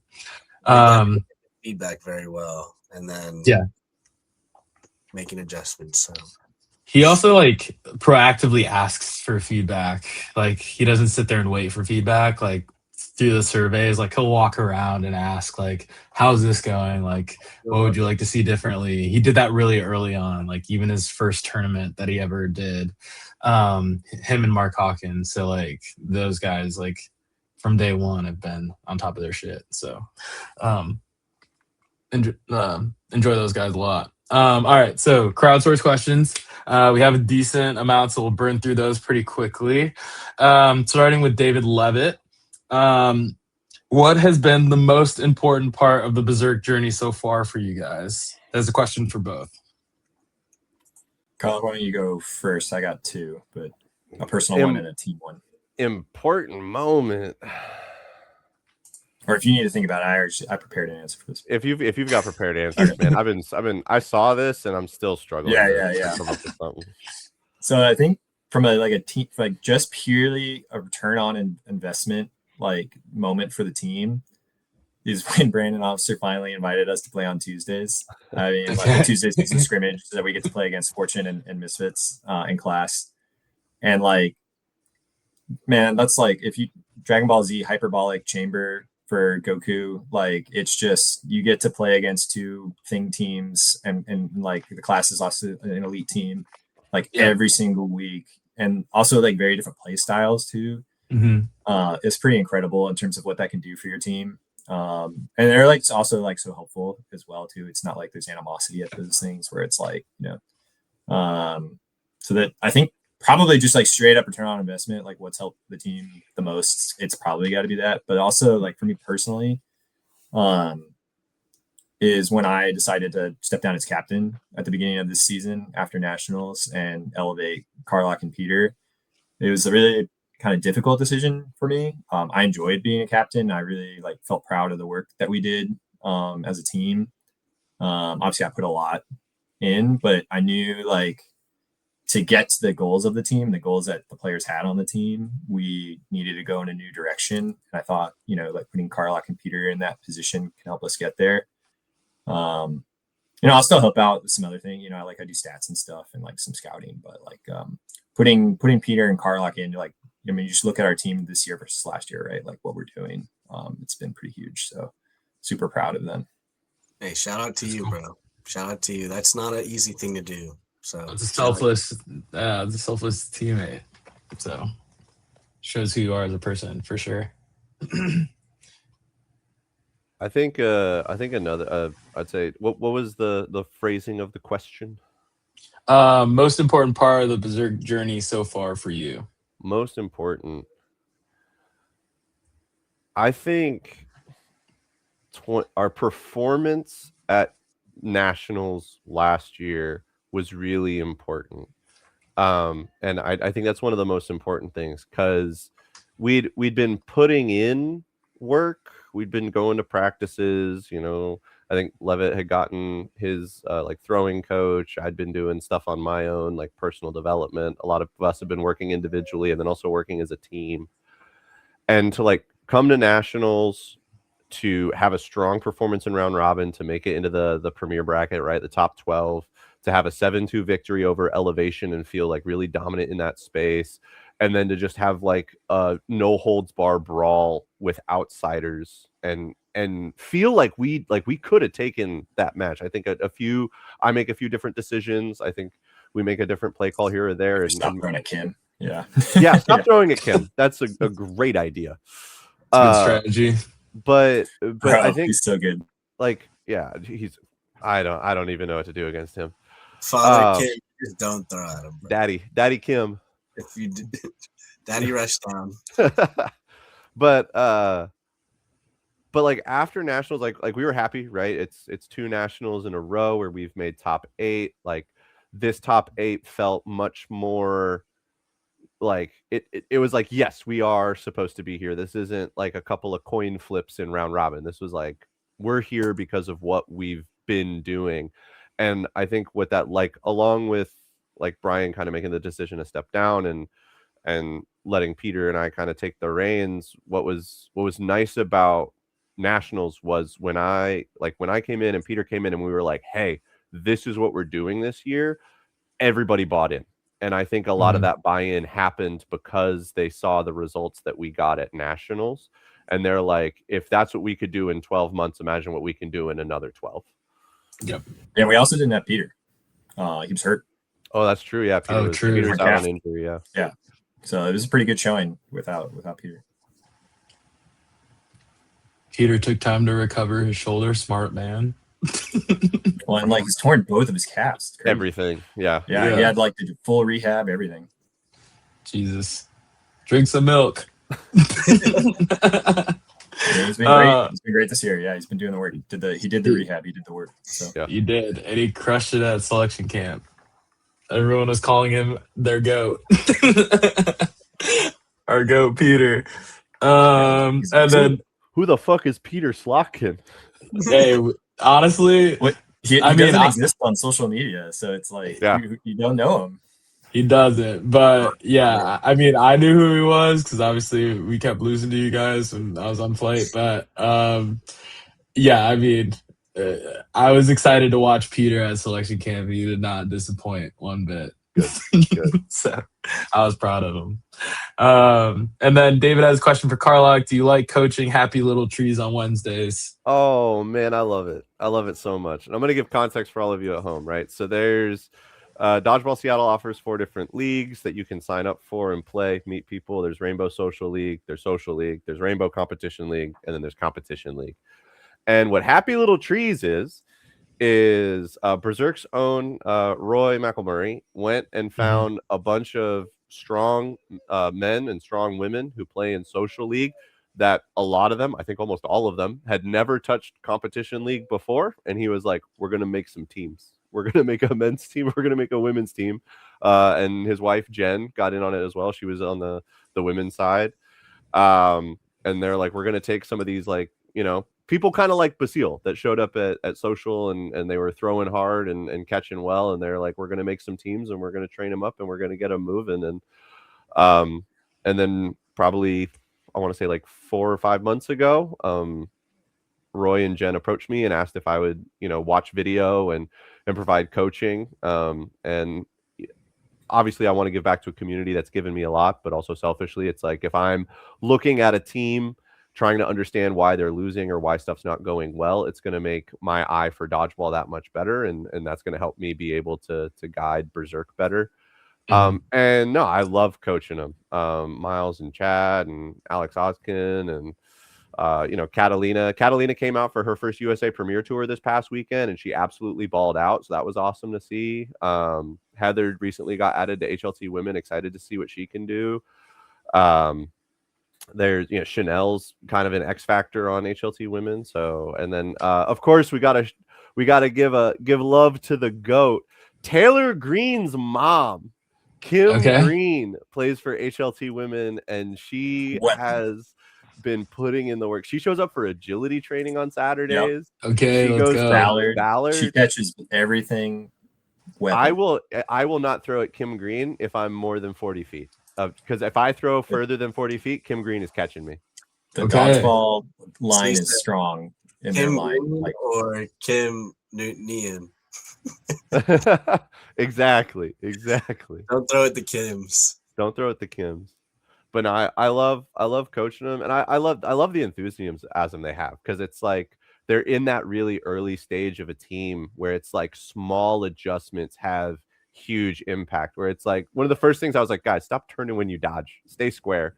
Feedback very well, and then Yeah. making adjustments. So He also like proactively asks for feedback. Like he doesn't sit there and wait for feedback. Like through the surveys, like he'll walk around and ask, like, "How's this going? Like, what would you like to see differently?" He did that really early on, like even his first tournament that he ever did. Him and Mark Hawkins. So like those guys, like from day one, have been on top of their shit. So enjoy those guys a lot. All right, so crowdsource questions. We have a decent amount, so we'll burn through those pretty quickly. Starting with David Levitt. What has been the most important part of the Berserk journey so far for you guys? That's a question for both. Carlock, why don't you go first? I got two, but a personal one and a team one. Important moment. Or if you need to think about it, I prepared an answer for this. If you've got prepared answers, man, I saw this and I'm still struggling. Yeah. Come up with something. So I think from a team, like just purely a return on investment, like moment for the team, is when Brandon Officer finally invited us to play on Tuesdays. I mean, like Tuesdays is a scrimmage so that we get to play against Fortune and Misfits in class, and like, man, that's like if you Dragon Ball Z hyperbolic chamber for Goku, like it's just you get to play against two thing teams and like the class is also an elite team like every single week, and also like very different play styles too. It's pretty incredible in terms of what that can do for your team, and they're like also like so helpful as well too. It's not like there's animosity at those things where it's like so that I think probably just like straight up return on investment, like what's helped the team the most, it's probably got to be that. But also like for me personally, is when I decided to step down as captain at the beginning of this season after nationals and elevate Carlock and Peter. It was a really kind of difficult decision for me. I enjoyed being a captain. I really like felt proud of the work that we did as a team. Obviously I put a lot in, but I knew like to get to the goals of the team, the goals that the players had on the team, we needed to go in a new direction. And I thought, like putting Carlock and Peter in that position can help us get there. I'll still help out with some other thing. I do stats and stuff and like some scouting, but like putting Peter and Carlock in, like, you just look at our team this year versus last year, right? Like what we're doing. It's been pretty huge. So super proud of them. Hey, shout out to you, bro. Shout out to you. That's not an easy thing to do. So it's a selfless teammate. So shows who you are as a person for sure. I think another. I'd say what was the phrasing of the question? Most important part of the Berserk journey so far for you. Most important. I think our performance at nationals last year was really important, and I think that's one of the most important things because we'd been putting in work, we'd been going to practices. I think Levitt had gotten his like throwing coach. I'd been doing stuff on my own, like personal development. A lot of us have been working individually and then also working as a team, and to like come to nationals, to have a strong performance in round robin, to make it into the premier bracket, right, the top 12, to have a 7-2 victory over Elevation and feel like really dominant in that space, and then to just have like a no holds bar brawl with outsiders and feel like we could have taken that match. I think I make a few different decisions. I think we make a different play call here or there. Stop throwing at Kim. Yeah. Stop throwing at Kim. That's a great idea. Good strategy. But Bro, I think he's so good. Like, yeah, I don't even know what to do against him. Father Kim, just don't throw at him, bro. Daddy Kim. If you did, Daddy rush down. But like after nationals, like we were happy, right? It's 2 nationals in a row where we've made top 8. Like this top 8 felt much more like it was like, yes, we are supposed to be here. This isn't like a couple of coin flips in round robin. This was like, we're here because of what we've been doing. And I think what that, like, along with like Bryan kind of making the decision to step down and letting Peter and I kind of take the reins, what was nice about nationals was when I came in and Peter came in and we were like, hey, this is what we're doing this year, everybody bought in. And I think a lot of that buy-in happened because they saw the results that we got at nationals, and they're like, if that's what we could do in 12 months, imagine what we can do in another 12. Yep. Yeah, we also didn't have Peter. He was hurt. Oh, that's true. Yeah, true. Peter's out on injury. Yeah. So it was a pretty good showing without Peter. Peter took time to recover his shoulder. Smart man. Well, and like he's torn both of his calves. Crazy. Everything. Yeah. He had like the full rehab, everything. Jesus. Drink some milk. He's been great. He's been great this year. Yeah, he's been doing the work. He did the rehab. He did the work. So yeah. He did, and he crushed it at selection camp. Everyone was calling him their goat. Our goat, Peter. And then who the fuck is Peter Slotkin? Hey, honestly, he doesn't exist on social media, so it's like you don't know him. He doesn't, but yeah, I mean, I knew who he was because obviously we kept losing to you guys when I was on flight. But yeah, I mean, I was excited to watch Peter at selection camp. He did not disappoint one bit. Good. So I was proud of him. And then David has a question for Carlock. Do you like coaching Happy Little Trees on Wednesdays? Oh man, I love it. I love it so much. And I'm going to give context for all of you at home, right? So there's Dodgeball Seattle offers 4 different leagues that you can sign up for and play, meet people. There's Rainbow Social League, there's Social League, there's Rainbow Competition League, and then there's Competition League. And what Happy Little Trees is Berserk's own Roy McElmurray went and found a bunch of strong men and strong women who play in Social League that a lot of them, I think almost all of them, had never touched Competition League before. And he was like, we're going to make some teams. We're going to make a men's team. We're going to make a women's team. And his wife, Jen, got in on it as well. She was on the women's side. And they're like, we're going to take some of these, like, you know, people kind of like Basile that showed up at Social and they were throwing hard and catching well. And they're like, we're going to make some teams and we're going to train them up and we're going to get them moving. And then probably, I want to say like 4 or 5 months ago, Roy and Jen approached me and asked if I would, you know, watch video and provide coaching. And obviously I want to give back to a community that's given me a lot, but also selfishly, it's like if I'm looking at a team trying to understand why they're losing or why stuff's not going well, it's going to make my eye for dodgeball that much better. And that's going to help me be able to guide Berserk better. And no, I love coaching them. Miles and Chad and Alex Oskin and, you know, Catalina came out for her first USA Premier Tour this past weekend and she absolutely balled out. So that was awesome to see. Heather recently got added to HLT Women. Excited to see what she can do. There's, you know, Chanel's kind of an X factor on HLT Women. So, and then of course we gotta give love to the GOAT. Taylor Green's mom, Kim Green, plays for HLT Women, and she has been putting in the work. She shows up for agility training on Saturdays. Yep. Okay, she goes to Ballard. She catches everything. I will not throw at Kim Green if I'm more than 40 feet. Because if I throw further than 40 feet, Kim Green is catching me. The dodgeball line is strong in Kim their line. Green or Kim Newtonian. Exactly. Don't throw at the Kims. Don't throw at the Kims. But no, I love coaching them, and I love the enthusiasm they have, because it's like they're in that really early stage of a team where it's like small adjustments have huge impact, where it's like one of the first things I was like, guys, stop turning when you dodge, stay square.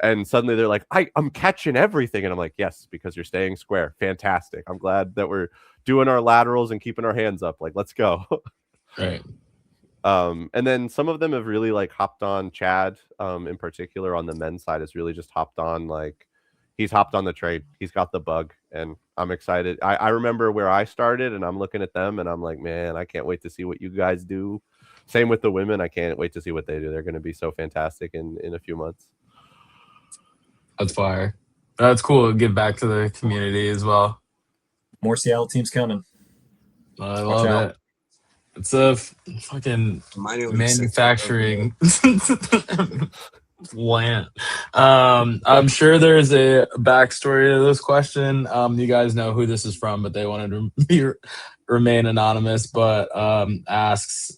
And suddenly they're like, I'm catching everything. And I'm like, yes, because you're staying square. Fantastic. I'm glad that we're doing our laterals and keeping our hands up. Like, let's go. Right. And then some of them have really like hopped on. Chad, in particular on the men's side, has really just hopped on. Like, he's hopped on the train. He's got the bug, and I'm excited. I remember where I started, and I'm looking at them, and I'm like, man, I can't wait to see what you guys do. Same with the women. I can't wait to see what they do. They're going to be so fantastic in a few months. That's fire. That's cool. Give back to the community as well. more Seattle teams coming. I Watch love out. it. It's a fucking Minor league manufacturing land. I'm sure there's a backstory to this question. You guys know who this is from, but they wanted to remain anonymous. But asks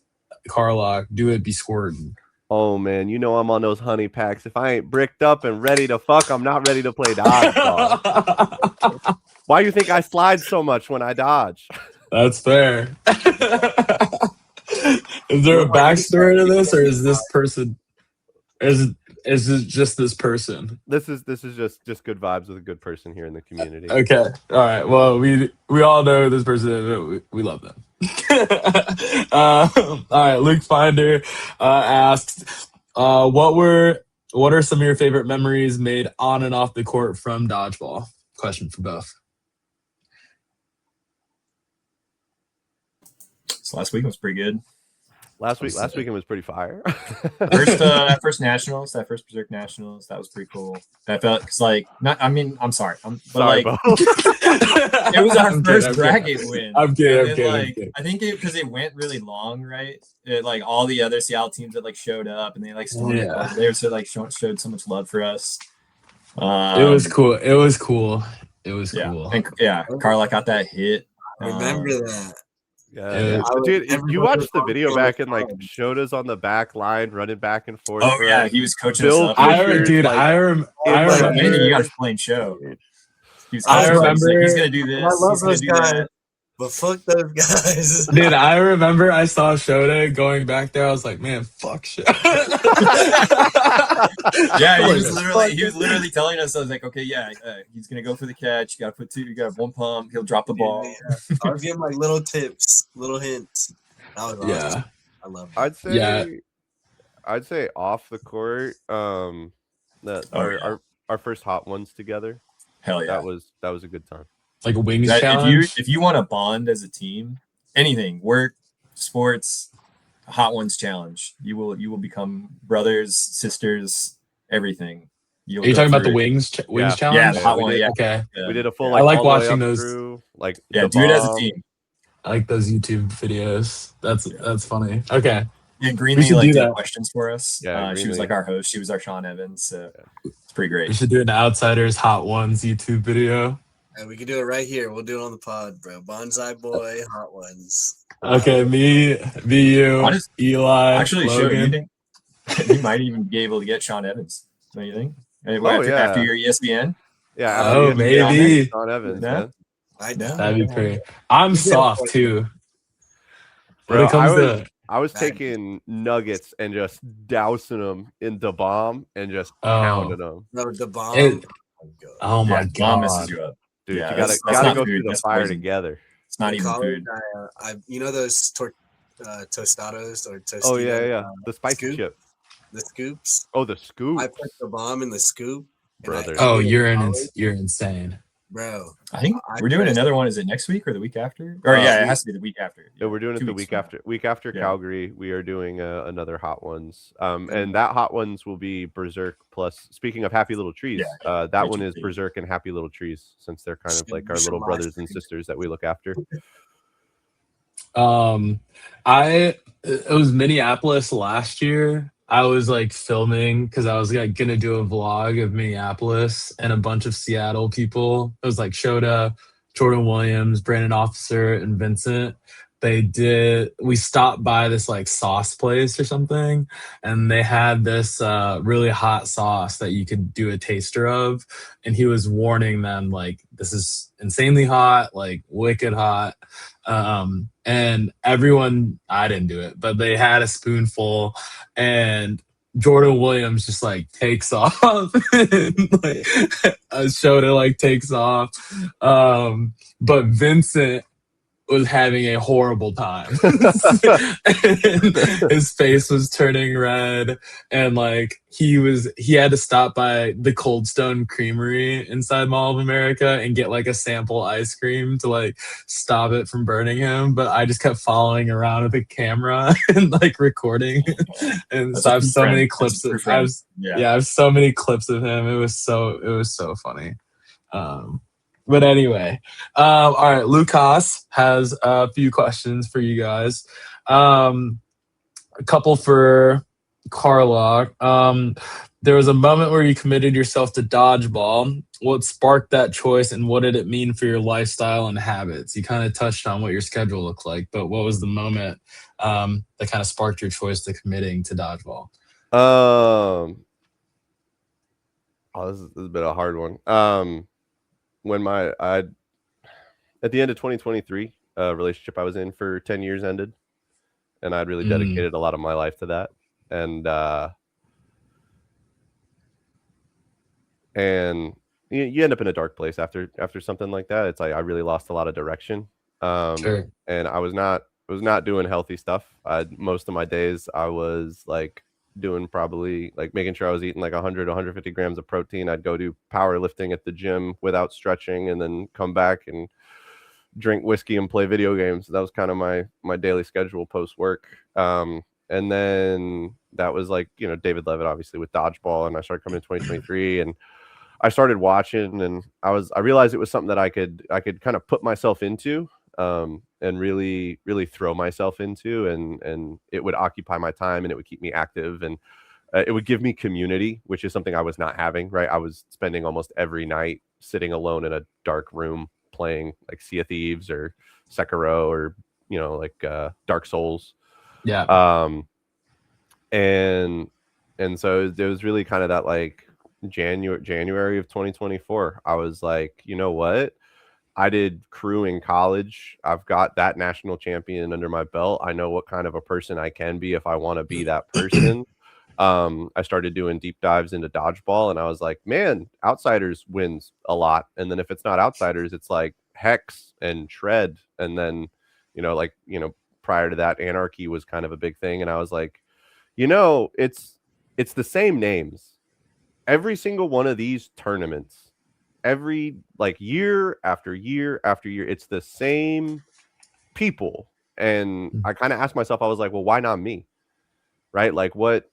Carlock, do it be squirting? Oh man, you know I'm on those honey packs. If I ain't bricked up and ready to fuck, I'm not ready to play dodgeball. Why do you think I slide so much when I dodge? That's fair. Is there a backstory to this, or is this person? Is it just this person? This is just good vibes with a good person here in the community. Okay, all right. Well, we all know who this person is. We love them. All right. Luke Finder asks, what are some of your favorite memories made on and off the court from dodgeball? Question for both. So last week was pretty good. Last weekend was pretty fire. That first nationals, that first Berserk nationals, that was pretty cool. I felt because I'm sorry, Sorry, Bo. it was our first bracket win. I'm kidding. I think because it went really long, right? All the other Seattle teams that showed up and they stormed it. They were showed so much love for us. It was cool. It was cool. And Carlock got that hit. I remember that. Yeah, dude, you watched the video back and showed us on the back line running back and forth. Oh yeah, he was coaching Bill us up. I remember. You got a plain show. I remember he's gonna do this. I love those guys. That. But fuck those guys. Dude, I remember I saw Shota going back there. I was like, man, fuck shit. Yeah, he was literally telling us. I was like, okay, yeah, he's gonna go for the catch. You gotta put two. You got one pump. He'll drop the ball. Yeah. I was giving little tips, little hints. That was awesome. I love it. I'd say off the court. Our first hot ones together. Hell yeah, that was a good time. Like a wings challenge. If you want to bond as a team, anything, work, sports, hot ones challenge, you will become brothers, sisters, everything. Are you talking about the wings challenge? Yeah, the hot one. Yeah. Okay. Yeah. We did a full. I like watching those. Do it as a team. I like those YouTube videos. That's funny. Okay. Yeah, Greenlee did questions for us. Yeah, she was our host. She was our Sean Evans. So it's pretty great. We should do an Outsiders Hot Ones YouTube video. And we can do it right here. We'll do it on the pod, bro. Bonsai Boy, Hot Ones. Okay, me, you, Eli, actually, Logan. You might even be able to get Sean Evans. Don't you think? After your ESPN? Yeah. Maybe. Sean Evans, yeah. I know. That'd be great. I'm soft, too. Bro, I was taking nuggets and just dousing them in the bomb and just pounding them. No, the bomb. Oh my God. Messes you up. Dude, you gotta go through the fire together. It's not even food. Those tostados or tostitos? Oh yeah. The spicy chip. The scoops. Oh, the scoop. I put the bomb in the scoop. Brother. You're insane. Bro. I think we're doing another one. Is it next week or the week after? Or it has to be the week after. Yeah, we're doing it the week after. Week after Calgary, we are doing another Hot Ones. And that Hot Ones will be Berserk plus. Speaking of Happy Little Trees, that one is Berserk and Happy Little Trees, since they're kind of like our little brothers and sisters that we look after. It was Minneapolis last year. I was filming because I was gonna do a vlog of Minneapolis and a bunch of Seattle people. It was Shota, Jordan Williams, Brandon Officer, and Vincent. We stopped by this sauce place or something, and they had this really hot sauce that you could do a taster of, and he was warning them this is insanely hot, wicked hot. And everyone, I didn't do it, but they had a spoonful, and Jordan Williams just takes off. Shota takes off. But Vincent was having a horrible time. His face was turning red, and he had to stop by the Cold Stone Creamery inside Mall of America and get a sample ice cream to stop it from burning him. But I just kept following around with a camera and recording. And so I have so many clips I have so many clips of him. It was so funny. But anyway, all right. Lucas has a few questions for you guys. A couple for Carlock. There was a moment where you committed yourself to dodgeball. What sparked that choice, and what did it mean for your lifestyle and habits? You kind of touched on what your schedule looked like, but what was the moment that kind of sparked your choice to committing to dodgeball? This is a bit of a hard one. When at the end of 2023, relationship I was in for 10 years ended, and I'd really dedicated a lot of my life to that. And you end up in a dark place after something like that. It's like I really lost a lot of direction. Sure. And I was not doing healthy stuff. Most of my days I was like doing probably like making sure I was eating like 150 grams of protein. I'd go do powerlifting at the gym without stretching, and then come back and drink whiskey and play video games. That was kind of my daily schedule post work. And then that was like, David Levitt obviously with dodgeball, and I started coming in 2023, and I started watching, and I realized it was something that I could kind of put myself into, and really, really throw myself into, and it would occupy my time, and it would keep me active, and it would give me community, which is something I was not having, right? I was spending almost every night sitting alone in a dark room playing like Sea of Thieves or Sekiro or, Dark Souls. Yeah. And so it was really kind of that like January of 2024. I was like, you know what? I did crew in college. I've got that national champion under my belt. I know what kind of a person I can be if I want to be that person. I started doing deep dives into dodgeball, and I was like, man, Outsiders wins a lot. And then if it's not Outsiders, it's like Hex and Shred. And then, prior to that, Anarchy was kind of a big thing. And I was like, it's the same names. Every single one of these tournaments, every like year after year after year, it's the same people. And I kind of asked myself, I was like, well, why not me? Right? Like what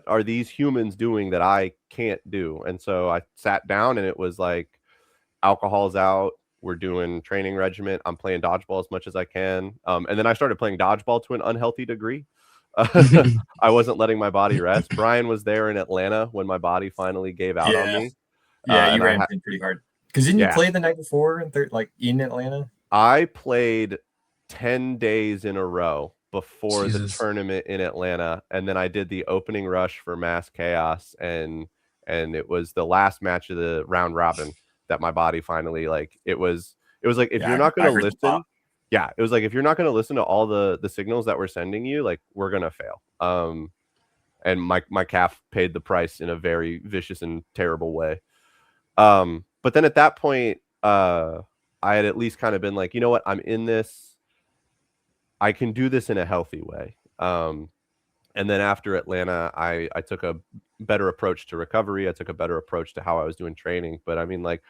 are these humans doing that I can't do? And so I sat down, and it was like, alcohol's out. We're doing training regimen. I'm playing dodgeball as much as I can. And then I started playing dodgeball to an unhealthy degree. I wasn't letting my body rest. Bryan was there in Atlanta when my body finally gave out on me. Yeah, you ran pretty hard. Because didn't you play the night before in Atlanta? I played 10 days in a row before the tournament in Atlanta, and then I did the opening rush for Mass Chaos, and it was the last match of the round robin that my body finally it was like, if you're not going to listen, it was like, if you're not going to listen to all the signals that we're sending you, like, we're going to fail. And my calf paid the price in a very vicious and terrible way. But then at that point, I had at least kind of been like, you know what, I'm in this. I can do this in a healthy way. And then after Atlanta, I took a better approach to recovery. I took a better approach to how I was doing training. But I mean, like,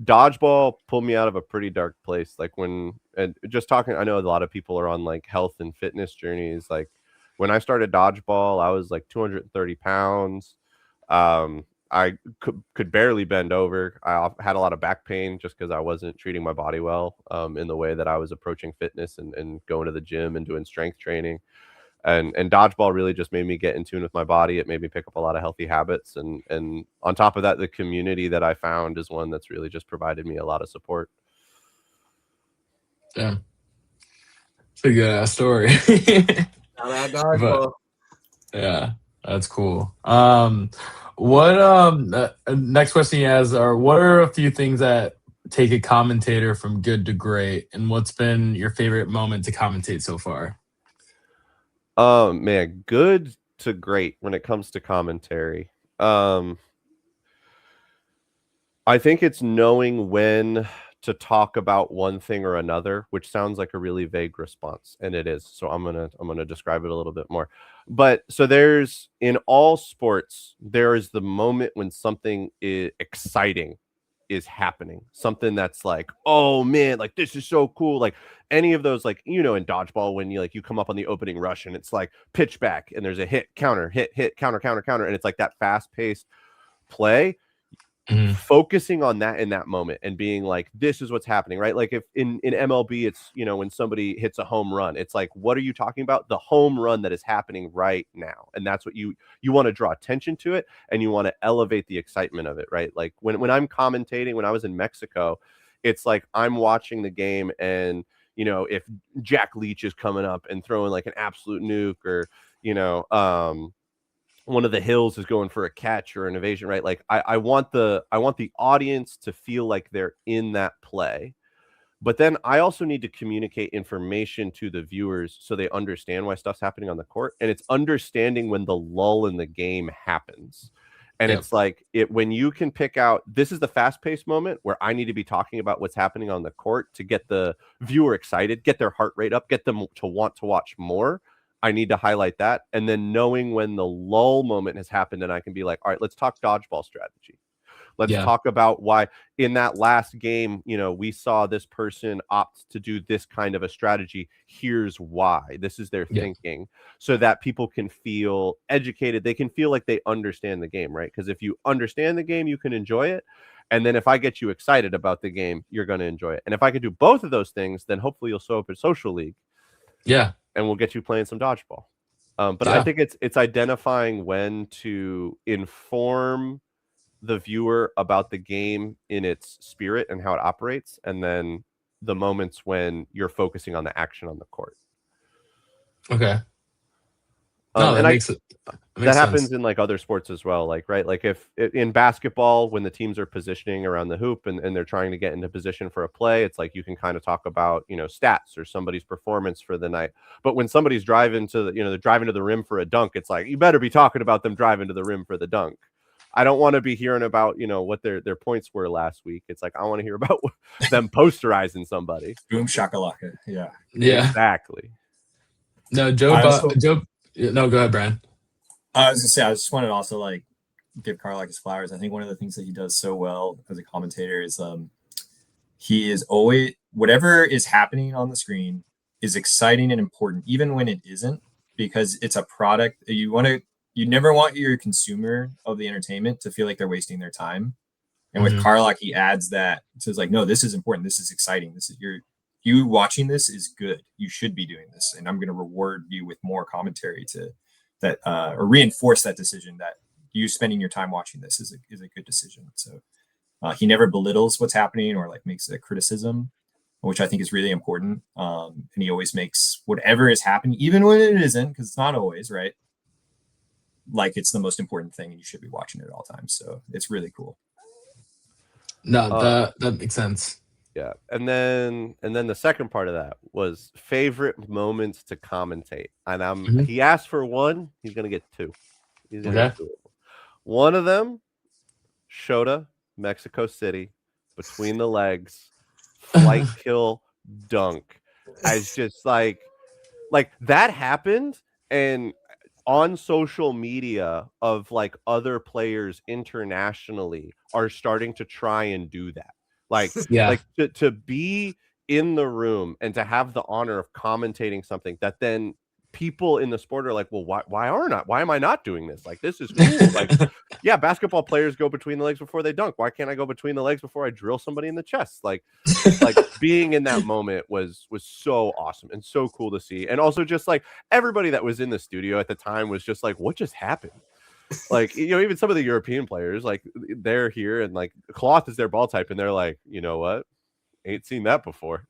dodgeball pulled me out of a pretty dark place. Like and just talking, I know a lot of people are on like health and fitness journeys. Like when I started dodgeball, I was like 230 pounds. I could barely bend over. I had a lot of back pain just because I wasn't treating my body well in the way that I was approaching fitness and going to the gym and doing strength training. And dodgeball really just made me get in tune with my body. It made me pick up a lot of healthy habits. And on top of that, the community that I found is one that's really just provided me a lot of support. Yeah. It's a good ass story. Dodgeball. Yeah, that's cool. What next question he has are, what are a few things that take a commentator from good to great, and what's been your favorite moment to commentate so far? Man, good to great when it comes to commentary. I think it's knowing when to talk about one thing or another, which sounds like a really vague response, and it is. So I'm gonna describe it a little bit more. But so there's, in all sports, there is the moment when something exciting is happening, something that's like, oh man, like this is so cool. Like any of those, like, in dodgeball, when you come up on the opening rush and it's like pitch back and there's a hit, counter, hit, counter, counter, counter, and it's like that fast paced play. Mhm. focusing on that in that moment and being like, this is what's happening, right? Like if in MLB, it's, you know, when somebody hits a home run, it's like, what are you talking about? The home run that is happening right now. And that's what you want to draw attention to it, and you want to elevate the excitement of it, right? Like when I'm commentating, when I was in Mexico, it's like I'm watching the game, and you know, if Jack Leach is coming up and throwing like an absolute nuke, or you know, one of the Hills is going for a catch or an evasion, right? Like I want the audience to feel like they're in that play. But then I also need to communicate information to the viewers so they understand why stuff's happening on the court. And it's understanding when the lull in the game happens. And Yep. it's like when you can pick out, this is the fast-paced moment where I need to be talking about what's happening on the court to get the viewer excited, get their heart rate up, get them to want to watch more. I need to highlight that. And then knowing when the lull moment has happened, and I can be like, all right, let's talk dodgeball strategy. Let's Yeah. talk about why in that last game, you know, we saw this person opt to do this kind of a strategy. Here's why. This is their Yeah. thinking, so that people can feel educated. They can feel like they understand the game, right? Because if you understand the game, you can enjoy it. And then if I get you excited about the game, you're going to enjoy it. And if I can do both of those things, then hopefully you'll show up at Social League. Yeah. And we'll get you playing some dodgeball. But Yeah. I think it's identifying when to inform the viewer about the game in its spirit and how it operates, and then the moments when you're focusing on the action on the court. Okay. No, that makes that happens sense. in like other sports as well. Like, right, like if in basketball, when the teams are positioning around the hoop and they're trying to get into position for a play, it's like you can kind of talk about, you know, stats or somebody's performance for the night. But when somebody's driving to the, you know, they're driving to the rim for a dunk, it's like you better be talking about them driving to the rim for the dunk. I don't want to be hearing about, you know, what their points were last week. It's like I want to hear about them posterizing somebody. Boom shakalaka. Yeah. Yeah. Exactly. No, Joe. No, go ahead, Bryan. I was gonna say, I just wanted to also like give Carlock his flowers. I think one of the things that he does so well as a commentator is he is always, whatever is happening on the screen is exciting and important, even when it isn't, because it's a product. You never want your consumer of the entertainment to feel like they're wasting their time. And with Carlock, he adds that. So it's like, no, this is important. This is exciting. This is you watching this is good. You should be doing this. And I'm going to reward you with more commentary to that, or reinforce that decision that you spending your time watching this is a good decision. So he never belittles what's happening or like makes a criticism, which I think is really important. And he always makes whatever is happening, even when it isn't, because it's not always, right, like it's the most important thing and you should be watching it at all times. So it's really cool. No, that makes sense. Yeah. And then the second part of that was favorite moments to commentate. And he asked for one, he's gonna get two. He's gonna get two. One of them, Shota, Mexico City, between the legs, flight kill dunk. As just like that happened, and on social media of like other players internationally are starting to try and do that. Like, like to be in the room and to have the honor of commentating something that then people in the sport are like, well, why am I not doing this? Like, this is cool. Like, yeah, basketball players go between the legs before they dunk. Why can't I go between the legs before I drill somebody in the chest? Like, like being in that moment was so awesome and so cool to see. And also just like everybody that was in the studio at the time was just like, what just happened? Like, you know, even some of the European players, like they're here and like Cloth is their ball type, and they're like, you know what? Ain't seen that before.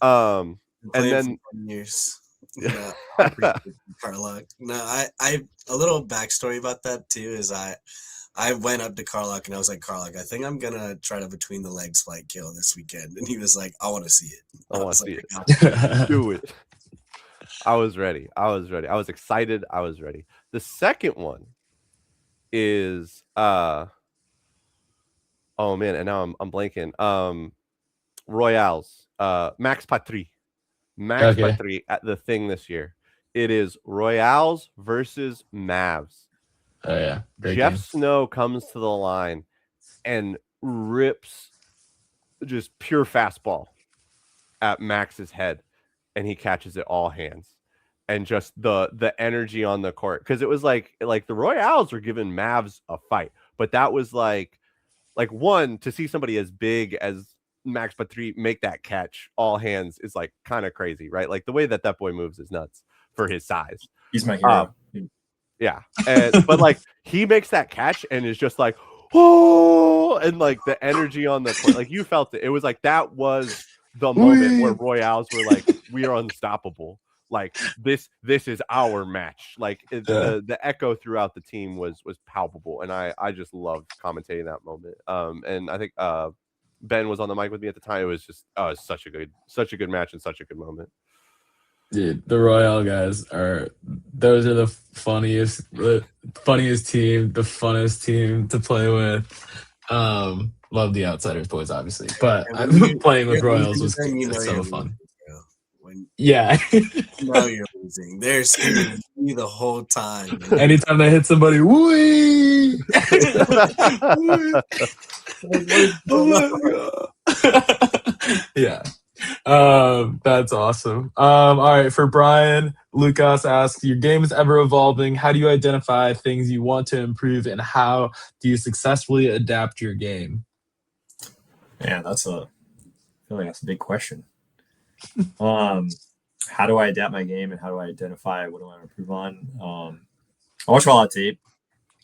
And then years. No, Carlock. No, I a little backstory about that too is I went up to Carlock and I was like, Carlock, I think I'm gonna try to between the legs flight kill this weekend. And he was like, I want to see it. I want to see it. Do it. I was ready. I was excited. I was ready. The second one is oh man, and now I'm blanking. Royals. Max Patry at the thing this year. It is Royals versus Mavs. Oh yeah. Jeff Snow comes to the line and rips just pure fastball at Max's head, and he catches it all hands. And just the energy on the court, because it was like the Royals were giving Mavs a fight, but that was like like one, to see somebody as big as Max Patry make that catch all hands is like kind of crazy, right? Like the way that boy moves is nuts for his size. He's my hero. Yeah. But like he makes that catch and is just like, oh, and like the energy on the court, like you felt it. It was like that was the moment where Royals were like, we are unstoppable. Like this is our match. Like the echo throughout the team was palpable, and I just loved commentating that moment. And I think Ben was on the mic with me at the time. It was just such a good match and such a good moment. Dude, the Royale guys those are the funniest team, the funnest team to play with. Love the Outsiders boys, obviously, but playing with Royals was so fun. Yeah. No, you're losing. They're screaming me the whole time. Anytime they hit somebody, wee! Yeah. That's awesome. All right, for Bryan, Lucas asks, your game is ever evolving. How do you identify things you want to improve, and how do you successfully adapt your game? Yeah, I feel like that's a big question. How do I adapt my game, and how do I identify what I want to improve on? I watch a lot of tape.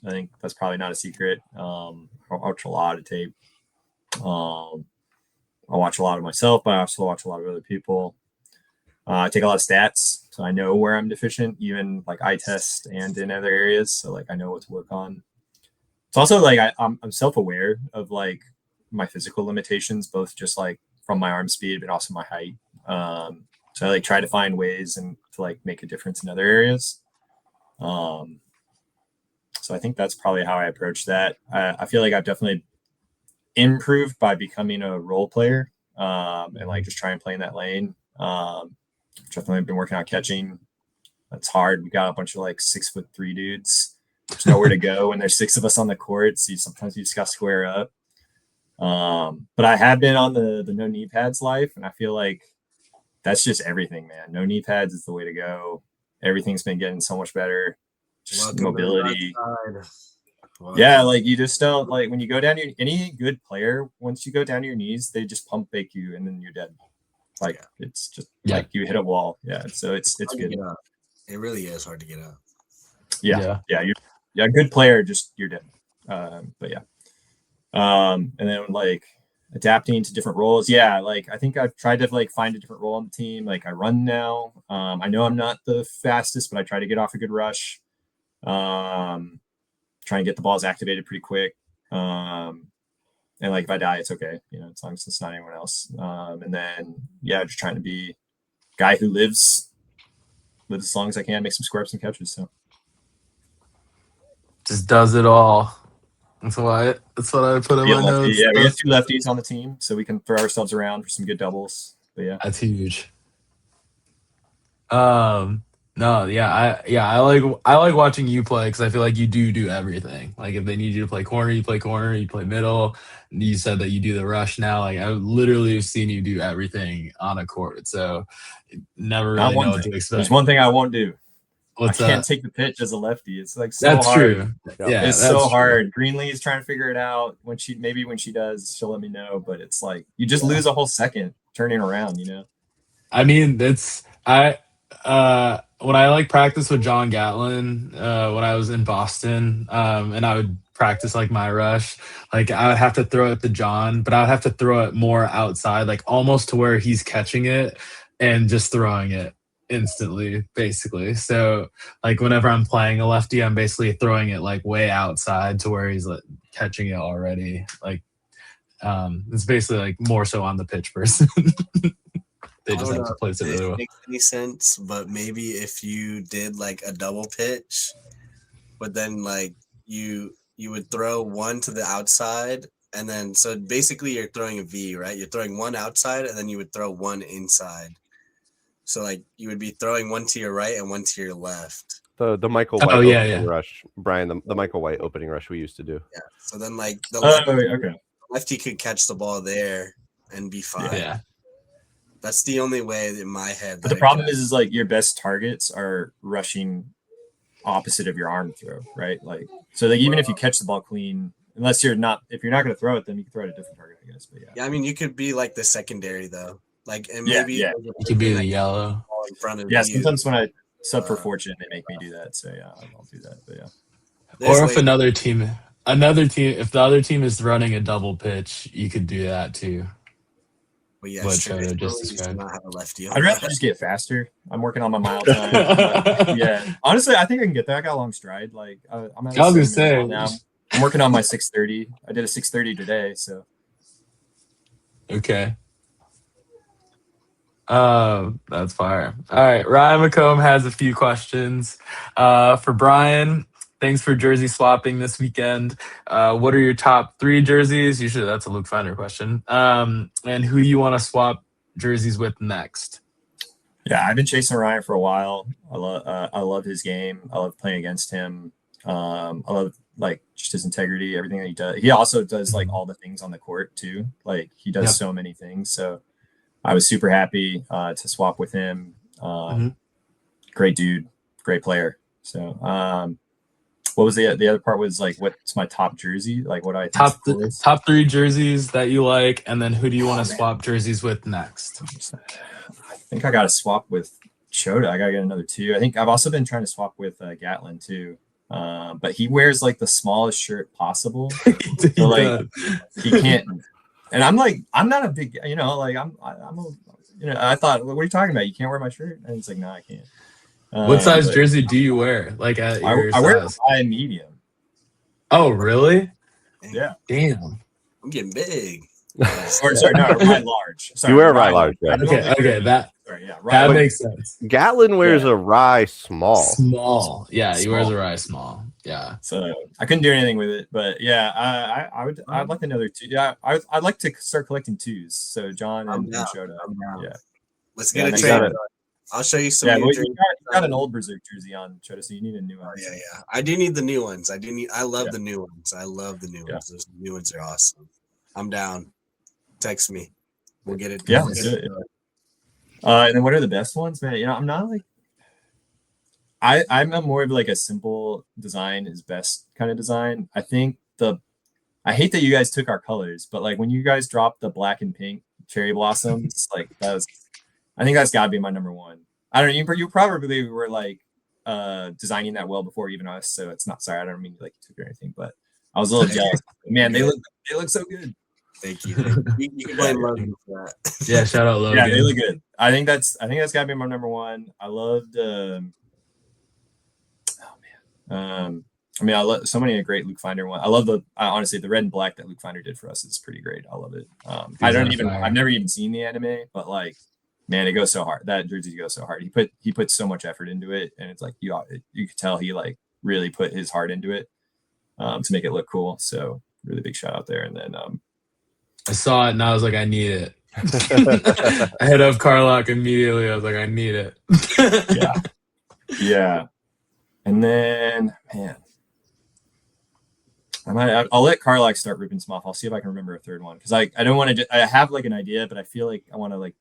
I think that's probably not a secret. I watch a lot of tape. I watch a lot of myself, but I also watch a lot of other people. I take a lot of stats, so I know where I'm deficient, even like eye test and in other areas. So like I know what to work on. It's also like I'm self-aware of like my physical limitations, both just like from my arm speed, but also my height. So I like try to find ways and to like make a difference in other areas. So I think that's probably how I approach that. I feel like I've definitely improved by becoming a role player and like just trying to play in that lane. Definitely been working on catching. That's hard. We got a bunch of like 6'3" dudes. There's nowhere to go when there's 6 of us on the court. So sometimes you just got to square up. But I have been on the no knee pads life, and I feel like that's just everything, man. No knee pads is the way to go. Everything's been getting so much better. Just mobility. Yeah, like you just don't like when you go down any good player, once you go down your knees, they just pump fake you and then you're dead. Like it's just like you hit a wall. Yeah. So it's good. It really is hard to get up. Yeah. You're a good player, just you're dead. But yeah. And then like adapting to different roles. Yeah, like I think I've tried to like find a different role on the team. Like I run now. I know I'm not the fastest, but I try to get off a good rush. Trying to get the balls activated pretty quick. And like if I die, it's okay, as long as it's not anyone else. And then just trying to be a guy who lives as long as I can, make some square-ups and catches. So just does it all. That's what I put in my notes. Yeah, we have 2 lefties on the team, so we can throw ourselves around for some good doubles. But yeah, that's huge. No, I like watching you play because I feel like you do everything. Like if they need you to play corner, you play middle. You said that you do the rush now. Like I literally have seen you do everything on a court, so never really know what to expect. There's one thing I won't do. What's I can't take the pitch as a lefty. It's like so that's hard. True. Yeah, it's so hard. Greenlee's trying to figure it out. When she does, she'll let me know. But it's like you just lose a whole second turning around. I mean, when I like practice with John Gatlin, when I was in Boston, and I would practice like my rush, like I would have to throw it to John, but I would have to throw it more outside, like almost to where he's catching it and just throwing it instantly, basically. So like whenever I'm playing a lefty, I'm basically throwing it like way outside to where he's like catching it already. Like it's basically like more so on the pitch person. They just have to place it really well. Makes any sense, but maybe if you did like a double pitch, but then like you would throw one to the outside, and then so basically you're throwing a V, right? You're throwing one outside, and then you would throw one inside. So like you would be throwing one to your right and one to your left. The Michael White opening rush, Bryan. The Michael White opening rush we used to do. Yeah. So then like the lefty could catch the ball there and be fine. Yeah. That's the only way in my head. But the problem is like your best targets are rushing opposite of your arm throw, right? Like so, like even if you catch the ball clean, unless you're not going to throw it, then you can throw it at a different target, I guess. But Yeah, I mean, you could be like the secondary though, like, and Yeah, maybe yeah. It could be the yellow. in front of yeah, you. sometimes when I sub for fortune, they make me do that. So yeah, I'll do that. But yeah, This Or if lady- if the other team is running a double pitch, you could do that too. But yeah, what traditionally, Shoto just you should described. not have a lefty. I'd rather just get faster. I'm working on my mile time. But yeah, honestly, I think I can get there. I got a long stride. Like I'm at I was gonna 7 minutes say. now. I'm working on my 6:30. I did a 6:30 today. So Okay. That's fire. All right. Ryan McComb has a few questions. For Bryan, thanks for jersey swapping this weekend. What are your top 3 jerseys? Usually that's a Luke Finder question. And who do you want to swap jerseys with next? yeah, I've been chasing Ryan for a while. I love his game. I love playing against him. I love like just his integrity, everything that he does. He also does like all the things on the court too. Like he does so many things. So I was super happy to swap with him. Great dude, great player. So what was the other part was like what's my top jersey? Like what I think top 3 jerseys that you like, and then who do you want to swap jerseys with next? I think I got to swap with Chota. I got to get another 2. I think I've also been trying to swap with Gatlin too. But he wears like the smallest shirt possible. So like he can't. And I'm like, I'm not a big, like I thought, what are you talking about? You can't wear my shirt? And he's like, no, I can't. What size jersey do you wear? Like at your I wear size? a medium. Oh, really? Yeah. Damn. I'm getting big. Or sorry, no, right large. Sorry, You wear a right large. Yeah. Okay, that right makes sense. Gatlin wears a rye small. Small. Yeah, he wears a rye small. Yeah. So I couldn't do anything with it, but yeah, I'd like another 2. Yeah, I'd like to start collecting 2s. So John and Shota. Yeah. Let's get a trade. I'll show you some. Yeah, you got an old Berserk jersey on, Shota, so you need a new one. Yeah. I do need the new ones. I love the new ones. I love the new ones. Those new ones are awesome. I'm down. Text me. We'll get it. Yeah, let's do it. And then what are the best ones, man? I'm not like I'm more of like a simple design is best kind of design. I think I hate that you guys took our colors, but like when you guys dropped the black and pink cherry blossoms, like I think that's gotta be my number 1. I don't know, you probably were like designing that well before even us, so it's not, sorry, I don't mean like you took or anything, but I was a little jealous. Man, they look so good. Thank you. You can blame Logan for that. Yeah, shout out Logan. Yeah, they look good. I think that's gotta be my number 1. I loved I love so many great Luke Finder one. I love honestly the red and black that Luke Finder did for us is pretty great. I love it. I've never even seen the anime, but like, man, it goes so hard. That jersey goes so hard. He put so much effort into it, and it's like you could tell he like really put his heart into it to make it look cool. So really big shout out there. And then I saw it and I was like, I need it. I hit up Carlock immediately. I was like, I need it. Yeah. And then, man, I'll let Carlock start ripping some off. I'll see if I can remember a third one, because I don't want to. I have like an idea, but I feel like I want to like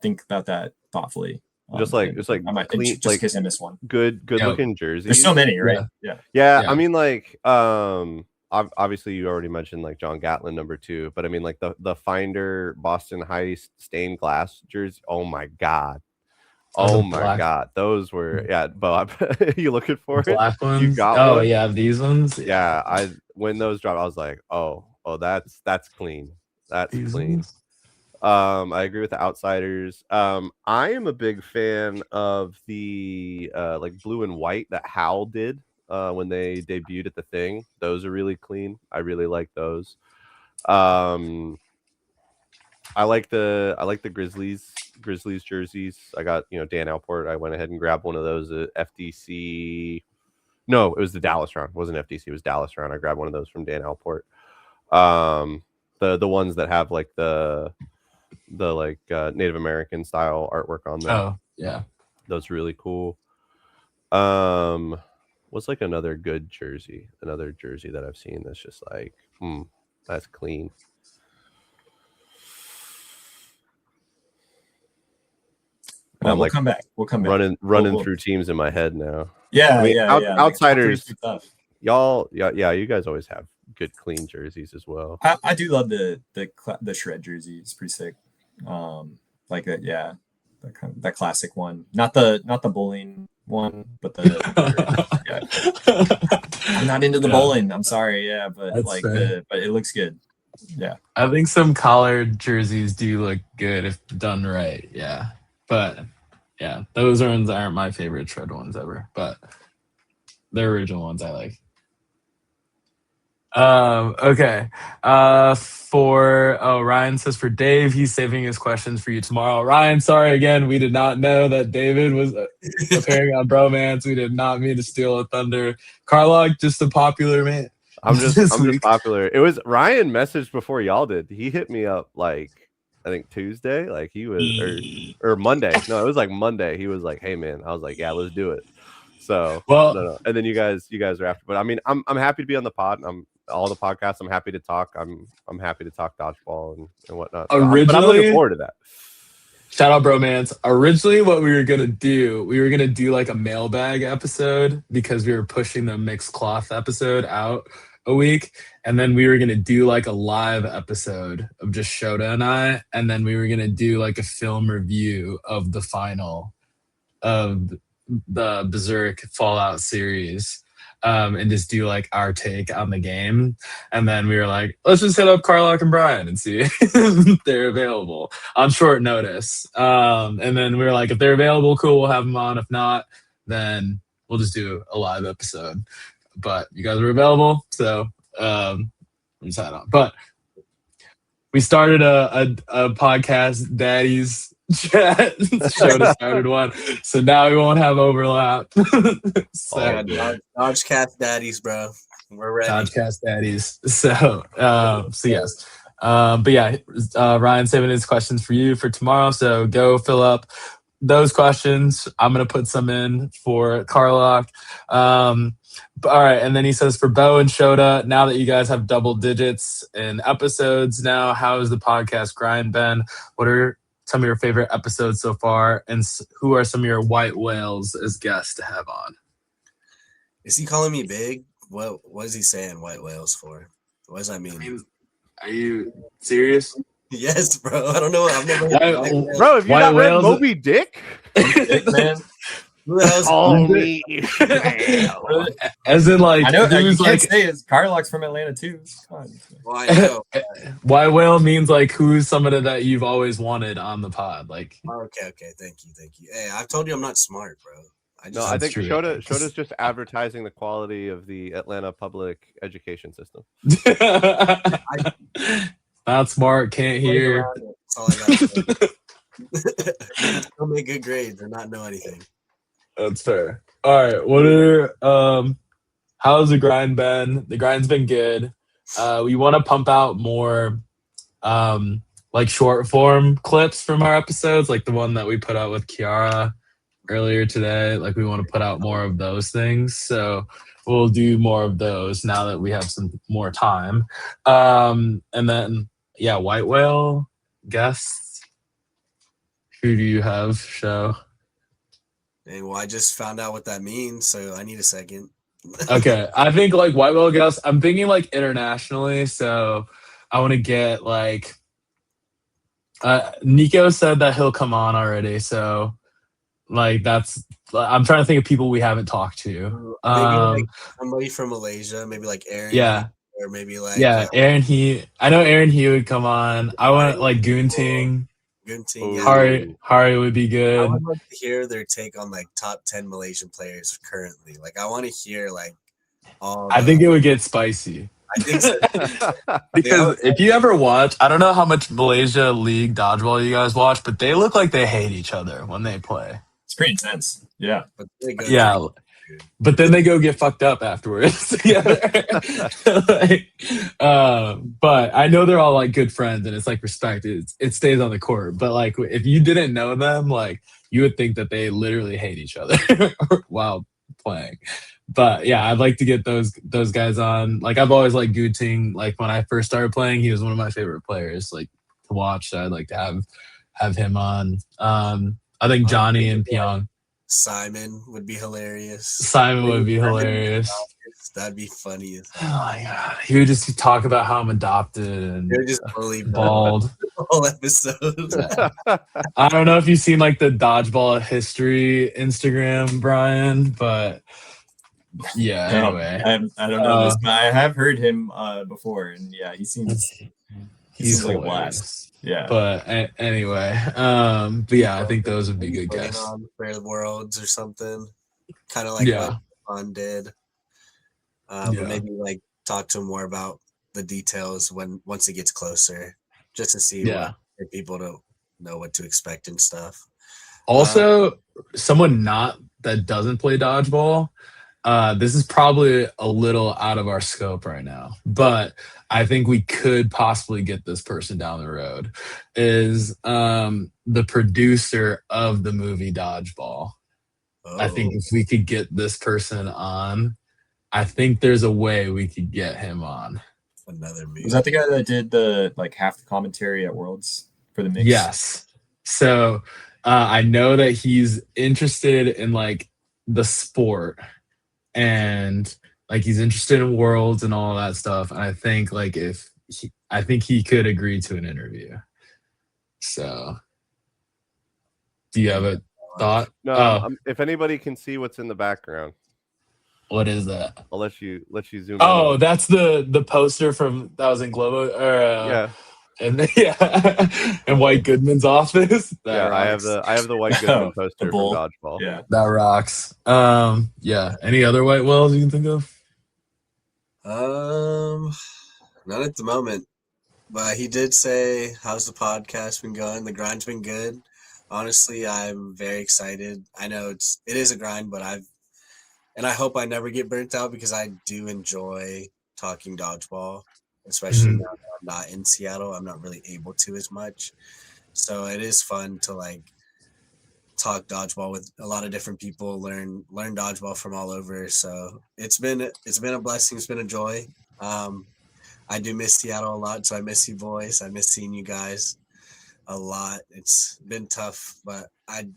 think about that thoughtfully. Just like I might clean, just in case I miss one. Good looking jerseys. There's so many, right? Yeah. I mean, like, obviously you already mentioned like John Gatlin number 2, but I mean like the Finder Boston Heist stained glass jersey. Oh my god. Oh my god, those were Bob. You looking for black it? Ones? You got one? one? Yeah, these ones. Yeah, when those dropped, I was like, oh, that's clean. That's these clean. Ones? I agree with the Outsiders. I am a big fan of the like blue and white that Hal did when they debuted at the Thing. Those are really clean. I really like those. I like the Grizzlies jerseys. I got, Dan Alport. I went ahead and grabbed one of those at FDC. No, it was the Dallas round. It wasn't FDC. It was Dallas round. I grabbed one of those from Dan Alport. The ones that have like the like Native American style artwork on them. Oh yeah, those are really cool. What's like another good jersey? Another jersey that I've seen that's just like, that's clean. We'll come back. We'll come back. Running through teams in my head now. Yeah, I mean, yeah. Outsiders, y'all, yeah, you guys always have good clean jerseys as well. I do love the shred jersey. It's pretty sick. Like that, yeah. That classic one, not the bowling one, but yeah. I'm not into the bowling. I'm sorry, yeah, but That's but it looks good. Yeah, I think some collared jerseys do look good if done right. Yeah, but yeah, those ones aren't my favorite shred ones ever, but the original ones I like. Okay. Ryan says for Dave, he's saving his questions for you tomorrow. Ryan, sorry again. We did not know that David was appearing on Bromance. We did not mean to steal a thunder. Carlock, just a popular man. I'm just popular. It was Ryan messaged before y'all did. He hit me up like I think Tuesday. Like he was or Monday. No, it was like Monday. He was like, "Hey man," I was like, "Yeah, let's do it." So no. And then you guys are after. But I mean, I'm happy to be on the pod. I'm all the podcasts. I'm happy to talk. I'm happy to talk dodgeball and whatnot. So Originally, but I'm looking forward to that. Shout out Bromance. Originally, what we were gonna do like a mailbag episode because we were pushing the mixed cloth episode out a week, and then we were gonna do like a live episode of just Shota and I, and then we were gonna do like a film review of the final of the Berserk Fallout series. And just do like our take on the game. And then we were like, let's just hit up Carlock and Bryan and see if they're available on short notice. And then we were like, if they're available, cool, we'll have them on. If not, then we'll just do a live episode. But you guys were available, so we just had on. But we started a podcast, Daddy's chat. Shota started one, so now we won't have overlap. Dodgecast daddies, bro. We're ready. Dodgecast daddies. So yes. But yeah, Ryan's saving his questions for you for tomorrow. So go fill up those questions. I'm gonna put some in for Carlock. All right, and then he says for Bo and Shota, now that you guys have double digits in episodes now, how has the podcast grind been? What are some of your favorite episodes so far, and who are some of your white whales as guests to have on? Is he calling me big? What is he saying white whales for? What does that mean? Are you serious? Yes, bro. I don't know. I've never heard bro, have you not read Moby Dick? Man. Call me. As in, like, I know you can't say it's Carlock's from Atlanta too. Come on. Well, I know. White whale means like who's somebody that you've always wanted on the pod. Like, okay. Thank you. Hey, I've told you I'm not smart, bro. I think Shota's just advertising the quality of the Atlanta public education system. Not smart, can't hear. That's all I got. Don't make good grades or not know anything. That's fair. All right. What are how's the grind been? The grind's been good. We want to pump out more like short form clips from our episodes, like the one that we put out with Kiara earlier today. Like we want to put out more of those things. So we'll do more of those now that we have some more time. And then white whale guests. Who do you have, Show? Hey, well, I just found out what that means, so I need a second. Okay, I think like white whale guests. I'm thinking like internationally, so I want to get like. Nico said that he'll come on already, so like that's. I'm trying to think of people we haven't talked to. Maybe like somebody from Malaysia, maybe like Aaron. Yeah. Or maybe like Aaron He. I know Aaron He would come on. I want like Goonting. Hari would be good. I would like to hear their take on like top 10 Malaysian players currently. Like I want to hear like all. I think it would get spicy. I think so. Because if you ever watch, I don't know how much Malaysia League dodgeball you guys watch, but they look like they hate each other when they play. It's pretty intense. Yeah. But then they go get fucked up afterwards together. But I know they're all like good friends and it's like respect. It stays on the court. But like if you didn't know them, like you would think that they literally hate each other while playing. But yeah, I'd like to get those guys on. Like I've always liked Gooting. Like when I first started playing, he was one of my favorite players like to watch. So I'd like to have him on. I think Johnny and Pyong. Simon would be hilarious. That'd be funny. Oh my god, he would just talk about how I'm adopted and They're just bully bald. the whole episode. I don't know if you've seen like the dodgeball history Instagram, Brian, but yeah. No, Anyway, I don't know this, but I have heard him before, and yeah, he seems he's like a blast. hilarious. Yeah, But anyway, but yeah, I think those would be good Playing guests. on Fair Worlds or something, kind of like Yeah. what Fun did. Yeah. But maybe like talk to him more about the details once it gets closer, just to see Yeah. what for people to know what to expect and stuff. Also, someone not that doesn't play dodgeball. This is probably a little out of our scope right now, but I think we could possibly get this person down the road. Is the producer of the movie Dodgeball. I think if we could get this person on, I think there's a way we could get him on. Another movie. Was that the guy that did the like half the commentary at Worlds for the mix? Yes. So I know that he's interested in like the sport and like he's interested in Worlds and all that stuff. And I think like I think he could agree to an interview. So, do you have a thought? No, if anybody can see what's in the background, what is that? I'll let you zoom. Oh, in. that's the poster from that was in Globo. Yeah. And yeah, and White Goodman's office. That rocks. I have the White Goodman poster from Dodgeball. Yeah, that rocks. Yeah. Any other white whales you can think of? Not at the moment. But he did say, "How's the podcast been going? The grind's been good." Honestly, I'm very excited. I know it is a grind, but I hope I never get burnt out because I do enjoy talking dodgeball, especially now that I'm not in Seattle. I'm not really able to as much. So it is fun to like talk dodgeball with a lot of different people, learn dodgeball from all over. So it's been a blessing. It's been a joy. I do miss Seattle a lot, so I miss you boys. I miss seeing you guys a lot. It's been tough, but I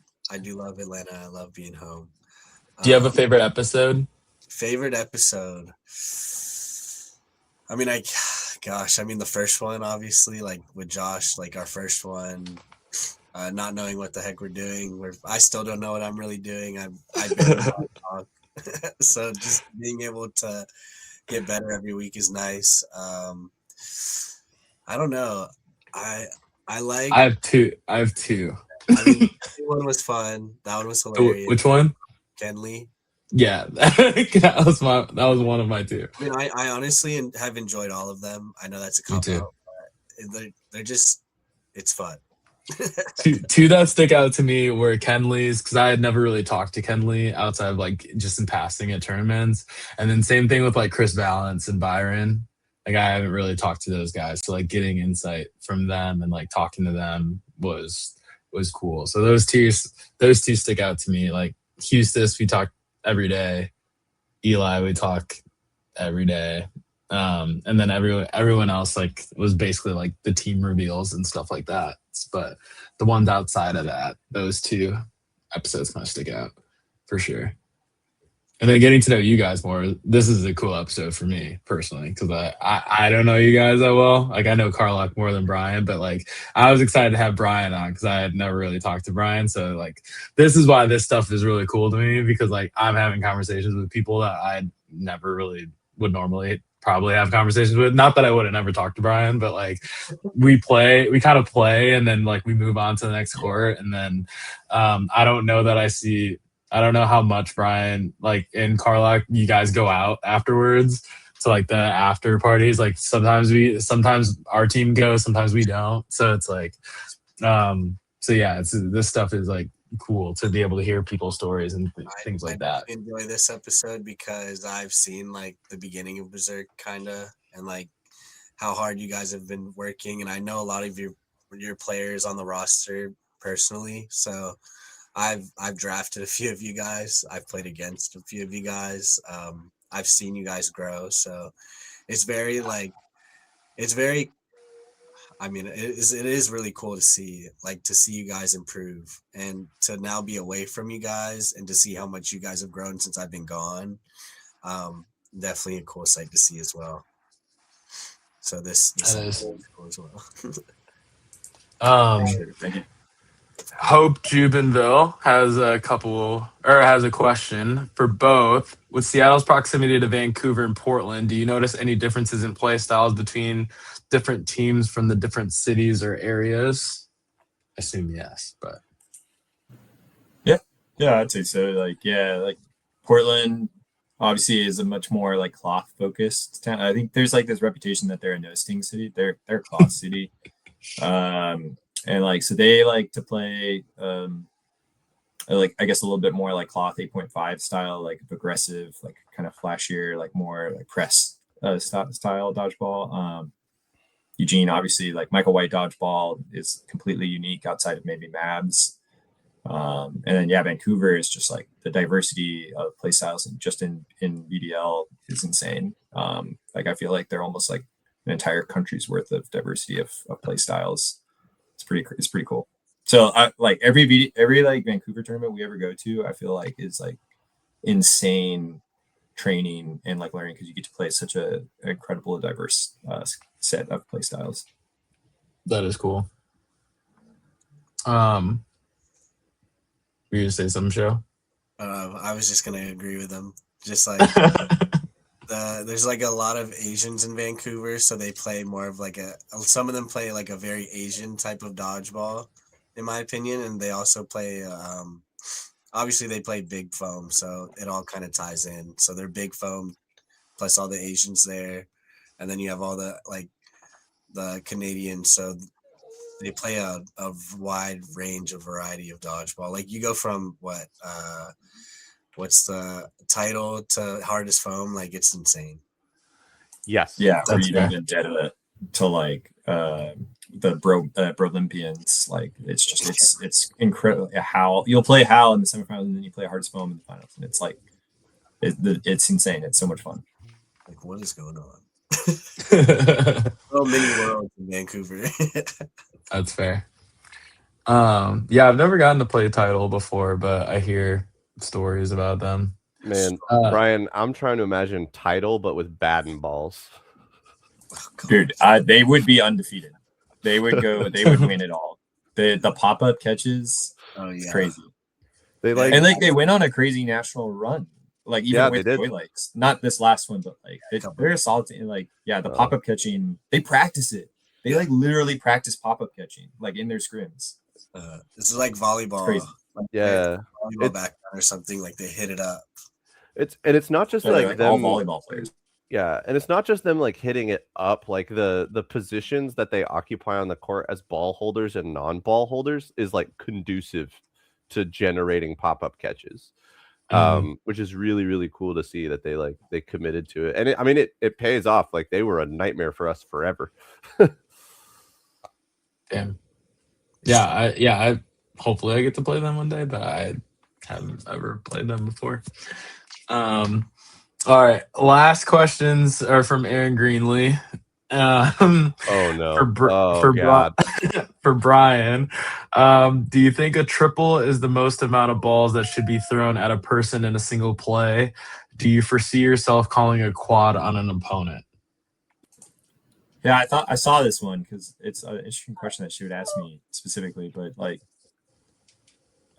do love Atlanta. I love being home. Do you have a favorite episode? Favorite episode? I mean, the first one, obviously, like with Josh, like our first one, not knowing what the heck we're doing. I still don't know what I'm really doing. I've been talk. So just being able to get better every week is nice. I don't know. I have two. I mean, that one was fun. That one was hilarious. Which one? Kenley. Yeah, that was one of my two. I mean, I honestly have enjoyed all of them. I know that's a cop out, but they're just, it's fun. two that stick out to me were Kenley's, because I had never really talked to Kenley outside of like just in passing at tournaments, and then same thing with like Chris Valance and Byron. Like I haven't really talked to those guys, so like getting insight from them and like talking to them was cool. So those two stick out to me. Like Hustis, we talk every day. Eli, we talk every day. And then everyone else like was basically like the team reveals and stuff like that. But the ones outside of that, those two episodes kind of stick out for sure. And then getting to know you guys more, this is a cool episode for me personally, because I don't know you guys that well. Like I know Carlock more than Bryan, but like I was excited to have Bryan on because I had never really talked to Bryan. So like this is why this stuff is really cool to me, because like I'm having conversations with people that I never really would normally probably have conversations with. Not that I would have never talked to Bryan, but like we kind of play and then like we move on to the next court. And then I don't know how much Bryan, like in Carlock, you guys go out afterwards to like the after parties. Like sometimes our team goes, sometimes we don't. So it's like, so yeah, this stuff is like cool to be able to hear people's stories and things like that. I enjoy this episode because I've seen like the beginning of Berserk kinda, and like how hard you guys have been working, and I know a lot of your players on the roster personally. So I've drafted a few of you guys. I've played against a few of you guys. I've seen you guys grow. So it is really cool to see you guys improve, and to now be away from you guys and to see how much you guys have grown since I've been gone. definitely a cool sight to see as well. So this That is. cool as well. Sure. Thank you. Hope Jubinville has a question for both. With Seattle's proximity to Vancouver and Portland, do you notice any differences in play styles between different teams from the different cities or areas? I assume yes, but Yeah, I'd say so. Like, yeah, like Portland obviously is a much more like cloth focused town. I think there's like this reputation that they're a no-sting city. They're a cloth city. And like so they like to play like I guess a little bit more like cloth 8.5 style, like aggressive, like kind of flashier, like more like press style dodgeball. Eugene, obviously, like Michael White dodgeball is completely unique outside of maybe Mabs. And then yeah, Vancouver is just like the diversity of play styles and just in BDL is insane. Like I feel like they're almost like an entire country's worth of diversity of play styles. It's pretty cool. So I like every like Vancouver tournament we ever go to, I feel like is like insane training and like learning because you get to play such a incredible diverse set of play styles. that is cool. Were you gonna say something, Joe? I was just gonna agree with them. Just like there's like a lot of Asians in Vancouver, so they play more of like some of them play like a very Asian type of dodgeball, in my opinion, and they also play obviously they play big foam, so it all kind of ties in. So they're big foam plus all the Asians there, and then you have all the like the Canadians, so they play a wide range of variety of dodgeball. Like you go from what's the title to hardest foam, like it's insane. Yes. Yeah, or That's even fair. Vendetta to like the Brolympians. Like it's just it's incredible how you'll play Hal in the semifinals and then you play hardest foam in the finals, and it's like it's insane. It's so much fun. Like what is going on? Little mini world in Vancouver. That's fair. Yeah, I've never gotten to play title before, but I hear stories about them. Man, Bryan, I'm trying to imagine title, but with batten balls. Dude, they would be undefeated. They would win it all. The pop-up catches, it's crazy. They like and like they went on a crazy national run. Like even with Joy Lakes. Not this last one, but like they're a solid team. Like, yeah, the pop-up catching, they practice it. They like literally practice pop-up catching, like in their scrims. This is like volleyball. It's crazy. Like volleyball back or something, like they hit it up. It's not just like them all volleyball players. Yeah, and it's not just them like hitting it up, like the positions that they occupy on the court as ball holders and non-ball holders is like conducive to generating pop-up catches. Which is really, really cool to see that they committed to it. And it pays off. Like they were a nightmare for us forever. Damn. Yeah, I hopefully I get to play them one day, but I haven't ever played them before. All right, last questions are from Aaron Greenlee. Oh no! For Bryan, do you think a triple is the most amount of balls that should be thrown at a person in a single play? Do you foresee yourself calling a quad on an opponent? Yeah, I saw this one because it's an interesting question that she would ask me specifically, but like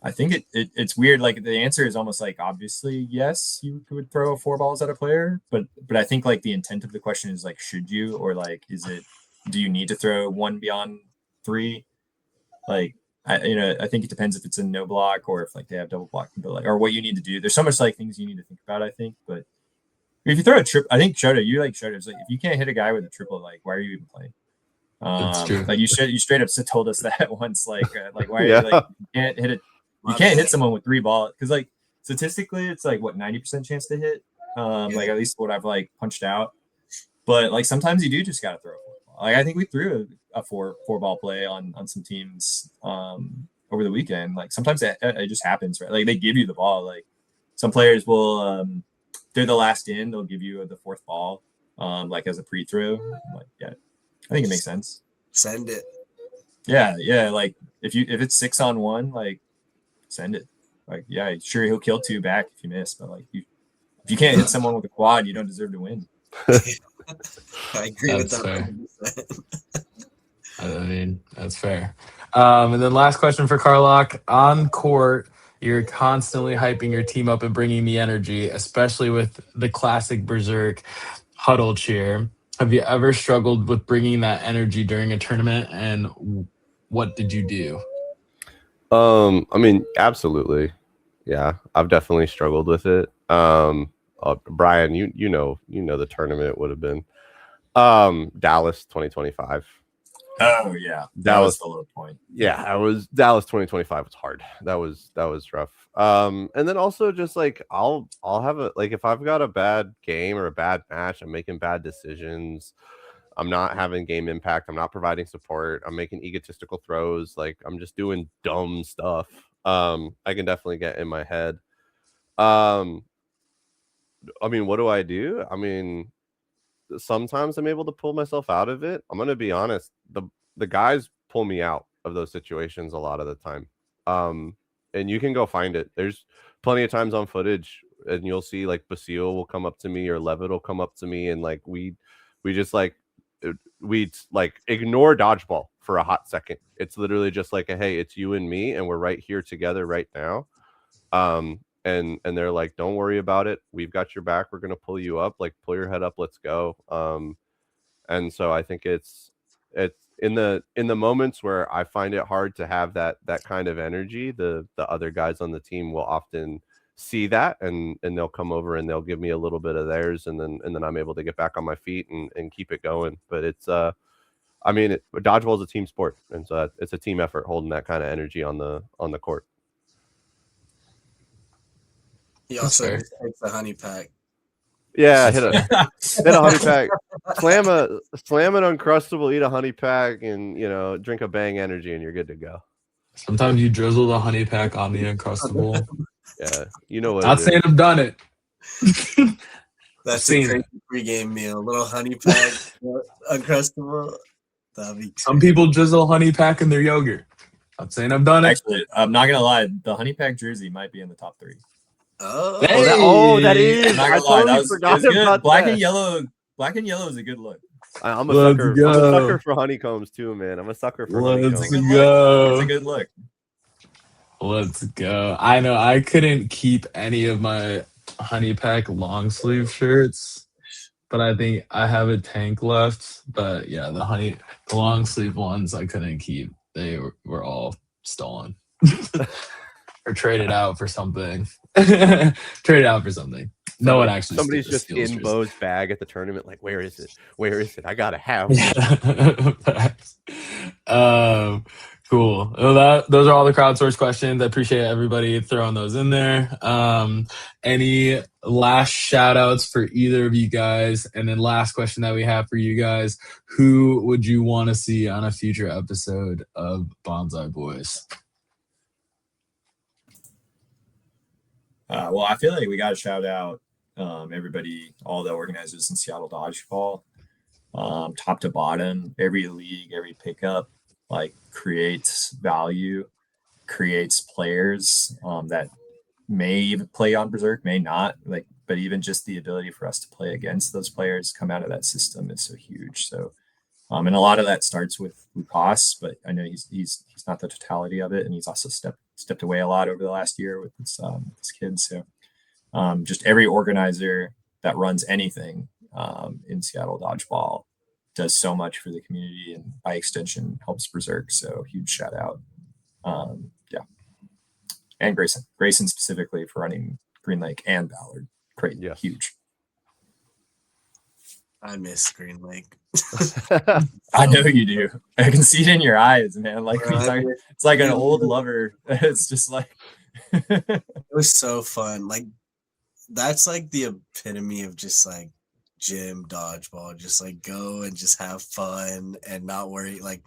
I think it's weird. Like the answer is almost like obviously yes, you would throw 4 balls at a player, but I think like the intent of the question is like should you, or like do you need to throw 1 beyond 3? Like I think it depends if it's a no block or if like they have double blocking, but like or what you need to do. There's so much like things you need to think about. I think, but if you throw a trip, I think Shota, you like Shota. It's like if you can't hit a guy with a triple, like why are you even playing? That's true. Like you straight up told us that once. Like why are you like you can't hit it? You can't hit someone with 3 balls because like statistically it's like what 90% chance to hit. Like at least what I've like punched out. But like sometimes you do just gotta throw a 4 ball. Like I think we threw a 4 ball play on some teams over the weekend. Like sometimes it just happens, right? Like they give you the ball. Like some players will they're the last in, they'll give you the 4th ball like as a pre-throw. Like yeah, I think it makes sense. Send it. Yeah. Like if it's 6-on-1, like send it. Like yeah, sure he'll kill 2 back if you miss, but like If you can't hit someone with a quad, you don't deserve to win. I agree with That's that. fair. 100%. I mean, that's fair. And then last question for Carlock. On court, you're constantly hyping your team up and bringing the energy, especially with the classic Berserk huddle cheer. Have you ever struggled with bringing that energy during a tournament, and what did you do? I mean, absolutely. Yeah, I've definitely struggled with it. Bryan, you know the tournament would have been Dallas 2025. Oh yeah, that was the low point. Yeah, I was Dallas 2025 was hard. That was rough. And then also just like I'll have a like if I've got a bad game or a bad match, I'm making bad decisions. I'm not having game impact. I'm not providing support. I'm making egotistical throws. Like I'm just doing dumb stuff. I can definitely get in my head. I mean, what do I do? I mean, sometimes I'm able to pull myself out of it. I'm gonna be honest. The guys pull me out of those situations a lot of the time. And you can go find it. There's plenty of times on footage, and you'll see like Basile will come up to me or Levitt will come up to me, and like we just like we like ignore dodgeball for a hot second. It's literally just like, hey, it's you and me, and we're right here together right now. And they're like, don't worry about it. We've got your back. We're gonna pull you up. Like, pull your head up. Let's go. And so I think it's in the moments where I find it hard to have that kind of energy. The other guys on the team will often see that and they'll come over and they'll give me a little bit of theirs, and then I'm able to get back on my feet and keep it going. But it's I mean, dodgeball is a team sport, and so it's a team effort holding that kind of energy on the court. He also just takes the honey pack. Yeah, hit a honey pack, slam an Uncrustable, eat a honey pack, and drink a Bang Energy, and you're good to go. Sometimes you drizzle the honey pack on the Uncrustable. Yeah, you know what? Not saying I've done it. That's a crazy pregame meal. A little honey pack, Uncrustable. Some people drizzle honey pack in their yogurt. Not saying I've done it. Actually, I'm not gonna lie. The honey pack jersey might be in the top 3. Oh, hey! That is. I'm not gonna lie, that was good. Black and yellow is a good look. I'm a sucker. I'm a sucker for honeycombs too, man. I'm a sucker for honeycombs. It's a good look. Let's go. I know I couldn't keep any of my honey pack long sleeve shirts, but I think I have a tank left. But yeah, the long sleeve ones I couldn't keep. They were all stolen. Or traded out for something. No one actually. Somebody's just in Bo's bag at the tournament. Like, where is it? Where is it? I gotta have it. Cool. Well, those are all the crowdsourced questions. I appreciate everybody throwing those in there. Any last shout outs for either of you guys? And then last question that we have for you guys: who would you want to see on a future episode of Bonsai Boys? Well, I feel like we got to shout out everybody, all the organizers in Seattle Dodgeball, top to bottom. Every league, every pickup, like creates value, creates players that may even play on Berserk, may not. Like, but even just the ability for us to play against those players come out of that system is so huge. So, and a lot of that starts with Lukas, but I know he's not the totality of it, and he's also stepped away a lot over the last year with his kids. So just every organizer that runs anything in Seattle Dodgeball does so much for the community and by extension helps Berserk. So huge shout out. Yeah. And Grayson specifically for running Green Lake and Ballard. Great. Yeah. Huge. I miss Green Lake. I know you do. I can see it in your eyes, man. Like it's like an old lover. It's just like it was so fun. Like that's like the epitome of just like gym dodgeball. Just like go and just have fun and not worry. Like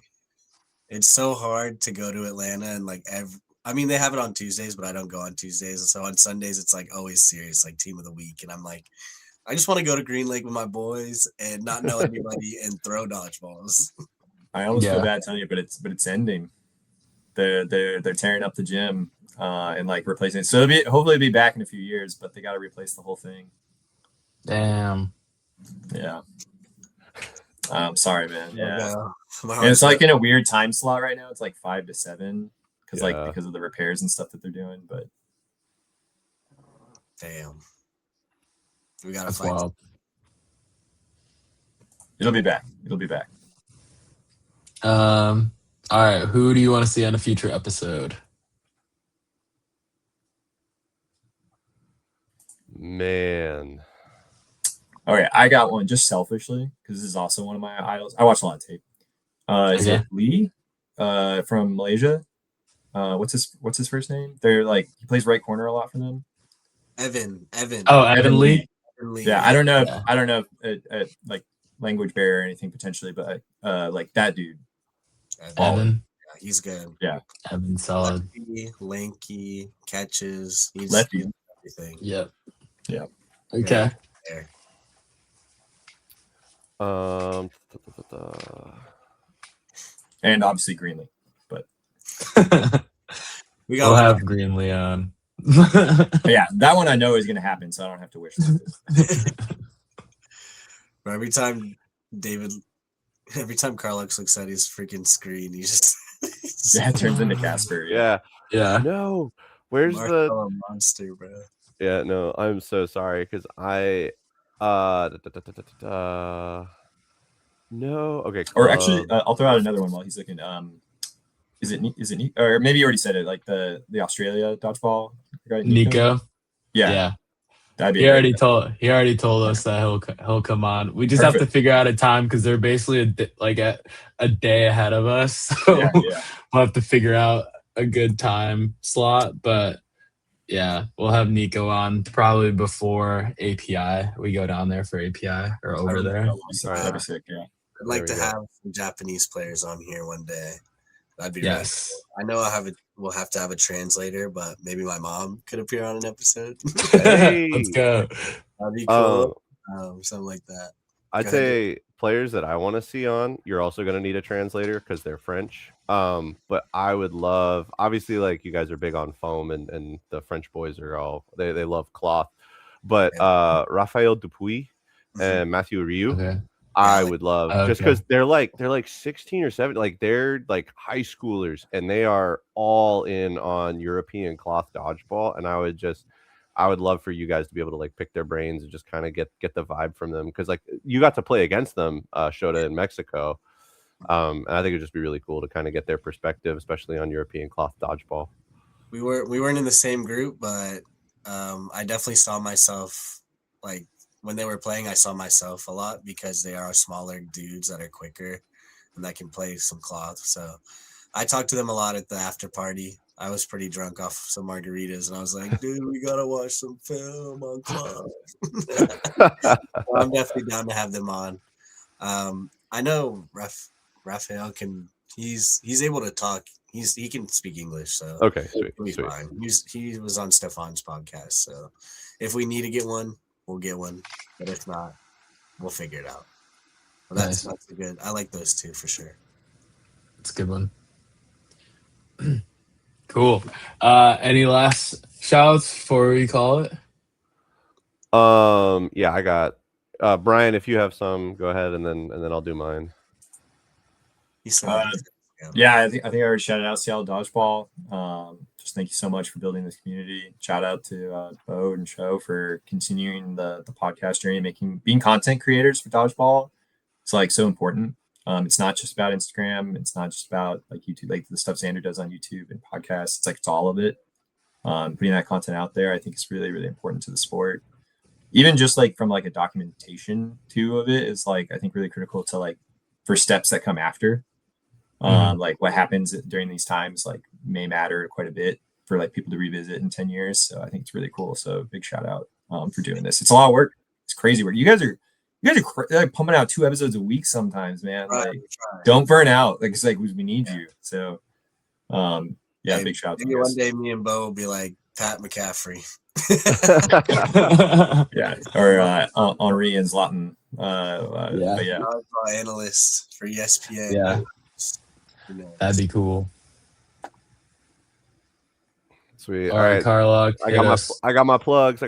it's so hard to go to Atlanta and like they have it on Tuesdays, but I don't go on Tuesdays. And so on Sundays it's like always serious, like team of the week. And I'm like, I just want to go to Green Lake with my boys and not know anybody and throw dodgeballs. I almost feel bad telling you, but it's ending. They're tearing up the gym and like replacing it. So hopefully it'll be back in a few years, but they got to replace the whole thing. Damn. Yeah. Sorry, man. Yeah. My And it's heart's like in a weird time slot right now. It's like 5 to 7 because Yeah. because of the repairs and stuff that they're doing. But damn. We gotta That's find. wild. it'll be back. It'll be back. All right. Who do you want to see on a future episode? Man. Okay, I got one just selfishly because this is also one of my idols. I watch a lot of tape. Is Okay. it Lee? From Malaysia. What's his first name? They're like he plays right corner a lot for them. Evan. Oh, Evan Lee. Evan Lee, Yeah, I don't know. Yeah. I don't know if like language barrier or anything potentially, but like that dude. Evan. Yeah, he's good. Yeah, Evan solid. Lanky, catches. He's lefty. everything. Yep. Yeah. Okay. There. And obviously Greenlee. But We We'll got have Green Leon. yeah, that one I know is gonna happen, so I don't have to wish that. every time Carlock looks at his freaking screen, he just Yeah, it turns into Casper. Yeah. Yeah. No. Where's Marshall monster, bro. Yeah, no, I'm so sorry because I no, okay. Or actually, I'll throw out another one while he's looking. Is it or maybe you already said it, like the Australia dodgeball guy, Nico. Yeah, that'd be He great. already told us that he'll come on. We just have to figure out a time because they're basically a day ahead of us. So Yeah. we'll have to figure out a good time slot. But yeah, we'll have Nico on probably before API. We go down there for API or over there. That'd be sick. Yeah. I'd like to have some Japanese players on here one day. That'd be Yes. really cool. I know we'll have to have a translator, but maybe my mom could appear on an episode. Hey. Let's go. That'd be cool. Something like that. I'd say players that I want to see on, you're also going to need a translator because they're French. But I would love, obviously, like you guys are big on foam and the French boys are they love cloth. But Raphael Dupuis and Matthew Ryu, Okay. I would love just Okay. because they're like 16 or 17, like they're like high schoolers and they are all in on European cloth dodgeball. And I would love for you guys to be able to like pick their brains and just kind of get the vibe from them because like you got to play against them, Shota in Mexico, and I think it'd just be really cool to kind of get their perspective, especially on European cloth dodgeball. We weren't in the same group, but I definitely saw myself like when they were playing. I saw myself a lot because they are smaller dudes that are quicker and that can play some cloth. So I talked to them a lot at the after party. I was pretty drunk off some margaritas, and I was like, "Dude, we gotta watch some film on cloth." I'm definitely down to have them on. I know Raphael can. He's able to talk. He can speak English, so Okay, sweet. fine. He was on Stefan's podcast, so if we need to get one, we'll get one. But if not, we'll figure it out. But that's a good. I like those two for sure. It's a good one. Cool. Any last shouts before we call it? Yeah, I got Bryan. If you have some, go ahead, and then I'll do mine. Yeah, I think I already shouted out Seattle Dodgeball. Just thank you so much for building this community. Shout out to Bo and Cho for continuing the podcast journey, being content creators for Dodgeball. It's like so important. It's not just about Instagram. It's not just about like YouTube, like the stuff Xander does on YouTube and podcasts. It's like it's all of it. Putting that content out there, I think is really, really important to the sport. Even just like from like a documentation too of it is like I think really critical to like for steps that come after. Like what happens during these times like may matter quite a bit for like people to revisit in 10 years. So I think it's really cool. So big shout out for doing this. It's a lot of work. It's crazy work. You guys are like pumping out 2 episodes a week sometimes, man. Right, like don't burn out. Like it's like we need you. So yeah, big shout out to you guys. One day me and Bo will be like Pat McCaffrey. Yeah, or Henri and Zlatan. But yeah. Analyst for ESPN. Yeah. That'd be cool. Sweet. All right, Carlock. I got my plugs.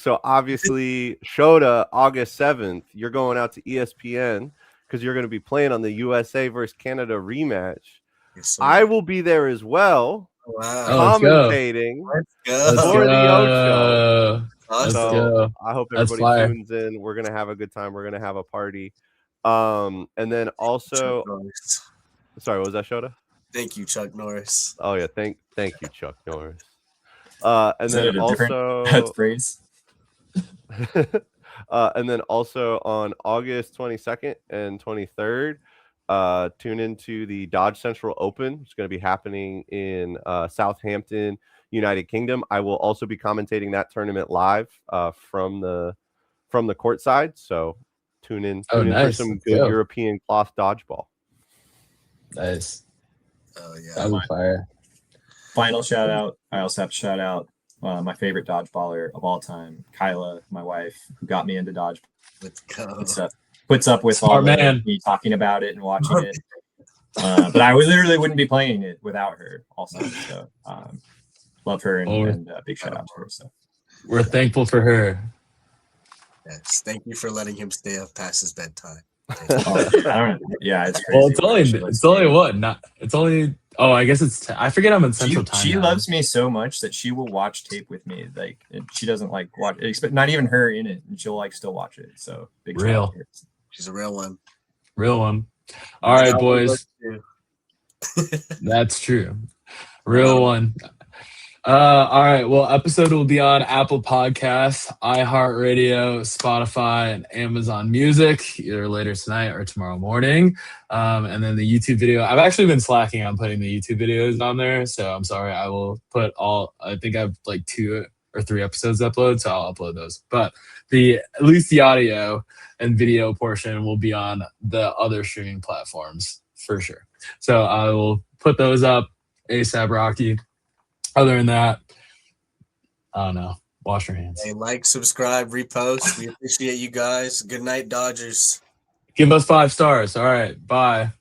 So obviously, Shota, August 7th, you're going out to ESPN because you're going to be playing on the USA versus Canada rematch. Yes, I will be there as well, wow. commentating Let's for the Ocho. go. Let's So go. I hope That's everybody fire. tunes in. We're gonna have a good time. We're gonna have a party. And then also, sorry, what was that, Shota? Thank you, Chuck Norris. Oh yeah, thank you, Chuck Norris. And Is then that a also different phrase? and then also on August 22nd and 23rd, tune into the Dodge Central Open. It's going to be happening in Southampton, United Kingdom. I will also be commentating that tournament live from the court side. So tune in for some good European cloth dodgeball. Nice. Oh yeah, that was fire. Final shout out. I also have to shout out my favorite dodgeballer of all time, Kyla, my wife, who got me into dodgeball. let's go. Puts up with Smart all man. me talking about it and watching it. But I literally wouldn't be playing it without her also. So love her and big shout out to her. So we're thankful for her. Yes, thank you for letting him stay up past his bedtime. Yeah, it's crazy. Well, it's only what? It's only. Oh, I guess it's. I forget I'm in Central Time. She now. loves me so much that she will watch tape with me. Like she doesn't like watch it, not even her in it, and she'll like still watch it. So big real. She's a real one. Real one. All right, boys. That's true. Real one. All right. Well, episode will be on Apple Podcasts, iHeartRadio, Spotify, and Amazon Music either later tonight or tomorrow morning. And then the YouTube video. I've actually been slacking on putting the YouTube videos on there, so I'm sorry. I will put all. I think I have like 2 or 3 episodes uploaded, so I'll upload those. But at least the audio and video portion will be on the other streaming platforms for sure. So I will put those up ASAP Rocky. Other than that, I don't know. Wash your hands. Hey, like, subscribe, repost. We appreciate you guys. Good night, Dodgers. Give us 5 stars. All right. Bye.